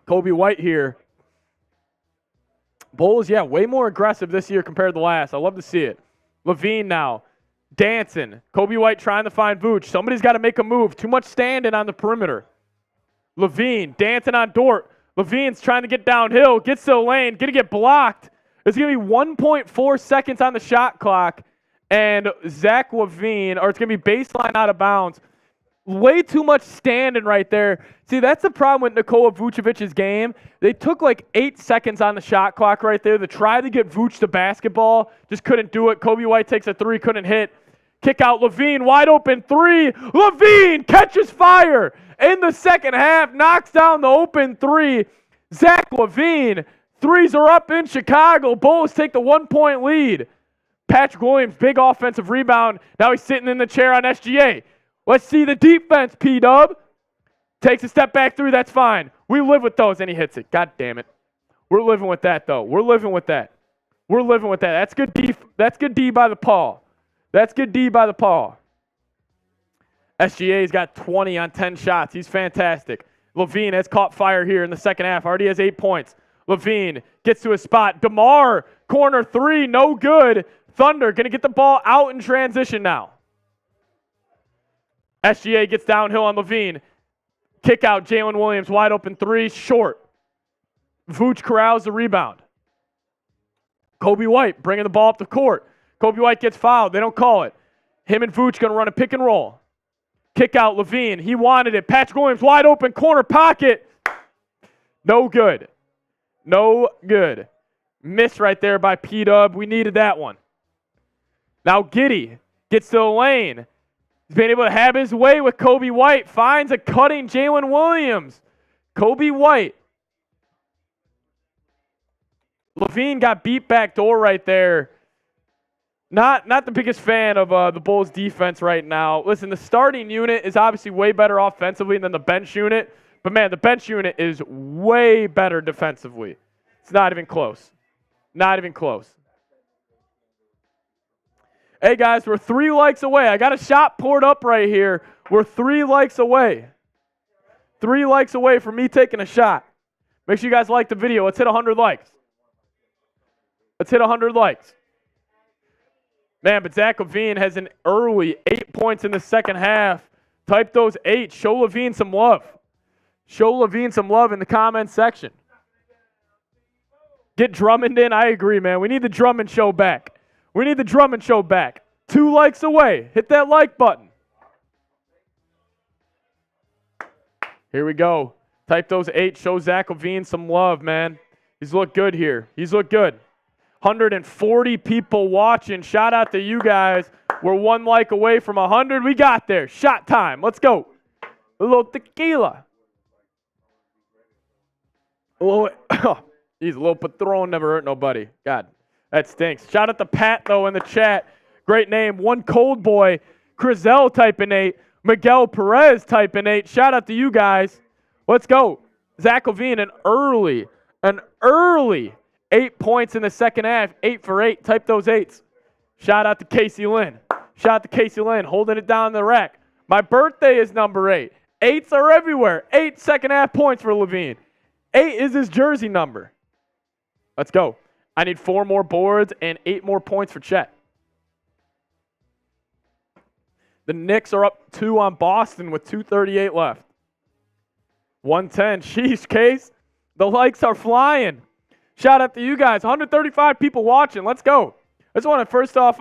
Coby White here. Bulls, yeah, way more aggressive this year compared to last. I love to see it. LaVine now. Dancing. Coby White trying to find Vooch. Somebody's got to make a move. Too much standing on the perimeter. LaVine dancing on Dort. LaVine's trying to get downhill. Gets to the lane. Going to get blocked. There's going to be 1.4 seconds on the shot clock. And Zach LaVine, or it's going to be baseline out of bounds. Way too much standing right there. See, that's the problem with Nikola Vucevic's game. They took like 8 seconds on the shot clock right there to try to get Vooch the basketball. Just couldn't do it. Coby White takes a three, couldn't hit. Kick out LaVine, wide open three. LaVine catches fire in the second half, knocks down the open three. Zach LaVine, threes are up in Chicago. Bulls take the 1-point lead. Patrick Williams, big offensive rebound. Now he's sitting in the chair on SGA. Let's see the defense, P-Dub. Takes a step back through, that's fine. We live with those, and he hits it. God damn it. We're living with that, though. We're living with that. We're living with that. That's good D. That's good D by the Paul. That's good D by the Paul. SGA's got 20 on 10 shots. He's fantastic. LaVine has caught fire here in the second half. Already has 8 points. LaVine gets to a spot. DeMar, corner three, no good. Thunder going to get the ball out in transition now. SGA gets downhill on LaVine. Kick out, Jalen Williams, wide open three, short. Vooch corrals the rebound. Coby White bringing the ball up the court. Coby White gets fouled. They don't call it. Him and Vooch going to run a pick and roll. Kick out LaVine. He wanted it. Patrick Williams, wide open, corner pocket. No good. No good. Miss right there by P-Dub. We needed that one. Now Giddey gets to the lane. He's been able to have his way with Coby White. Finds a cutting Jalen Williams. Coby White. LaVine got beat back door right there. Not the biggest fan of the Bulls defense right now. Listen, the starting unit is obviously way better offensively than the bench unit. But, man, the bench unit is way better defensively. It's not even close. Not even close. Hey, guys, we're 3 likes away. I got a shot poured up right here. We're 3 likes away. 3 likes away from me taking a shot. Make sure you guys like the video. Let's hit 100 likes. Let's hit 100 likes. Man, but Zach LaVine has an early 8 points in the second half. Type those 8. Show LaVine some love. Show LaVine some love in the comments section. Get Drummond in. I agree, man. We need the Drummond show back. We need the Drummond show back. 2 likes away. Hit that like button. Here we go. Type those 8. Show Zach LaVine some love, man. He's looked good here. He's looked good. 140 people watching. Shout out to you guys. We're 1 like away from 100. We got there. Shot time. Let's go. A little tequila. He's a little Patron. Never hurt nobody. God, that stinks. Shout out to Pat, though, in the chat. Great name. One Cold Boy. Crizel typing 8. Miguel Perez typing 8. Shout out to you guys. Let's go. Zach LaVine, an early 8 points in the second half. 8 for 8. Type those 8s. Shout out to Casey Lynn. Shout out to Casey Lynn, holding it down in the rack. My birthday is number 8. 8s are everywhere. 8 second half points for LaVine. 8 is his jersey number. Let's go. I need 4 more boards and 8 more points for Chet. The Knicks are up 2 on Boston with 2:38 left. 110. Sheesh, Case. The likes are flying. Shout out to you guys. 135 people watching. Let's go. I just want to first off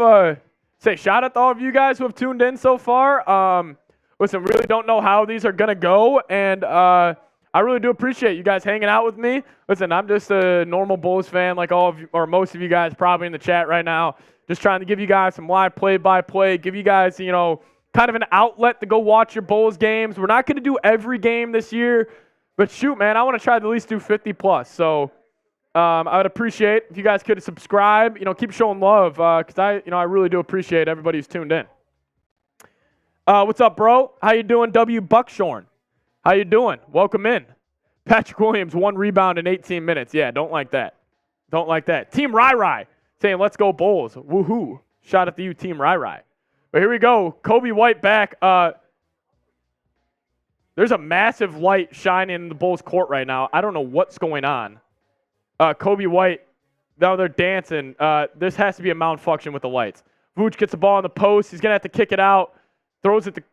say shout out to all of you guys who have tuned in so far. Listen, really don't know how these are going to go, and I really do appreciate you guys hanging out with me. Listen, I'm just a normal Bulls fan like all of you, or most of you guys probably in the chat right now. Just trying to give you guys some live play-by-play, give you guys, kind of an outlet to go watch your Bulls games. We're not going to do every game this year, but shoot, man, I want to try to at least do 50+. So I would appreciate if you guys could subscribe, keep showing love because I really do appreciate everybody who's tuned in. What's up, bro? How you doing, W. Buckshorn? How you doing? Welcome in. Patrick Williams, 1 rebound in 18 minutes. Yeah, don't like that. Don't like that. Team Rai saying, let's go Bulls. Woohoo. Shout out to you, Team Rai. But here we go. Coby White back. There's a massive light shining in the Bulls court right now. I don't know what's going on. Coby White, now they're dancing. This has to be a malfunction with the lights. Vooch gets the ball on the post. He's going to have to kick it out. Throws it to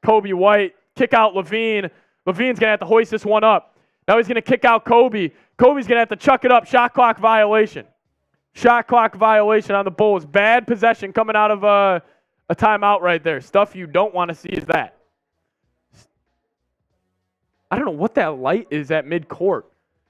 Coby White. Kick out LaVine. LaVine's going to have to hoist this one up. Now he's going to kick out Coby. Coby's going to have to chuck it up. Shot clock violation. Shot clock violation on the Bulls. Bad possession coming out of a timeout right there. Stuff you don't want to see is that. I don't know what that light is at midcourt.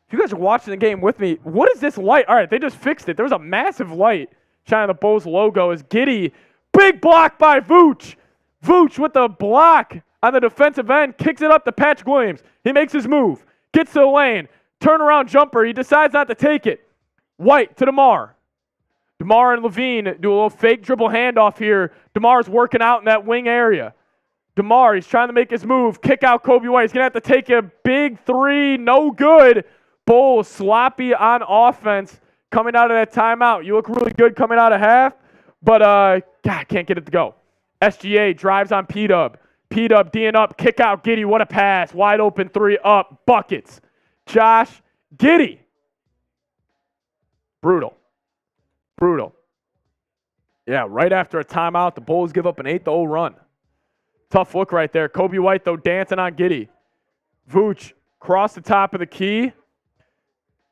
If you guys are watching the game with me, what is this light? All right, they just fixed it. There was a massive light shining the Bulls logo as Giddey. Big block by Vooch. Vooch with the block on the defensive end. Kicks it up to Patrick Williams. He makes his move. Gets to the lane. Turnaround jumper. He decides not to take it. White to DeMar. DeMar and LaVine do a little fake dribble handoff here. DeMar's working out in that wing area. DeMar, he's trying to make his move. Kick out Coby White. He's going to have to take a big 3. No good. Bulls sloppy on offense coming out of that timeout. You look really good coming out of half, but God, can't get it to go. SGA drives on P-Dub. P-Dub D'ing up. Kick out Giddey. What a pass. Wide open 3 up. Buckets. Josh Giddey. Brutal. Yeah, right after a timeout, the Bulls give up an 8-0 run. Tough look right there. Coby White, though, dancing on Giddey. Vooch, cross the top of the key.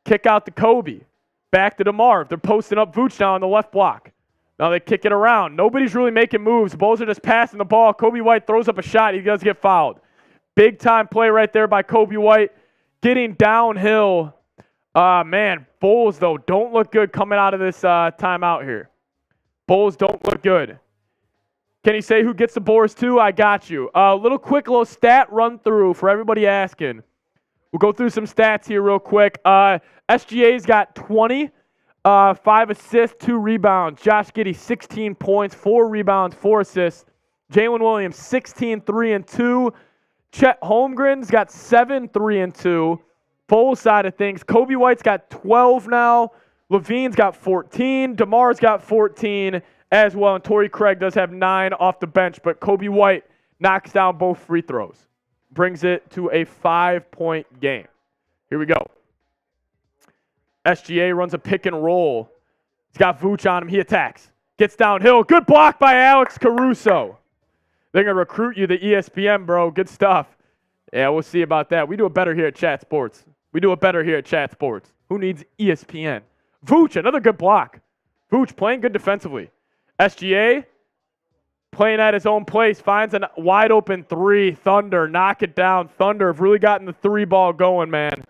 Kick out to Coby. Back to DeMar. They're posting up Vooch now on the left block. Now they kick it around. Nobody's really making moves. The Bulls are just passing the ball. Coby White throws up a shot. He does get fouled. Big-time play right there by Coby White. Getting downhill. Man, Bulls, though, don't look good coming out of this timeout here. Bulls don't look good. Can you say who gets the boards too? I got you. Little stat run through for everybody asking. We'll go through some stats here real quick. SGA's got 20, 5 assists, 2 rebounds. Josh Giddey, 16 points, 4 rebounds, 4 assists. Jalen Williams, 16, 3 and 2. Chet Holmgren's got 7, 3 and 2. Full side of things. Coby White's got 12 now. LaVine's got 14. DeMar's got 14. as well. And Torrey Craig does have 9 off the bench, but Coby White knocks down both free throws. Brings it to a 5-point game. Here we go. SGA runs a pick and roll. He's got Vooch on him. He attacks. Gets downhill. Good block by Alex Caruso. They're going to recruit you to ESPN, bro. Good stuff. Yeah, we'll see about that. We do it better here at Chat Sports. Who needs ESPN? Vooch, another good block. Vooch playing good defensively. SGA playing at his own place. Finds a wide open 3. Thunder, knock it down. Thunder have really gotten the 3-ball going, man.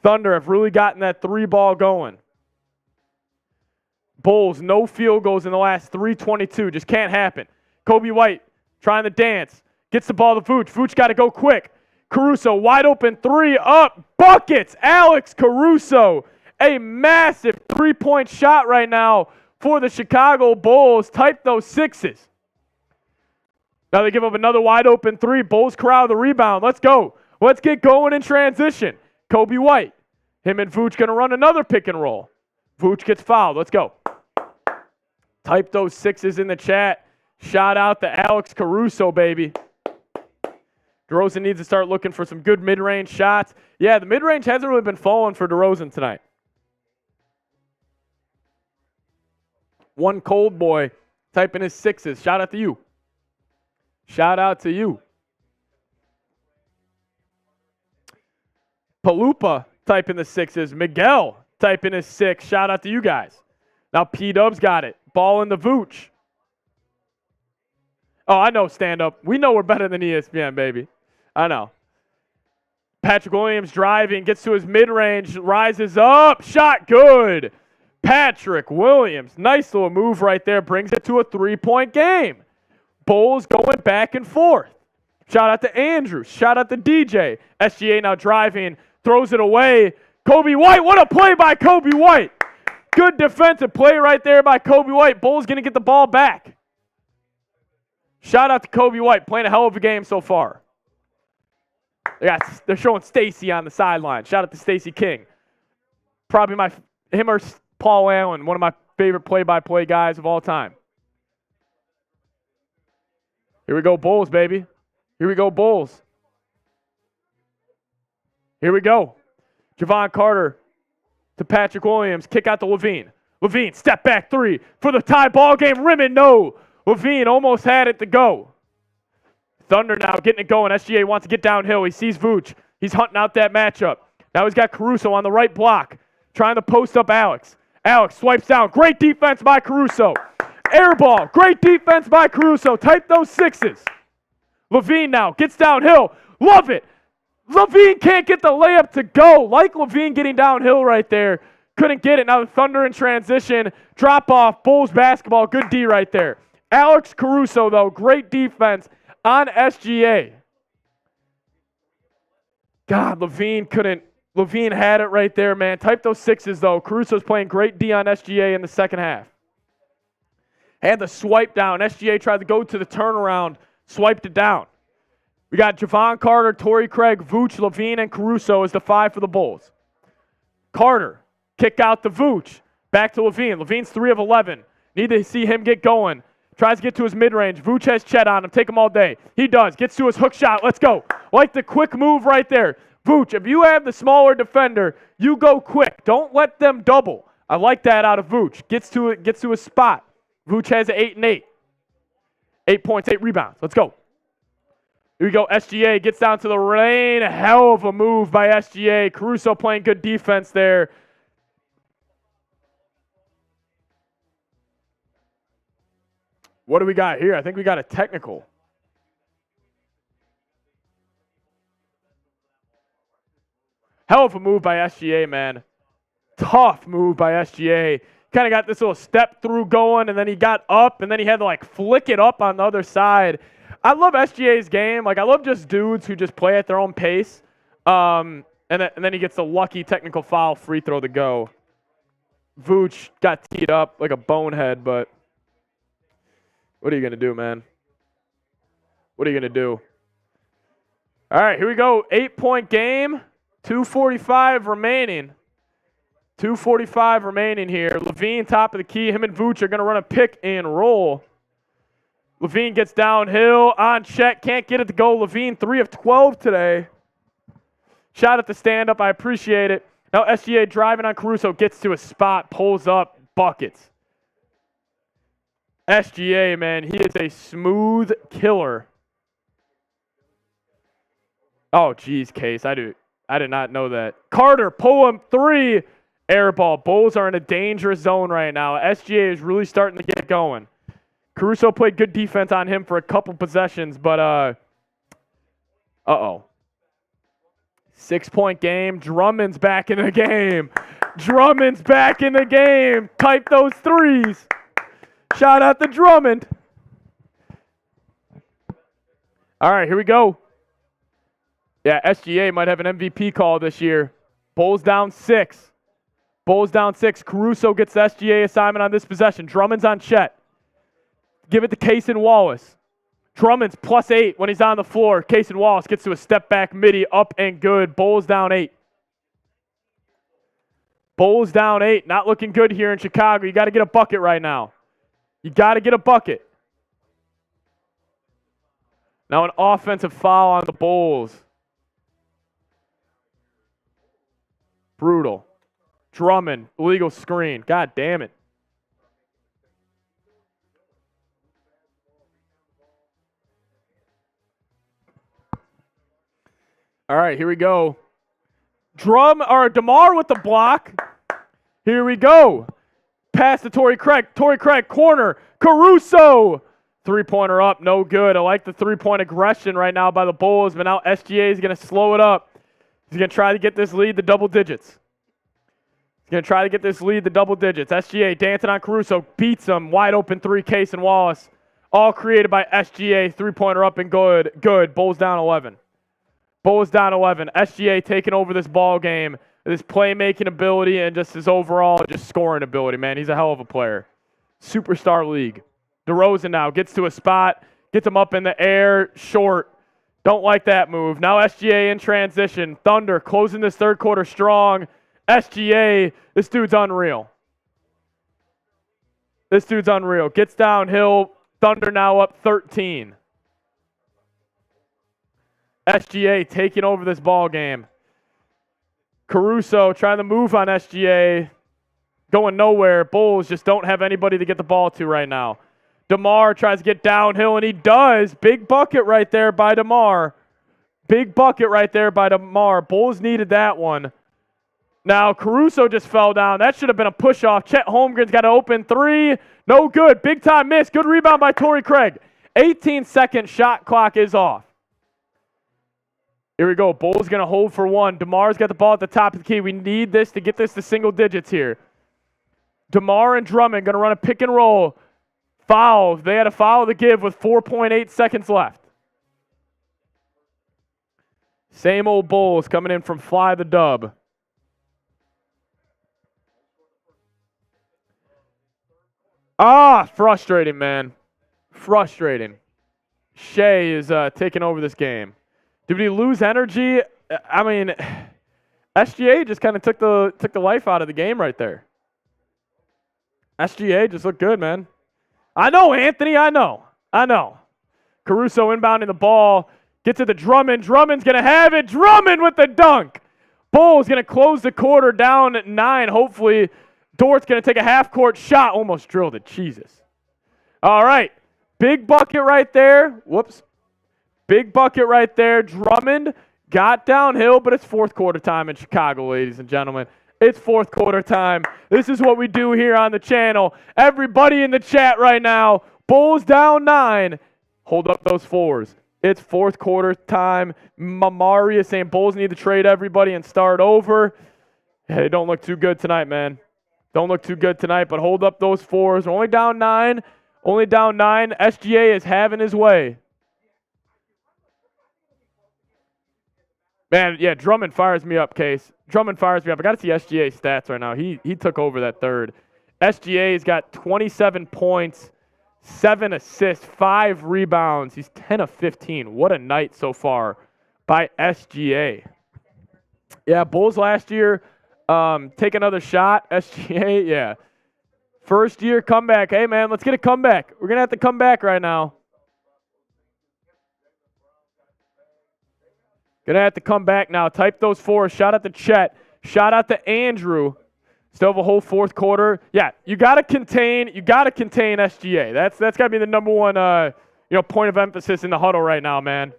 Thunder have really gotten that 3-ball going. Bulls, no field goals in the last 3:22. Just can't happen. Coby White trying to dance. Gets the ball to Vooch. Vooch got to go quick. Caruso, wide open 3 up. Buckets. Alex Caruso. A massive 3-point shot right now for the Chicago Bulls. Type those 6s. Now they give up another wide open 3. Bulls corral the rebound. Let's go. Let's get going in transition. Coby White. Him and Vooch going to run another pick and roll. Vooch gets fouled. Let's go. Type those 6s in the chat. Shout out to Alex Caruso, baby. DeRozan needs to start looking for some good mid-range shots. Yeah, the mid-range hasn't really been falling for DeRozan tonight. One cold boy typing his 6s. Shout out to you. Shout out to you. Palupa typing the 6s. Miguel typing his 6. Shout out to you guys. Now P-Dub's got it. Ball in the Vooch. Oh, I know, stand up. We know we're better than ESPN, baby. I know. Patrick Williams driving, gets to his mid-range, rises up, shot good. Patrick Williams, nice little move right there, brings it to a 3-point game. Bulls going back and forth. Shout out to Andrews, shout out to DJ. SGA now driving, throws it away. Coby White, what a play by Coby White. Good defensive play right there by Coby White. Bulls going to get the ball back. Shout out to Coby White, playing a hell of a game so far. They're showing Stacy on the sideline. Shout out to Stacy King. Probably him or Paul Allen, one of my favorite play-by-play guys of all time. Here we go, Bulls, baby. Here we go, Bulls. Here we go. Javon Carter to Patrick Williams. Kick out to LaVine. LaVine, step back 3 for the tie ball game. Rim it, no. LaVine almost had it to go. Thunder now getting it going. SGA wants to get downhill. He sees Vooch. He's hunting out that matchup. Now he's got Caruso on the right block, trying to post up Alex. Alex swipes down. Great defense by Caruso. Air ball. Great defense by Caruso. Type those 6s. LaVine now gets downhill. Love it. LaVine can't get the layup to go. Like LaVine getting downhill right there. Couldn't get it. Now the Thunder in transition. Drop off. Bulls basketball. Good D right there. Alex Caruso, though, great defense on SGA. God, LaVine had it right there, man. Type those 6s, though. Caruso's playing great D on SGA in the second half. Had the swipe down. SGA tried to go to the turnaround, swiped it down. We got Javon Carter, Torrey Craig, Vooch, LaVine, and Caruso as the 5 for the Bulls. Carter, kick out to Vooch. Back to LaVine. LaVine's 3 of 11. Need to see him get going. Tries to get to his mid-range. Vooch has Chet on him. Take him all day. He does. Gets to his hook shot. Let's go. Like the quick move right there. Vooch, if you have the smaller defender, you go quick. Don't let them double. I like that out of Vooch. Gets to his spot. Vooch has an 8 and 8. 8 points, 8 rebounds. Let's go. Here we go. SGA gets down to the lane. Hell of a move by SGA. Caruso playing good defense there. What do we got here? I think we got a technical. Hell of a move by SGA, man. Tough move by SGA. Kind of got this little step through going, and then he got up, and then he had to, like, flick it up on the other side. I love SGA's game. Like, I love just dudes who just play at their own pace. And then he gets a lucky technical foul free throw to go. Vooch got teed up like a bonehead, but what are you going to do, man? What are you going to do? All right, here we go. 8-point game. 2:45 remaining. 2:45 remaining here. LaVine, top of the key. Him and Vooch are going to run a pick and roll. LaVine gets downhill on Chet. Can't get it to go. LaVine, 3 of 12 today. Shot at the stand-up. I appreciate it. Now SGA driving on Caruso. Gets to a spot. Pulls up. Buckets. SGA, man. He is a smooth killer. Oh, geez, Case. I did not know that. Carter, pull him 3. Air ball. Bulls are in a dangerous zone right now. SGA is really starting to get going. Caruso played good defense on him for a couple possessions, but uh-oh. 6-point game. Drummond's back in the game. Drummond's back in the game. Type those threes. Shout out to Drummond. All right, here we go. Yeah, SGA might have an MVP call this year. Bulls down 6. Bulls down 6. Caruso gets the SGA assignment on this possession. Drummond's on Chet. Give it to Case and Wallace. Drummond's +8 when he's on the floor. Case and Wallace gets to a step back midi, up and good. Bulls down 8. Bulls down 8. Not looking good here in Chicago. You got to get a bucket right now. You got to get a bucket. Now an offensive foul on the Bulls. Brutal. Drummond, illegal screen. God damn it. All right, here we go. DeMar with the block. Here we go. Pass to Torrey Craig. Torrey Craig, corner. Caruso. Three-pointer up, no good. I like the three-point aggression right now by the Bulls, but now SGA is going to slow it up. He's going to try to get this lead to double digits. SGA dancing on Caruso. Beats him. Wide open 3, Case and Wallace. All created by SGA. Three-pointer up and good. Good. Bulls down 11. SGA taking over this ball game. His playmaking ability and just his overall just scoring ability, man. He's a hell of a player. Superstar league. DeRozan now gets to a spot. Gets him up in the air. Short. Don't like that move. Now SGA in transition. Thunder closing this third quarter strong. SGA, this dude's unreal. Gets downhill. Thunder now up 13. SGA taking over this ball game. Caruso trying to move on SGA. Going nowhere. Bulls just don't have anybody to get the ball to right now. DeMar tries to get downhill, and he does. Big bucket right there by DeMar. Bulls needed that one. Now, Caruso just fell down. That should have been a push-off. Chet Holmgren's got an open 3. No good. Big-time miss. Good rebound by Torrey Craig. 18-second shot clock is off. Here we go. Bulls going to hold for 1. DeMar's got the ball at the top of the key. We need this to get this to single digits here. DeMar and Drummond going to run a pick and roll. Foul. They had a foul to give with 4.8 seconds left. Same old Bulls coming in from Fly the Dub. Frustrating, man. Frustrating. Shai is taking over this game. Did he lose energy? I mean, SGA just kind of took the life out of the game right there. SGA just looked good, man. I know, Anthony. I know. Caruso inbounding the ball. Gets to the Drummond. Drummond's going to have it. Drummond with the dunk. Bulls going to close the quarter down at 9. Hopefully, Dort's going to take a half-court shot. Almost drilled it. Jesus. All right. Big bucket right there. Whoops. Big bucket right there. Drummond got downhill, but it's fourth quarter time in Chicago, ladies and gentlemen. It's fourth quarter time. This is what we do here on the channel. Everybody in the chat right now, Bulls down 9. Hold up those 4s. It's fourth quarter time. Mamari is saying Bulls need to trade everybody and start over. Hey, don't look too good tonight, man. Don't look too good tonight, but hold up those 4s. We're only down 9. SGA is having his way. Man, yeah, Drummond fires me up, Case. I got to see SGA stats right now. He took over that third. SGA's got 27 points, 7 assists, 5 rebounds. He's 10 of 15. What a night so far by SGA. Yeah, Bulls last year, Take another shot. SGA, yeah. First year comeback. Hey, man, let's get a comeback. We're going to have to come back right now. Going to have to come back now. Type those four. Shout out to Chet. Shout out to Andrew. Still have a whole fourth quarter. Yeah, you got to contain SGA. That's got to be the number one point of emphasis in the huddle right now, man.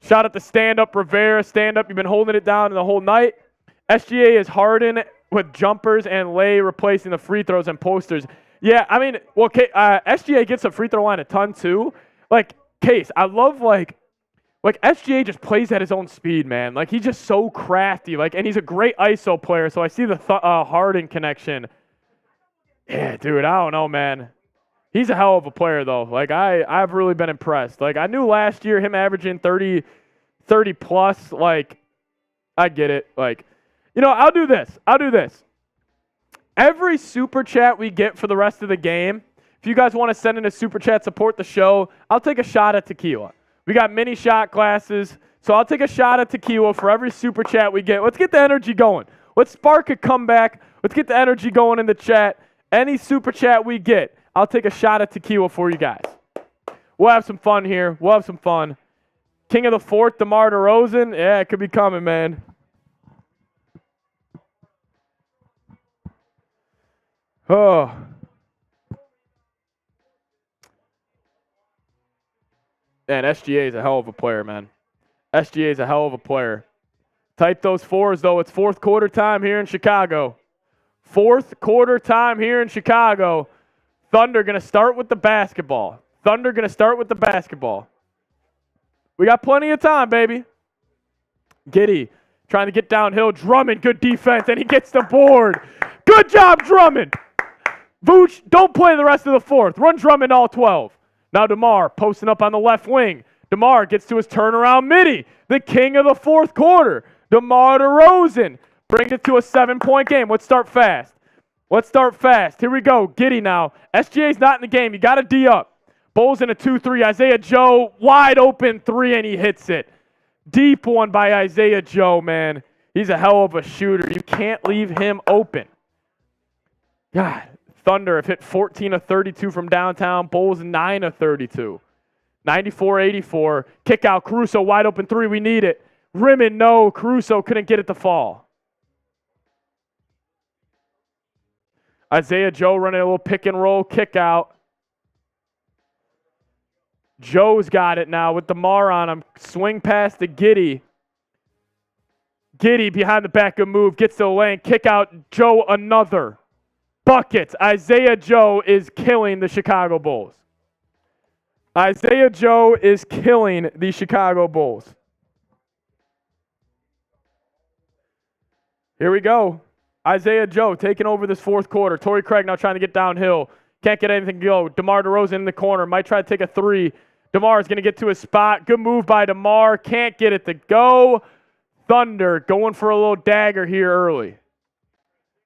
Shout out to Stand Up Rivera. Stand Up, you've been holding it down the whole night. SGA is Harden with jumpers and Lay replacing the free throws and posters. Yeah, I mean, well, SGA gets the free throw line a ton too. Like, Case, I love like SGA just plays at his own speed, man. Like, he's just so crafty. Like, and he's a great ISO player. So I see the Harden connection. Yeah, dude, I don't know, man. He's a hell of a player, though. Like, I've really been impressed. Like, I knew last year him averaging 30 plus. Like, I get it. Like, I'll do this. Every super chat we get for the rest of the game, if you guys want to send in a super chat, support the show, I'll take a shot at tequila. We got mini shot glasses, so I'll take a shot at tequila for every super chat we get. Let's get the energy going. Let's spark a comeback. Let's get the energy going in the chat. Any super chat we get, I'll take a shot at tequila for you guys. We'll have some fun here. We'll have some fun. King of the fourth, DeMar DeRozan. Yeah, it could be coming, man. Oh. Man, SGA is a hell of a player, man. SGA is a hell of a player. Type those fours, though. It's fourth quarter time here in Chicago. Fourth quarter time here in Chicago. Thunder going to start with the basketball. We got plenty of time, baby. Giddey trying to get downhill. Drummond, good defense, and he gets the board. Good job, Drummond. Vooch, don't play the rest of the fourth. Run Drummond all 12. Now DeMar posting up on the left wing. DeMar gets to his turnaround midi. The king of the fourth quarter. DeMar DeRozan brings it to a 7-point game. Let's start fast. Here we go. Giddey now. SGA's not in the game. You got to D up. Bulls in a 2-3. Isaiah Joe, wide open 3, and he hits it. Deep one by Isaiah Joe, man. He's a hell of a shooter. You can't leave him open. God. Thunder have hit 14 of 32 from downtown. Bulls 9 of 32. 94-84. Kick out. Caruso wide open 3. We need it. Rimmen, no. Caruso couldn't get it to fall. Isaiah Joe running a little pick and roll. Kick out. Joe's got it now with DeMar on him. Swing pass to Giddey. Giddey behind the back of move. Gets to the lane. Kick out. Joe another. Buckets. Isaiah Joe is killing the Chicago Bulls. Isaiah Joe is killing the Chicago Bulls. Here we go. Isaiah Joe taking over this fourth quarter. Torrey Craig now trying to get downhill. Can't get anything to go. DeMar DeRozan in the corner. Might try to take a 3. DeMar is going to get to his spot. Good move by DeMar. Can't get it to go. Thunder going for a little dagger here early.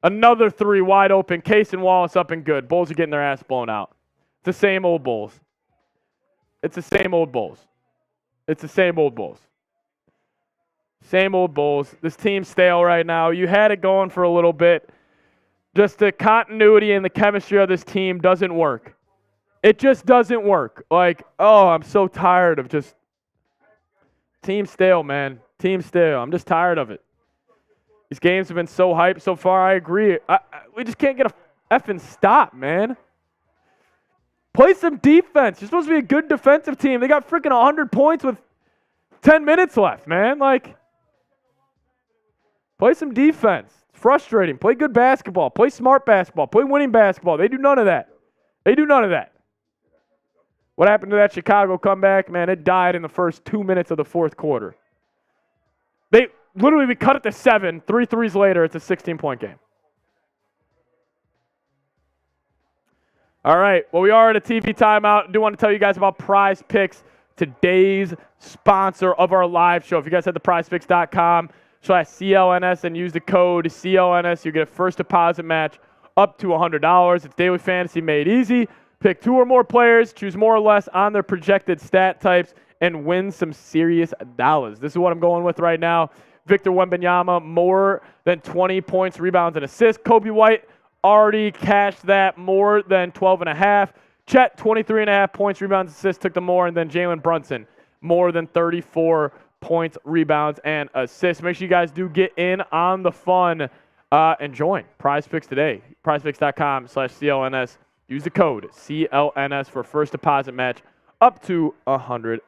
Another 3 wide open. Case and Wallace up and good. Bulls are getting their ass blown out. It's the same old Bulls. Same old Bulls. This team's stale right now. You had it going for a little bit. Just the continuity and the chemistry of this team doesn't work. It just doesn't work. Like, I'm so tired of just team stale, man. Team stale. I'm just tired of it. These games have been so hyped so far. I agree. We just can't get a effing stop, man. Play some defense. You're supposed to be a good defensive team. They got freaking 100 points with 10 minutes left, man. Like, play some defense. It's frustrating. Play good basketball. Play smart basketball. Play winning basketball. They do none of that. What happened to that Chicago comeback? Man, it died in the first 2 minutes of the fourth quarter. We cut it to 7. 3 threes later, it's a 16-point game. All right. Well, we are at a TV timeout. I do want to tell you guys about Prize Picks, today's sponsor of our live show. If you guys head to prizepicks.com/CLNS and use the code CLNS, you get a first deposit match up to $100. It's daily fantasy made easy. Pick 2 or more players, choose more or less on their projected stat types, and win some serious dollars. This is what I'm going with right now. Victor Wembanyama, more than 20 points, rebounds, and assists. Coby White already cashed that, more than 12.5. Chet, 23.5 points, rebounds, assists, took the more. And then Jalen Brunson, more than 34 points, rebounds, and assists. Make sure you guys do get in on the fun and join Prize Picks today. PrizePicks.com/CLNS. Use the code CLNS for first deposit match up to $100.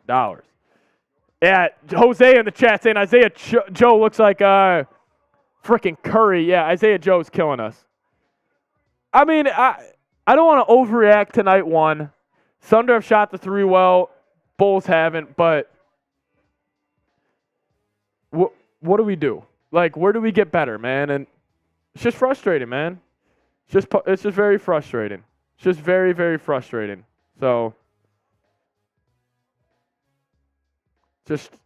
Yeah, Jose in the chat saying Isaiah Joe looks like freaking Curry. Yeah, Isaiah Joe's killing us. I mean, I don't want to overreact to night one. Thunder have shot the three well. Bulls haven't, but what do we do? Like, where do we get better, man? And it's just frustrating, man. It's just very frustrating. It's just very, very frustrating. So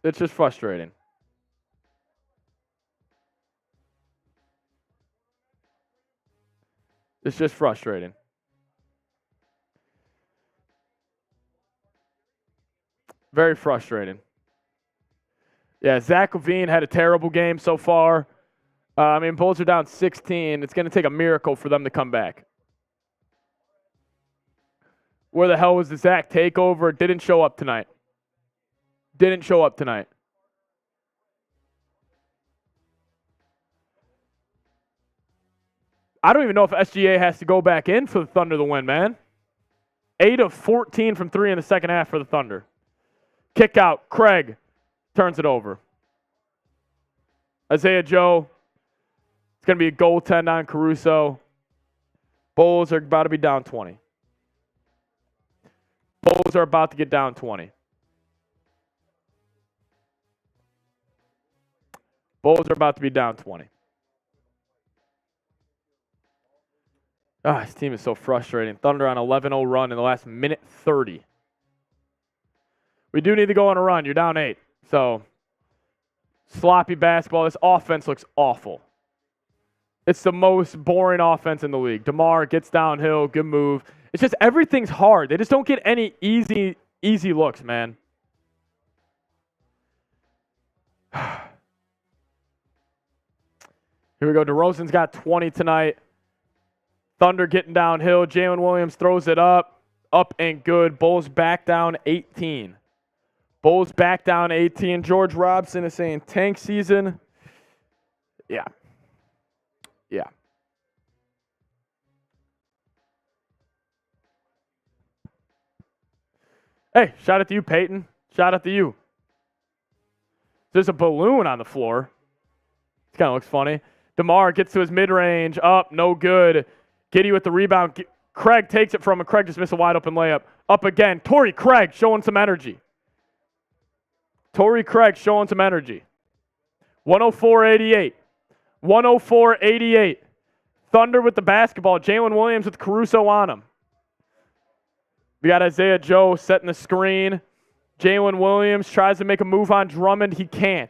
it's just frustrating. It's just frustrating. Very frustrating. Yeah, Zach LaVine had a terrible game so far. I mean, Bulls are down 16. It's going to take a miracle for them to come back. Where the hell was the Zach takeover? Didn't show up tonight. Didn't show up tonight. I don't even know if SGA has to go back in for the Thunder to win, man. 8 of 14 from 3 in the second half for the Thunder. Kick out. Craig turns it over. Isaiah Joe. It's going to be a goaltend on Caruso. Bulls are about to be down 20. Bulls are about to get down 20. Bulls are about to be down 20. This team is so frustrating. Thunder on 11-0 run in the last minute 30. We do need to go on a run. You're down 8. So, sloppy basketball. This offense looks awful. It's the most boring offense in the league. DeMar gets downhill, good move. It's just everything's hard. They just don't get any easy looks, man. Here we go. DeRozan's got 20 tonight. Thunder getting downhill. Jalen Williams throws it up and good. Bulls back down 18. Bulls back down 18. George Robson is saying tank season. Yeah. Hey, shout out to you, Peyton. Shout out to you. There's a balloon on the floor. This kind of looks funny. DeMar gets to his mid-range. Up, no good. Giddey with the rebound. Craig takes it from him. Craig just missed a wide-open layup. Up again. Torrey Craig showing some energy. 104-88. 104-88. Thunder with the basketball. Jalen Williams with Caruso on him. We got Isaiah Joe setting the screen. Jalen Williams tries to make a move on Drummond. He can't.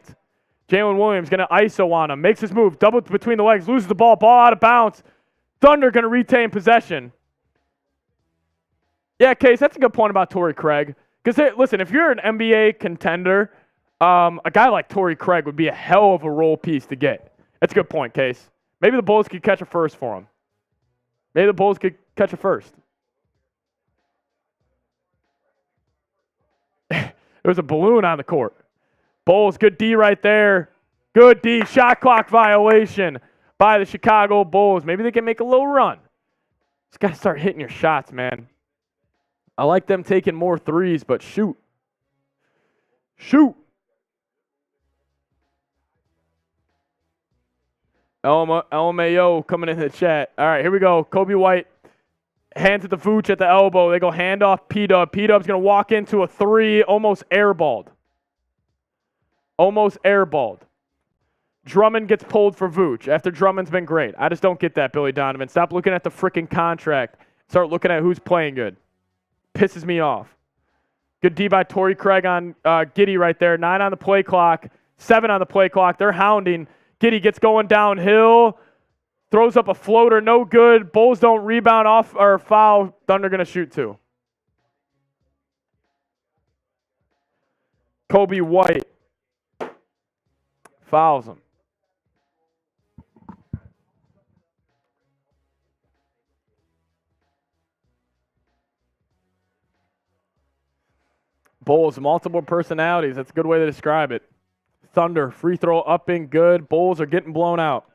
Jalen Williams going to ISO on him. Makes his move. Double between the legs. Loses the ball. Ball out of bounds. Thunder going to retain possession. Yeah, Case, that's a good point about Torrey Craig. Because, listen, if you're an NBA contender, a guy like Torrey Craig would be a hell of a role piece to get. That's a good point, Case. Maybe the Bulls could catch a first for him. Maybe the Bulls could catch a first. There was a balloon on the court. Bulls, good D right there. Good D. Shot clock violation by the Chicago Bulls. Maybe they can make a little run. Just got to start hitting your shots, man. I like them taking more threes, but shoot. LMAO coming in the chat. All right, here we go. Coby White hands it to Vooch at the elbow. They go handoff P-Dub. P-Dub's going to walk into a three, almost airballed. Drummond gets pulled for Vooch after Drummond's been great. I just don't get that, Billy Donovan. Stop looking at the freaking contract. Start looking at who's playing good. Pisses me off. Good D by Torrey Craig on Giddey right there. 9 on the play clock. 7 on the play clock. They're hounding. Giddey gets going downhill. Throws up a floater. No good. Bulls don't rebound off or foul. Thunder going to shoot 2. Coby White. Fouls him. Bulls, multiple personalities. That's a good way to describe it. Thunder, free throw up and good. Bulls are getting blown out.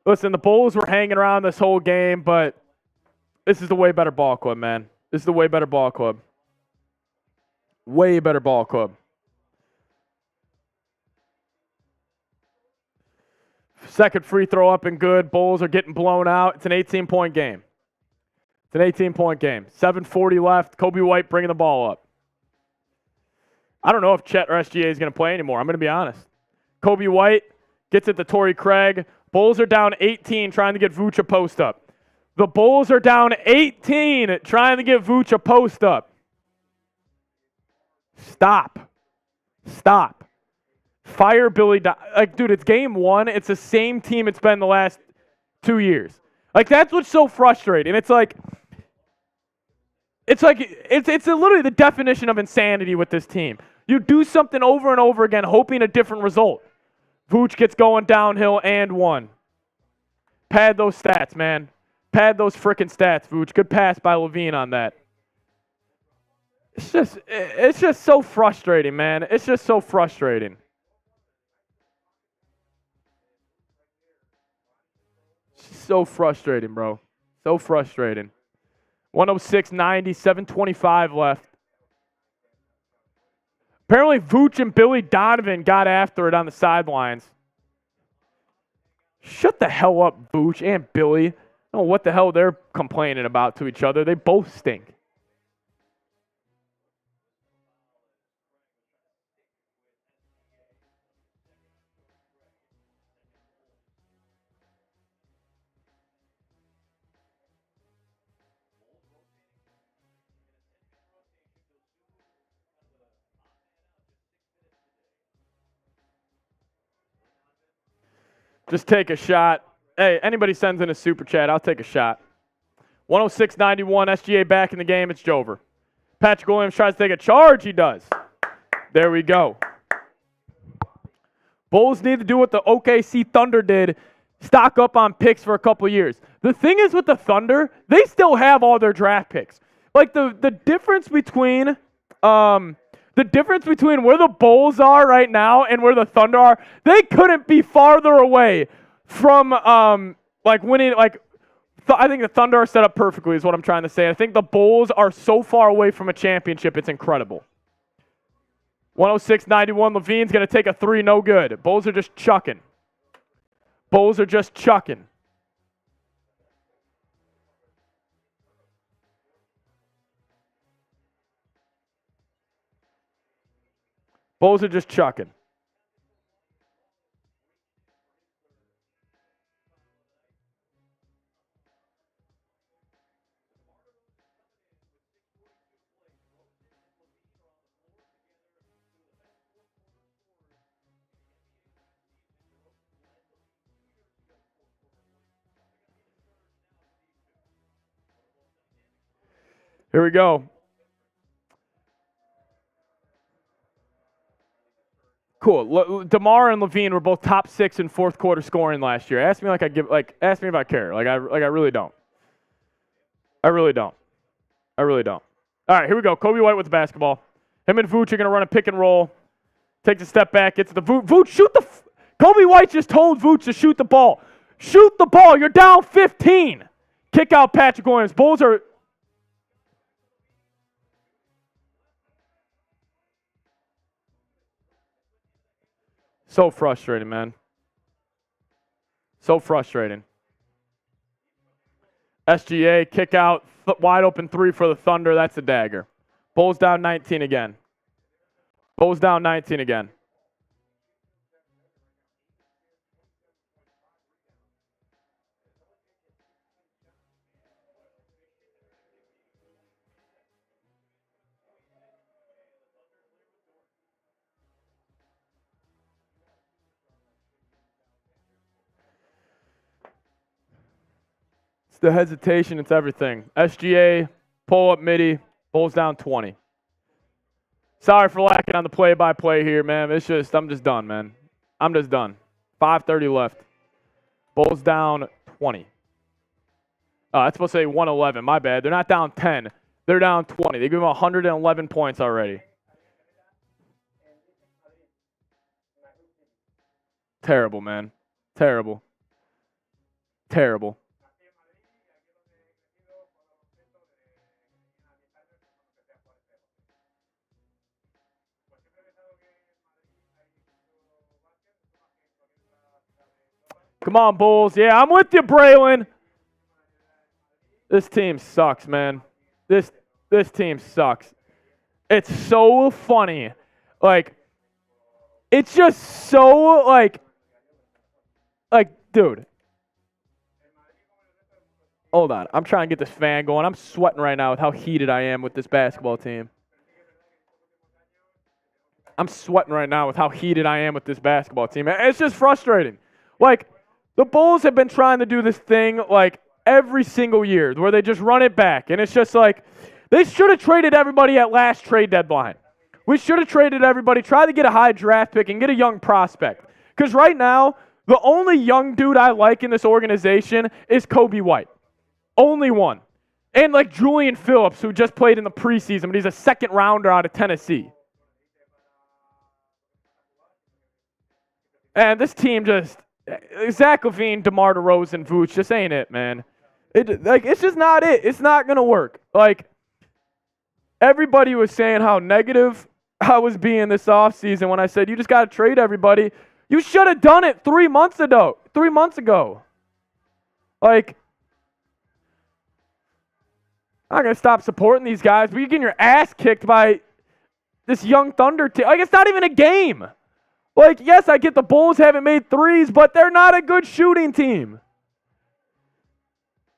Listen, the Bulls were hanging around this whole game, but this is the way better ball club, man. This is the way better ball club. Way better ball club. Second free throw up and good. Bulls are getting blown out. It's an 18-point game. It's an 18-point game. 7:40 left. Coby White bringing the ball up. I don't know if Chet or SGA is going to play anymore. I'm going to be honest. Coby White gets it to Torrey Craig. Bulls are down 18 trying to get Vooch a post up. The Bulls are down 18 trying to get Vooch a post up. Stop. Stop. Fire Billy. Dude, it's game one. It's the same team it's been the last 2 years. Like, that's what's so frustrating. It's literally the definition of insanity with this team. You do something over and over again, hoping a different result. Vooch gets going downhill and one. Pad those stats, man. Pad those frickin' stats, Vooch. Good pass by LaVine on that. It's just so frustrating, man. It's just so frustrating. So frustrating, bro. So frustrating. 106-90, 7:25 left. Apparently, Vooch and Billy Donovan got after it on the sidelines. Shut the hell up, Vooch and Billy. I don't know what the hell they're complaining about to each other. They both stink. Just take a shot. Hey, anybody sends in a super chat, I'll take a shot. 106-91, SGA back in the game. It's Jover. Patrick Williams tries to take a charge. He does. There we go. Bulls need to do what the OKC Thunder did, stock up on picks for a couple years. The thing is with the Thunder, they still have all their draft picks. Like the difference between where the Bulls are right now and where the Thunder are, they couldn't be farther away from winning. I think the Thunder are set up perfectly is what I'm trying to say. I think the Bulls are so far away from a championship, it's incredible. 106-91, LaVine's going to take a three, no good. Bulls are just chucking. Bulls are just chucking. Bulls are just chucking. Here we go. Cool. DeMar and LaVine were both top 6 in fourth quarter scoring last year. Ask me ask me if I care. I really don't. I really don't. All right, here we go. Coby White with the basketball. Him and Vooch are going to run a pick and roll. Takes a step back, gets to the Vooch. Shoot the. Coby White just told Vooch to shoot the ball. Shoot the ball. You're down 15. Kick out Patrick Williams. Bulls are. So frustrating, man. So frustrating. SGA, kick out, wide open three for the Thunder. That's a dagger. Bulls down 19 again. Bulls down 19 again. The hesitation, it's everything. SGA, pull up midi, Bulls down 20. Sorry for lacking on the play-by-play here, man. I'm just done, man. I'm just done. 5:30 left. Bulls down 20. That's supposed to say 111. My bad. They're not down 10. They're down 20. They give them 111 points already. Terrible, man. Terrible. Terrible. Come on, Bulls. Yeah, I'm with you, Braylon. This team sucks, man. This team sucks. It's so funny. Like, it's just so, like, dude. Hold on. I'm trying to get this fan going. I'm sweating right now with how heated I am with this basketball team. I'm sweating right now with how heated I am with this basketball team. It's just frustrating. Like, the Bulls have been trying to do this thing, like, every single year where they just run it back. And it's just like, they should have traded everybody at last trade deadline. We should have traded everybody, tried to get a high draft pick and get a young prospect. Because right now, the only young dude I like in this organization is Coby White. Only one. And like Julian Phillips, who just played in the preseason, but he's a second rounder out of Tennessee. And this team just, Zach LaVine, DeMar DeRozan, Vooch, just ain't it, man. It's just not it. It's not going to work. Like, everybody was saying how negative I was being this offseason when I said, you just got to trade everybody. You should have done it 3 months ago. 3 months ago. Like, I'm not going to stop supporting these guys, but you're getting your ass kicked by this young Thunder team. Like, it's not even a game. Like, yes, I get the Bulls haven't made threes, but they're not a good shooting team.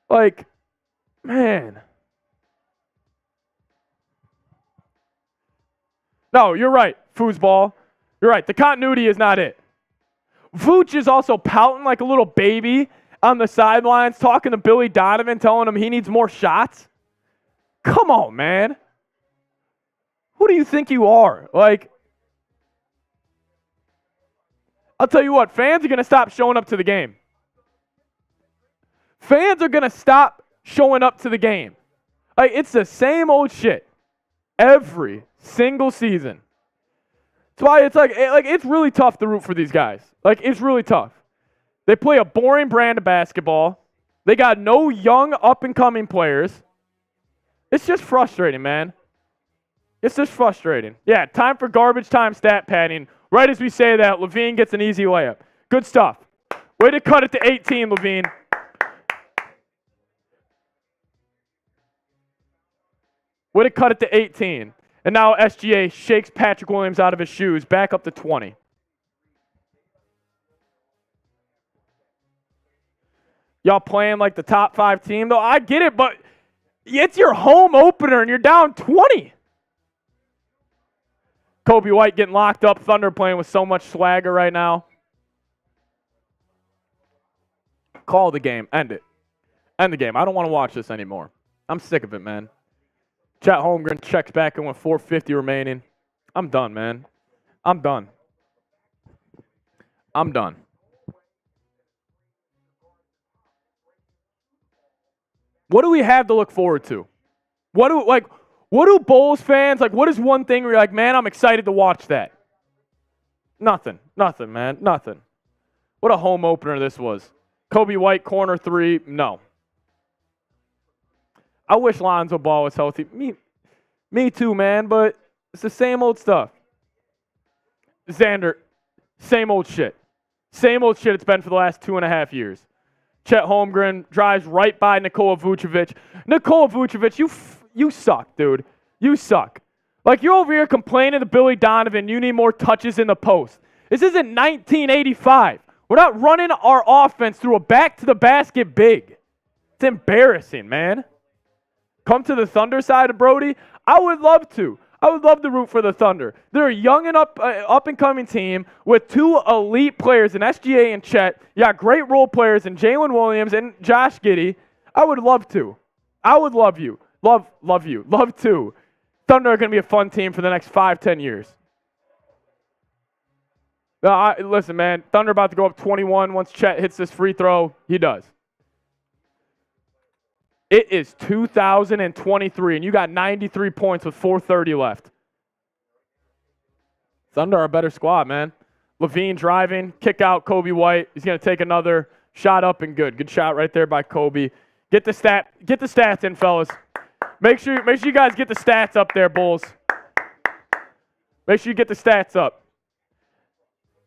Like, man. No, you're right, foosball. You're right. The continuity is not it. Vooch is also pouting like a little baby on the sidelines, talking to Billy Donovan, telling him he needs more shots. Come on, man. Who do you think you are? Like, I'll tell you what, fans are going to stop showing up to the game. Fans are going to stop showing up to the game. Like, it's the same old shit every single season. That's why it's like it's really tough to root for these guys. Like, it's really tough. They play a boring brand of basketball. They got no young up-and-coming players. It's just frustrating, man. It's just frustrating. Yeah, time for garbage time stat padding. Right as we say that, LaVine gets an easy layup. Good stuff. Way to cut it to 18, LaVine. Way to cut it to 18. And now SGA shakes Patrick Williams out of his shoes, back up to 20. Y'all playing like the top 5 team, though? I get it, but it's your home opener and you're down 20. Coby White getting locked up. Thunder playing with so much swagger right now. Call the game. End it. End the game. I don't want to watch this anymore. I'm sick of it, man. Chet Holmgren checks back in with 4:50 remaining. I'm done, man. I'm done. I'm done. What do we have to look forward to? What do Bulls fans, like, what is one thing where you're like, man, I'm excited to watch that? Nothing. Nothing, man. Nothing. What a home opener this was. Coby White, corner 3, no. I wish Lonzo Ball was healthy. Me too, man, but it's the same old stuff. Xander, same old shit. Same old shit it's been for the last 2.5 years. Chet Holmgren drives right by Nikola Vucevic. Nikola Vucevic, you suck, dude. You suck. Like, you're over here complaining to Billy Donovan you need more touches in the post. This isn't 1985. We're not running our offense through a back-to-the-basket big. It's embarrassing, man. Come to the Thunder side of Brody? I would love to. I would love to root for the Thunder. They're a young and up-and-coming team with 2 elite players in SGA and Chet. You got great role players in Jalen Williams and Josh Giddey. I would love to. I would love you. Love you. Love to. Thunder are going to be a fun team for the next 5-10 years. Listen, man, Thunder about to go up 21 once Chet hits this free throw. He does. It is 2023, and you got 93 points with 4:30 left. Thunder are a better squad, man. LaVine driving, kick out Coby White. He's going to take another shot up and good. Good shot right there by Coby. Get the stats in, fellas. Make sure you guys get the stats up there, Bulls. Make sure you get the stats up.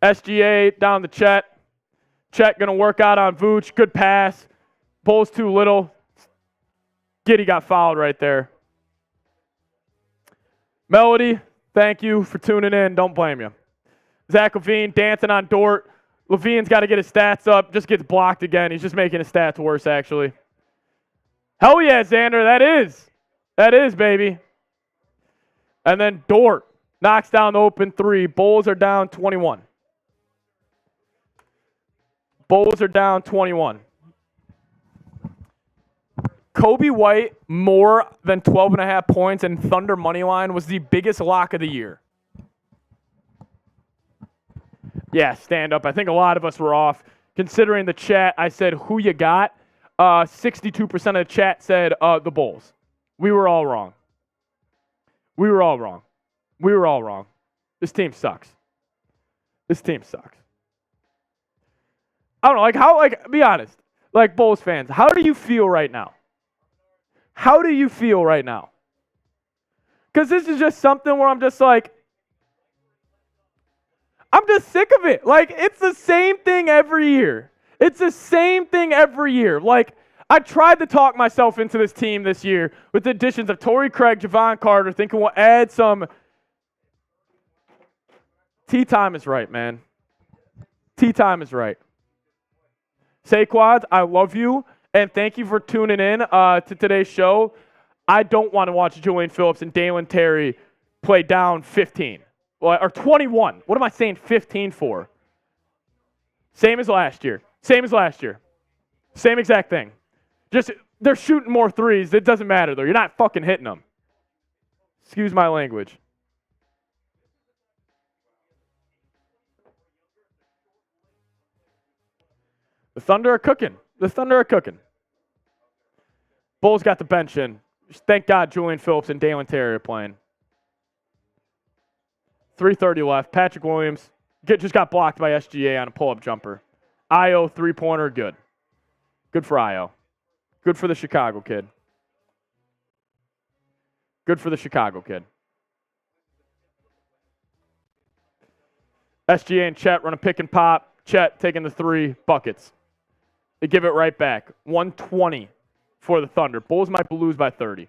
SGA down to Chet. Chet going to work out on Vooch. Good pass. Bulls too little. Giddey got fouled right there. Melody, thank you for tuning in. Don't blame you. Zach LaVine dancing on Dort. LaVine's got to get his stats up. Just gets blocked again. He's just making his stats worse, actually. Hell yeah, Xander. That is, baby. And then Dort knocks down the open three. Bulls are down 21. Bulls are down 21. Coby White, more than 12.5 points and Thunder money line was the biggest lock of the year. Yeah, stand up. I think a lot of us were off. Considering the chat, I said, who you got? 62% of the chat said the Bulls. We were all wrong. This team sucks. I don't know, be honest. Like, Bulls fans, how do you feel right now? Because this is just something where I'm just like, I'm just sick of it. Like, it's the same thing every year. Like, I tried to talk myself into this team this year with the additions of Torrey Craig, Javon Carter, thinking we'll add some. Tea time is right, man. Saquads, I love you, and thank you for tuning in to today's show. I don't want to watch Julian Phillips and Dalen Terry play down 15. Or 21. What am I saying 15 for? Same as last year. Same exact thing. Just, they're shooting more threes. It doesn't matter, though. You're not fucking hitting them. Excuse my language. The Thunder are cooking. Bulls got the bench in. Thank God Julian Phillips and Dalen Terry are playing. 3:30 left. Patrick Williams just got blocked by SGA on a pull-up jumper. Io three-pointer, good. Good for Io. Good for the Chicago kid. SGA and Chet run a pick and pop. Chet taking the three, buckets. They give it right back. 120 for the Thunder. Bulls might lose by 30.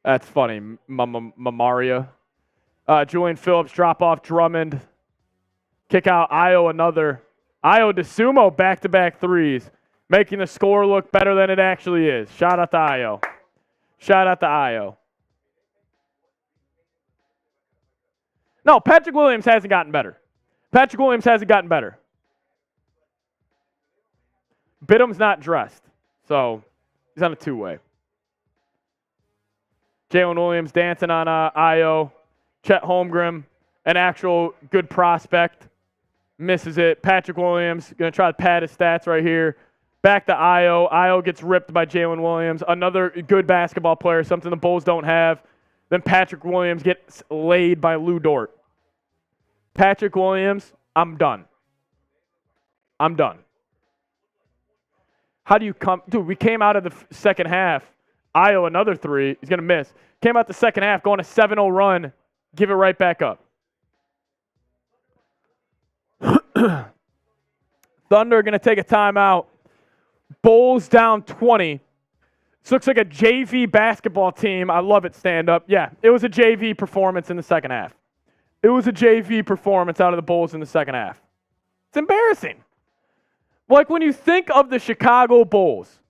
That's funny, Maria. Julian Phillips drop off Drummond. Kick out Io another. Io DeSumo back-to-back threes, making the score look better than it actually is. Shout out to Io. No, Patrick Williams hasn't gotten better. Bidham's not dressed, so he's on a two-way. Jalen Williams dancing on Io. Chet Holmgren, an actual good prospect, misses it. Patrick Williams going to try to pad his stats right here. Back to Io. Io gets ripped by Jalen Williams. Another good basketball player, something the Bulls don't have. Then Patrick Williams gets laid by Lou Dort. Patrick Williams, I'm done. How do you come? Dude, we came out of the second half. Io another three. He's going to miss. Came out the second half, going a 7-0 run. Give it right back up. Thunder going to take a timeout. Bulls down 20. This looks like a JV basketball team. I love it, stand up. Yeah, it was a JV performance in the second half. It was a JV performance out of the Bulls in the second half. It's embarrassing. Like, when you think of the Chicago Bulls,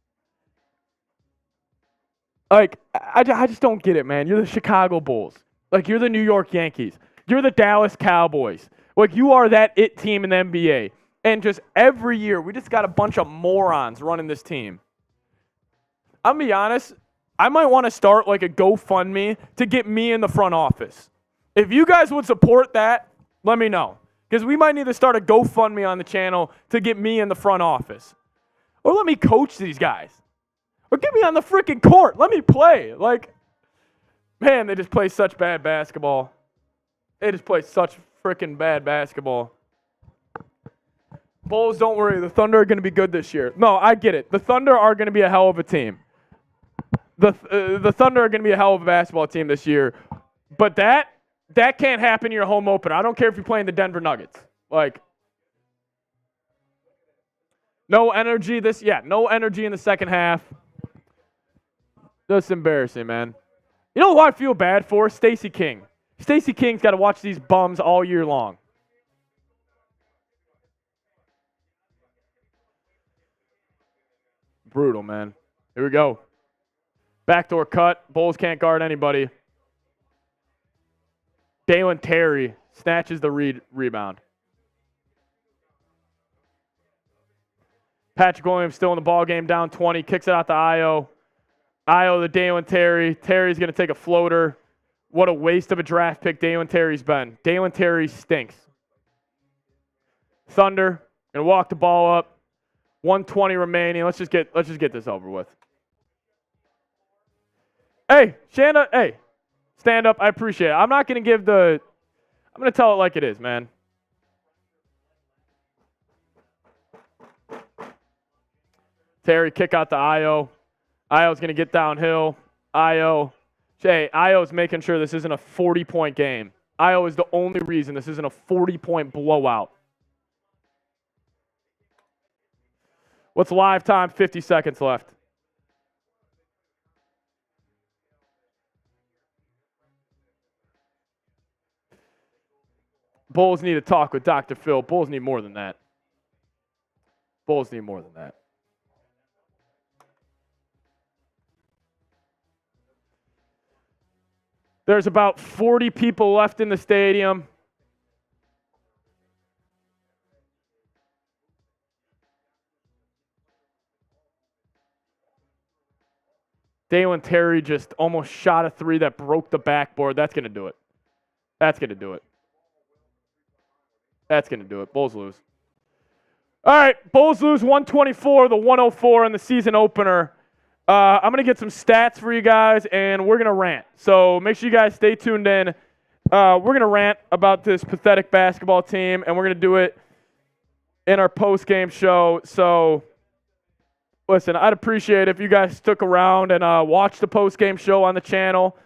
like, I just don't get it, man. You're the Chicago Bulls. Like, you're the New York Yankees. You're the Dallas Cowboys. Like, you are that it team in the NBA. And just every year, we just got a bunch of morons running this team. I'm going to be honest, I might want to start like a GoFundMe to get me in the front office. If you guys would support that, let me know. Because we might need to start a GoFundMe on the channel to get me in the front office. Or let me coach these guys. Or get me on the freaking court. Let me play. Like, man, they just play such bad basketball. They just play such freaking bad basketball. Bulls, don't worry. The Thunder are going to be good this year. No, I get it. The Thunder are going to be a hell of a team. The Thunder are going to be a hell of a basketball team this year. But that can't happen in your home opener. I don't care if you're playing the Denver Nuggets. Like, no energy no energy in the second half. That's embarrassing, man. You know who I feel bad for? Stacey King. Stacey King's got to watch these bums all year long. Brutal, man. Here we go. Backdoor cut. Bulls can't guard anybody. Dalen Terry snatches the rebound. Patrick Williams still in the ball game, down 20. Kicks it out to Io. Io to Dalen Terry. Terry's going to take a floater. What a waste of a draft pick Dalen Terry's been. Dalen Terry stinks. Thunder going to walk the ball up. 1:20 remaining. Let's just get this over with. Hey, Shanda, hey. Stand up. I appreciate it. I'm not going to I'm going to tell it like it is, man. Terry, kick out to Io. Io's going to get downhill. Io's making sure this isn't a 40-point game. Io is the only reason this isn't a 40-point blowout. What's live time? 50 seconds left. Bulls need to talk with Dr. Phil. Bulls need more than that. Bulls need more than that. There's about 40 people left in the stadium. Dalen Terry just almost shot a three that broke the backboard. That's going to do it. That's going to do it. That's going to do it. Bulls lose. All right, Bulls lose 124 to 104 in the season opener. I'm going to get some stats for you guys, and we're going to rant. So make sure you guys stay tuned in. We're going to rant about this pathetic basketball team, and we're going to do it in our post-game show. So listen, I'd appreciate it if you guys stuck around and watched the post-game show on the channel.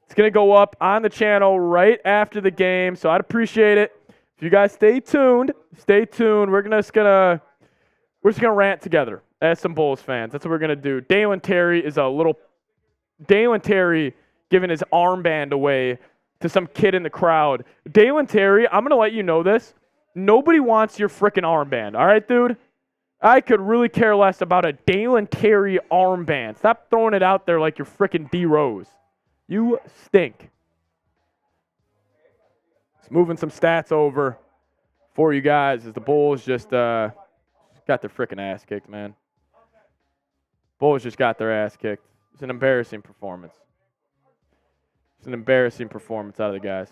It's going to go up on the channel right after the game, so I'd appreciate it. If you guys stay tuned. We're just gonna rant together as some Bulls fans. That's what we're gonna do. Dalen Terry giving his armband away to some kid in the crowd. Dalen Terry, I'm gonna let you know this. Nobody wants your frickin' armband. All right, dude? I could really care less about a Dalen Terry armband. Stop throwing it out there like you're frickin' D Rose. You stink. Moving some stats over for you guys as the Bulls just got their freaking ass kicked, man. Bulls just got their ass kicked. It's an embarrassing performance. It's an embarrassing performance out of the guys.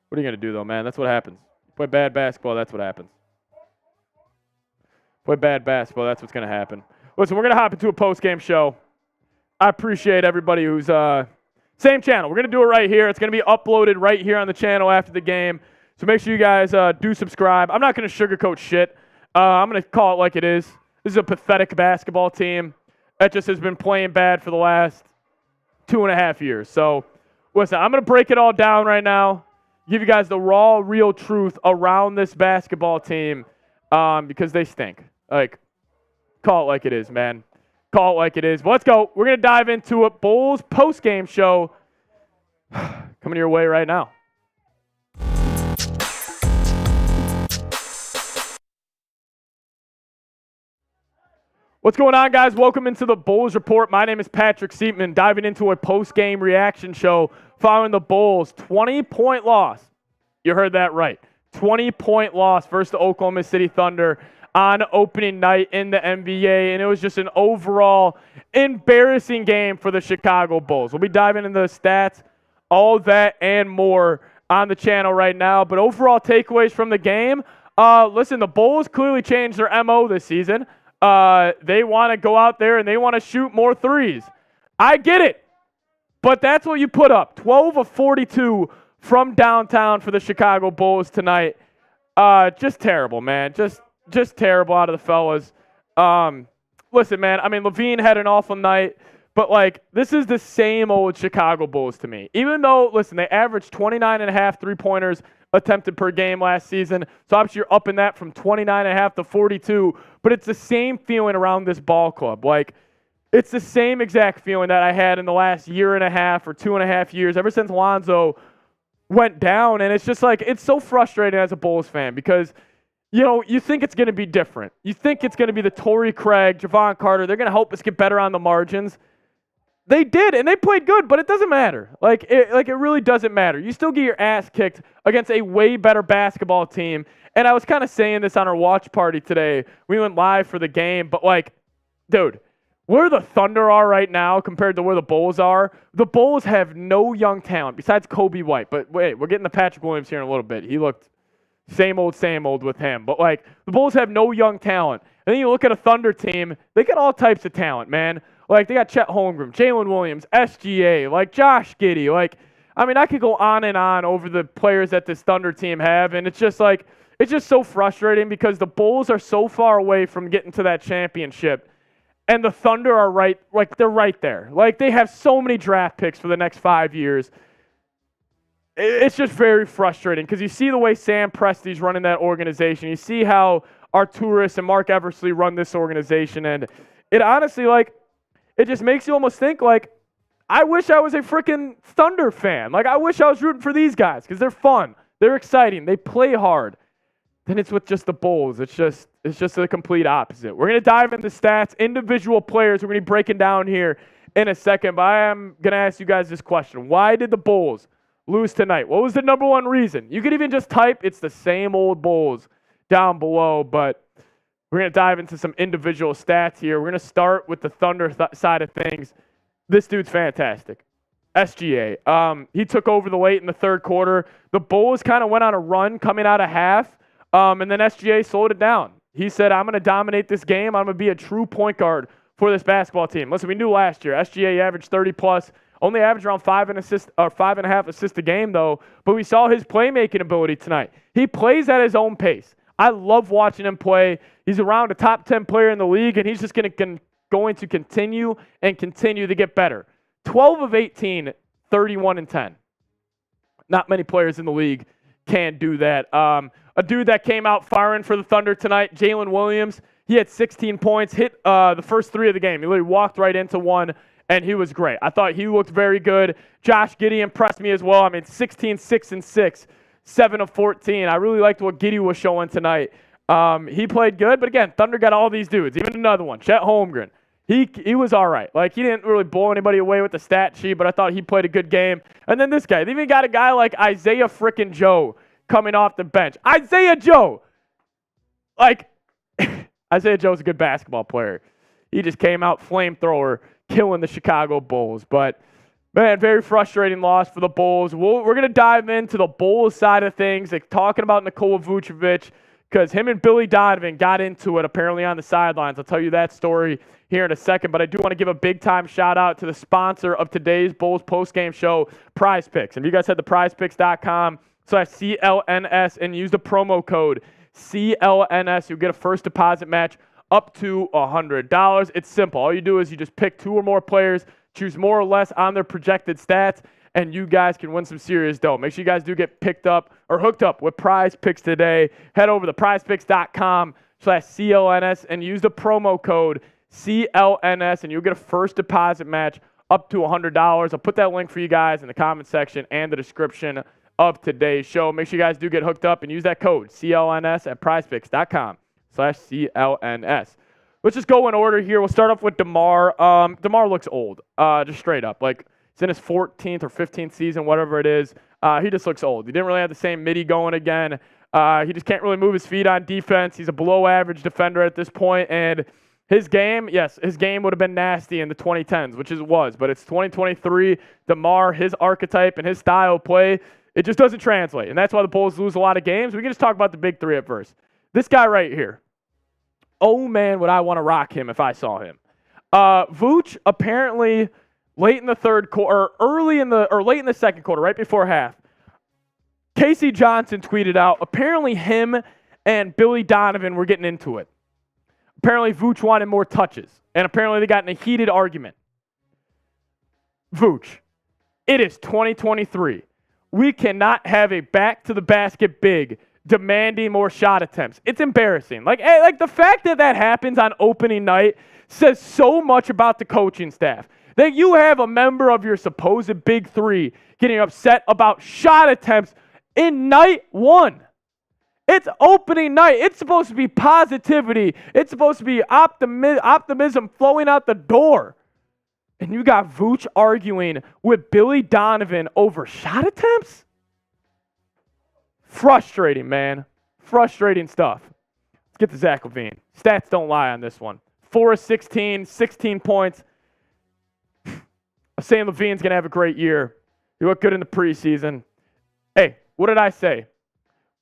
What are you going to do, though, man? That's what happens. You play bad basketball, that's what happens. Play bad basketball, that's what's going to happen. Listen, we're going to hop into a post-game show. I appreciate everybody who's same channel. We're going to do it right here. It's going to be uploaded right here on the channel after the game. So make sure you guys do subscribe. I'm not going to sugarcoat shit. I'm going to call it like it is. This is a pathetic basketball team that just has been playing bad for the last 2.5 years. So listen, I'm going to break it all down right now, give you guys the raw, real truth around this basketball team because they stink. Like, call it like it is, man. Call it like it is. But let's go. We're going to dive into it. Bulls post-game show coming your way right now. What's going on, guys? Welcome into the Bulls Report. My name is Patrick Siepman, diving into a post-game reaction show following the Bulls' 20-point loss. You heard that right. 20-point loss versus the Oklahoma City Thunder on opening night in the NBA, and it was just an overall embarrassing game for the Chicago Bulls. We'll be diving into the stats, all that and more on the channel right now. But overall takeaways from the game, listen, the Bulls clearly changed their MO this season. They want to go out there and they want to shoot more threes. I get it, but that's what you put up. 12 of 42 from downtown for the Chicago Bulls tonight. Just terrible, man. Just terrible out of the fellas. Listen, man, I mean, LaVine had an awful night, but, like, this is the same old Chicago Bulls to me. Even though, listen, they averaged 29.5 three-pointers attempted per game last season, so obviously you're upping that from 29.5 to 42, but it's the same feeling around this ball club. Like, it's the same exact feeling that I had in the last year and a half or 2.5 years, ever since Lonzo went down, and it's just like, it's so frustrating as a Bulls fan because – you know, you think it's going to be different. You think it's going to be the Torrey Craig, Javon Carter. They're going to help us get better on the margins. They did, and they played good, but it doesn't matter. It really doesn't matter. You still get your ass kicked against a way better basketball team. And I was kind of saying this on our watch party today. We went live for the game, but, like, dude, where the Thunder are right now compared to where the Bulls are, the Bulls have no young talent besides Coby White. But wait, we're getting to Patrick Williams here in a little bit. He looked same old with him. But, like, the Bulls have no young talent. And then you look at a Thunder team, they got all types of talent, man. Like, they got Chet Holmgren, Jalen Williams, SGA, like, Josh Giddey. Like, I mean, I could go on and on over the players that this Thunder team have, and it's just, like, it's just so frustrating because the Bulls are so far away from getting to that championship, and the Thunder are right, like, they're right there. Like, they have so many draft picks for the next 5 years. It's just very frustrating because you see the way Sam Presti's running that organization. You see how Arturis and Mark Eversley run this organization. And it honestly, like, it just makes you almost think, like, I wish I was a freaking Thunder fan. Like, I wish I was rooting for these guys because they're fun. They're exciting. They play hard. Then it's with just the Bulls. It's just the complete opposite. We're going to dive into stats, individual players. We're going to be breaking down here in a second. But I am going to ask you guys this question. Why did the Bulls lose tonight? What was the number one reason? You could even just type, it's the same old Bulls down below, but we're going to dive into some individual stats here. We're going to start with the Thunder side of things. This dude's fantastic. SGA. He took over the late in the third quarter. The Bulls kind of went on a run coming out of half, and then SGA slowed it down. He said, I'm going to dominate this game. I'm going to be a true point guard for this basketball team. Listen, we knew last year, SGA averaged 30-plus. Only averaged around 5.5 assists a game, though. But we saw his playmaking ability tonight. He plays at his own pace. I love watching him play. He's around a top 10 player in the league, and he's just going to continue to get better. 12 of 18, 31 and 10. Not many players in the league can do that. A dude that came out firing for the Thunder tonight, Jalen Williams. He had 16 points, hit the first three of the game. He literally walked right into one. And he was great. I thought he looked very good. Josh Giddey impressed me as well. I mean, 16, 6 and 6, 7 of 14. I really liked what Giddey was showing tonight. He played good, but again, Thunder got all these dudes. Even another one, Chet Holmgren. He was all right. Like, he didn't really blow anybody away with the stat sheet, but I thought he played a good game. And then this guy. They even got a guy like Isaiah frickin' Joe coming off the bench. Isaiah Joe! Like, Isaiah Joe's a good basketball player. He just came out flamethrower, killing the Chicago Bulls. But, man, very frustrating loss for the Bulls. We're going to dive into the Bulls side of things, like talking about Nikola Vucevic, because him and Billy Donovan got into it apparently on the sidelines. I'll tell you that story here in a second, but I do want to give a big-time shout-out to the sponsor of today's Bulls postgame show, Prize Picks. And if you guys head to prizepicks.com/CLNS and use the promo code CLNS, you'll get a first deposit match up to $100. It's simple. All you do is you just pick two or more players, choose more or less on their projected stats, and you guys can win some serious dough. Make sure you guys do get picked up or hooked up with Prize Picks today. Head over to prizepicks.com/CLNS and use the promo code CLNS, and you'll get a first deposit match up to $100. I'll put that link for you guys in the comment section and the description of today's show. Make sure you guys do get hooked up and use that code CLNS at prizepicks.com/CLNS. Let's just go in order here. We'll start off with DeMar. DeMar looks old, just straight up. Like, he's in his 14th or 15th season, whatever it is. He just looks old. He didn't really have the same midi going again. He just can't really move his feet on defense. He's a below-average defender at this point, and His game would have been nasty in the 2010s, which it was, but it's 2023. DeMar, his archetype and his style of play, it just doesn't translate, and that's why the Bulls lose a lot of games. We can just talk about the big three at first. This guy right here. Oh, man, would I want to rock him if I saw him. Vooch, apparently late in the third quarter, late in the second quarter, right before half, Casey Johnson tweeted out, apparently him and Billy Donovan were getting into it. Apparently Vooch wanted more touches, and apparently they got in a heated argument. Vooch, it is 2023. We cannot have a back-to-the-basket big demanding more shot attempts. It's embarrassing. Like the fact that happens on opening night says so much about the coaching staff. That you have a member of your supposed big three getting upset about shot attempts in night one. It's opening night. It's supposed to be positivity. It's supposed to be optimism flowing out the door. And you got Vooch arguing with Billy Donovan over shot attempts? Frustrating, man. Frustrating stuff. Let's get to Zach LaVine. Stats don't lie on this one. 4 of 16, 16 points. I'm saying LaVine's going to have a great year. He looked good in the preseason. Hey, what did I say?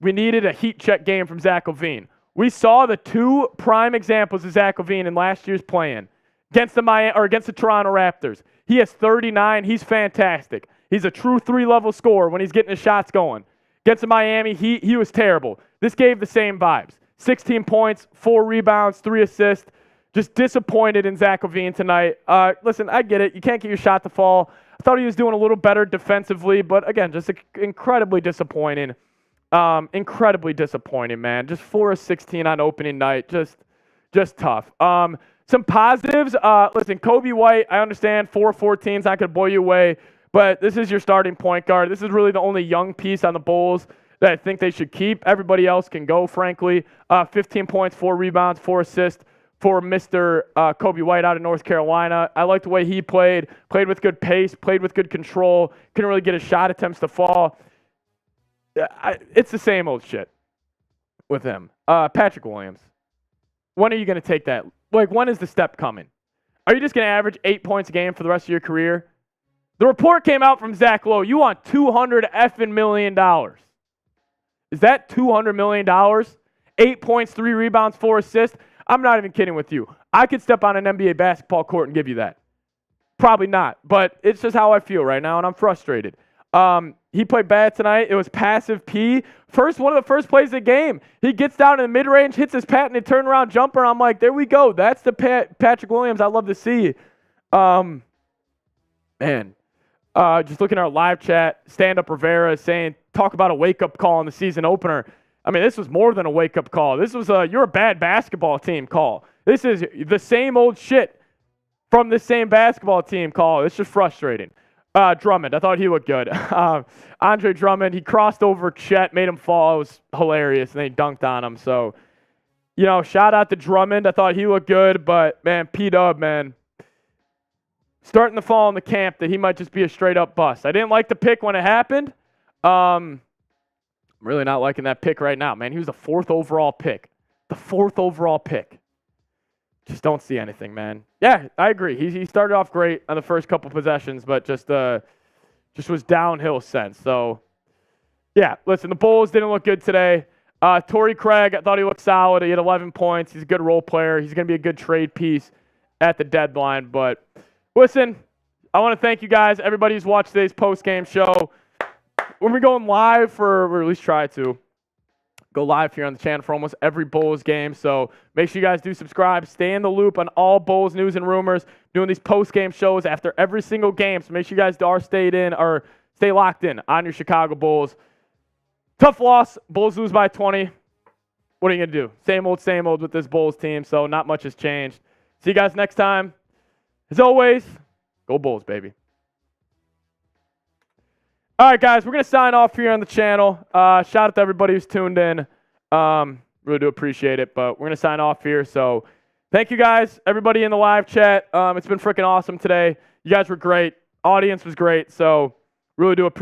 We needed a heat check game from Zach LaVine. We saw the two prime examples of Zach LaVine in last year's play-in against the Toronto Raptors. He has 39. He's fantastic. He's a true three-level scorer when he's getting his shots going. Against the Miami, he was terrible. This gave the same vibes. 16 points, 4 rebounds, 3 assists. Just disappointed in Zach LaVine tonight. Listen, I get it. You can't get your shot to fall. I thought he was doing a little better defensively, but again, just incredibly disappointing. Incredibly disappointing, man. Just 4 of 16 on opening night. Just tough. Some positives. Listen, Coby White, I understand 4 of 14 is not going to blow you away, but this is your starting point guard. This is really the only young piece on the Bulls that I think they should keep. Everybody else can go, frankly. 15 points, 4 rebounds, 4 assists for Mr. Coby White out of North Carolina. I like the way he played with good pace, played with good control, couldn't really get his shot attempts to fall. It's the same old shit with him. Patrick Williams, when are you going to take that? Like, when is the step coming? Are you just going to average 8 points a game for the rest of your career? The report came out from Zach Lowe. You want $200 million. Is that $200 million? 8 points, 3 rebounds, 4 assists? I'm not even kidding with you. I could step on an NBA basketball court and give you that. Probably not, but it's just how I feel right now, and I'm frustrated. He played bad tonight. It was passive P. One of the first plays of the game. He gets down in the mid-range, hits his patented turnaround jumper. I'm like, there we go. That's the Patrick Williams I love to see. Just looking at our live chat, Stand-Up Rivera is saying, talk about a wake-up call in the season opener. I mean, this was more than a wake-up call. This was you're a bad basketball team call. This is the same old shit from the same basketball team call. It's just frustrating. Drummond, I thought he looked good. Andre Drummond, he crossed over Chet, made him fall. It was hilarious, and they dunked on him. So, shout out to Drummond. I thought he looked good, but, man, P-Dub, man, starting to fall in the camp that he might just be a straight-up bust. I didn't like the pick when it happened. I'm really not liking that pick right now, man. He was the 4th overall pick. The 4th overall pick. Just don't see anything, man. Yeah, I agree. He started off great on the first couple possessions, but just was downhill since. So, yeah, listen, the Bulls didn't look good today. Torrey Craig, I thought he looked solid. He had 11 points. He's a good role player. He's going to be a good trade piece at the deadline. But, listen, I want to thank you guys, everybody who's watched today's post-game show. When we're going live or at least try to go live here on the channel for almost every Bulls game. So make sure you guys do subscribe. Stay in the loop on all Bulls news and rumors. Doing these post-game shows after every single game. So make sure you guys stay locked in on your Chicago Bulls. Tough loss. Bulls lose by 20. What are you going to do? Same old with this Bulls team. So not much has changed. See you guys next time. As always, go Bulls, baby. All right, guys, we're going to sign off here on the channel. Shout out to everybody who's tuned in. Really do appreciate it, but we're going to sign off here. So thank you, guys, everybody in the live chat. It's been freaking awesome today. You guys were great. Audience was great, so really do appreciate it.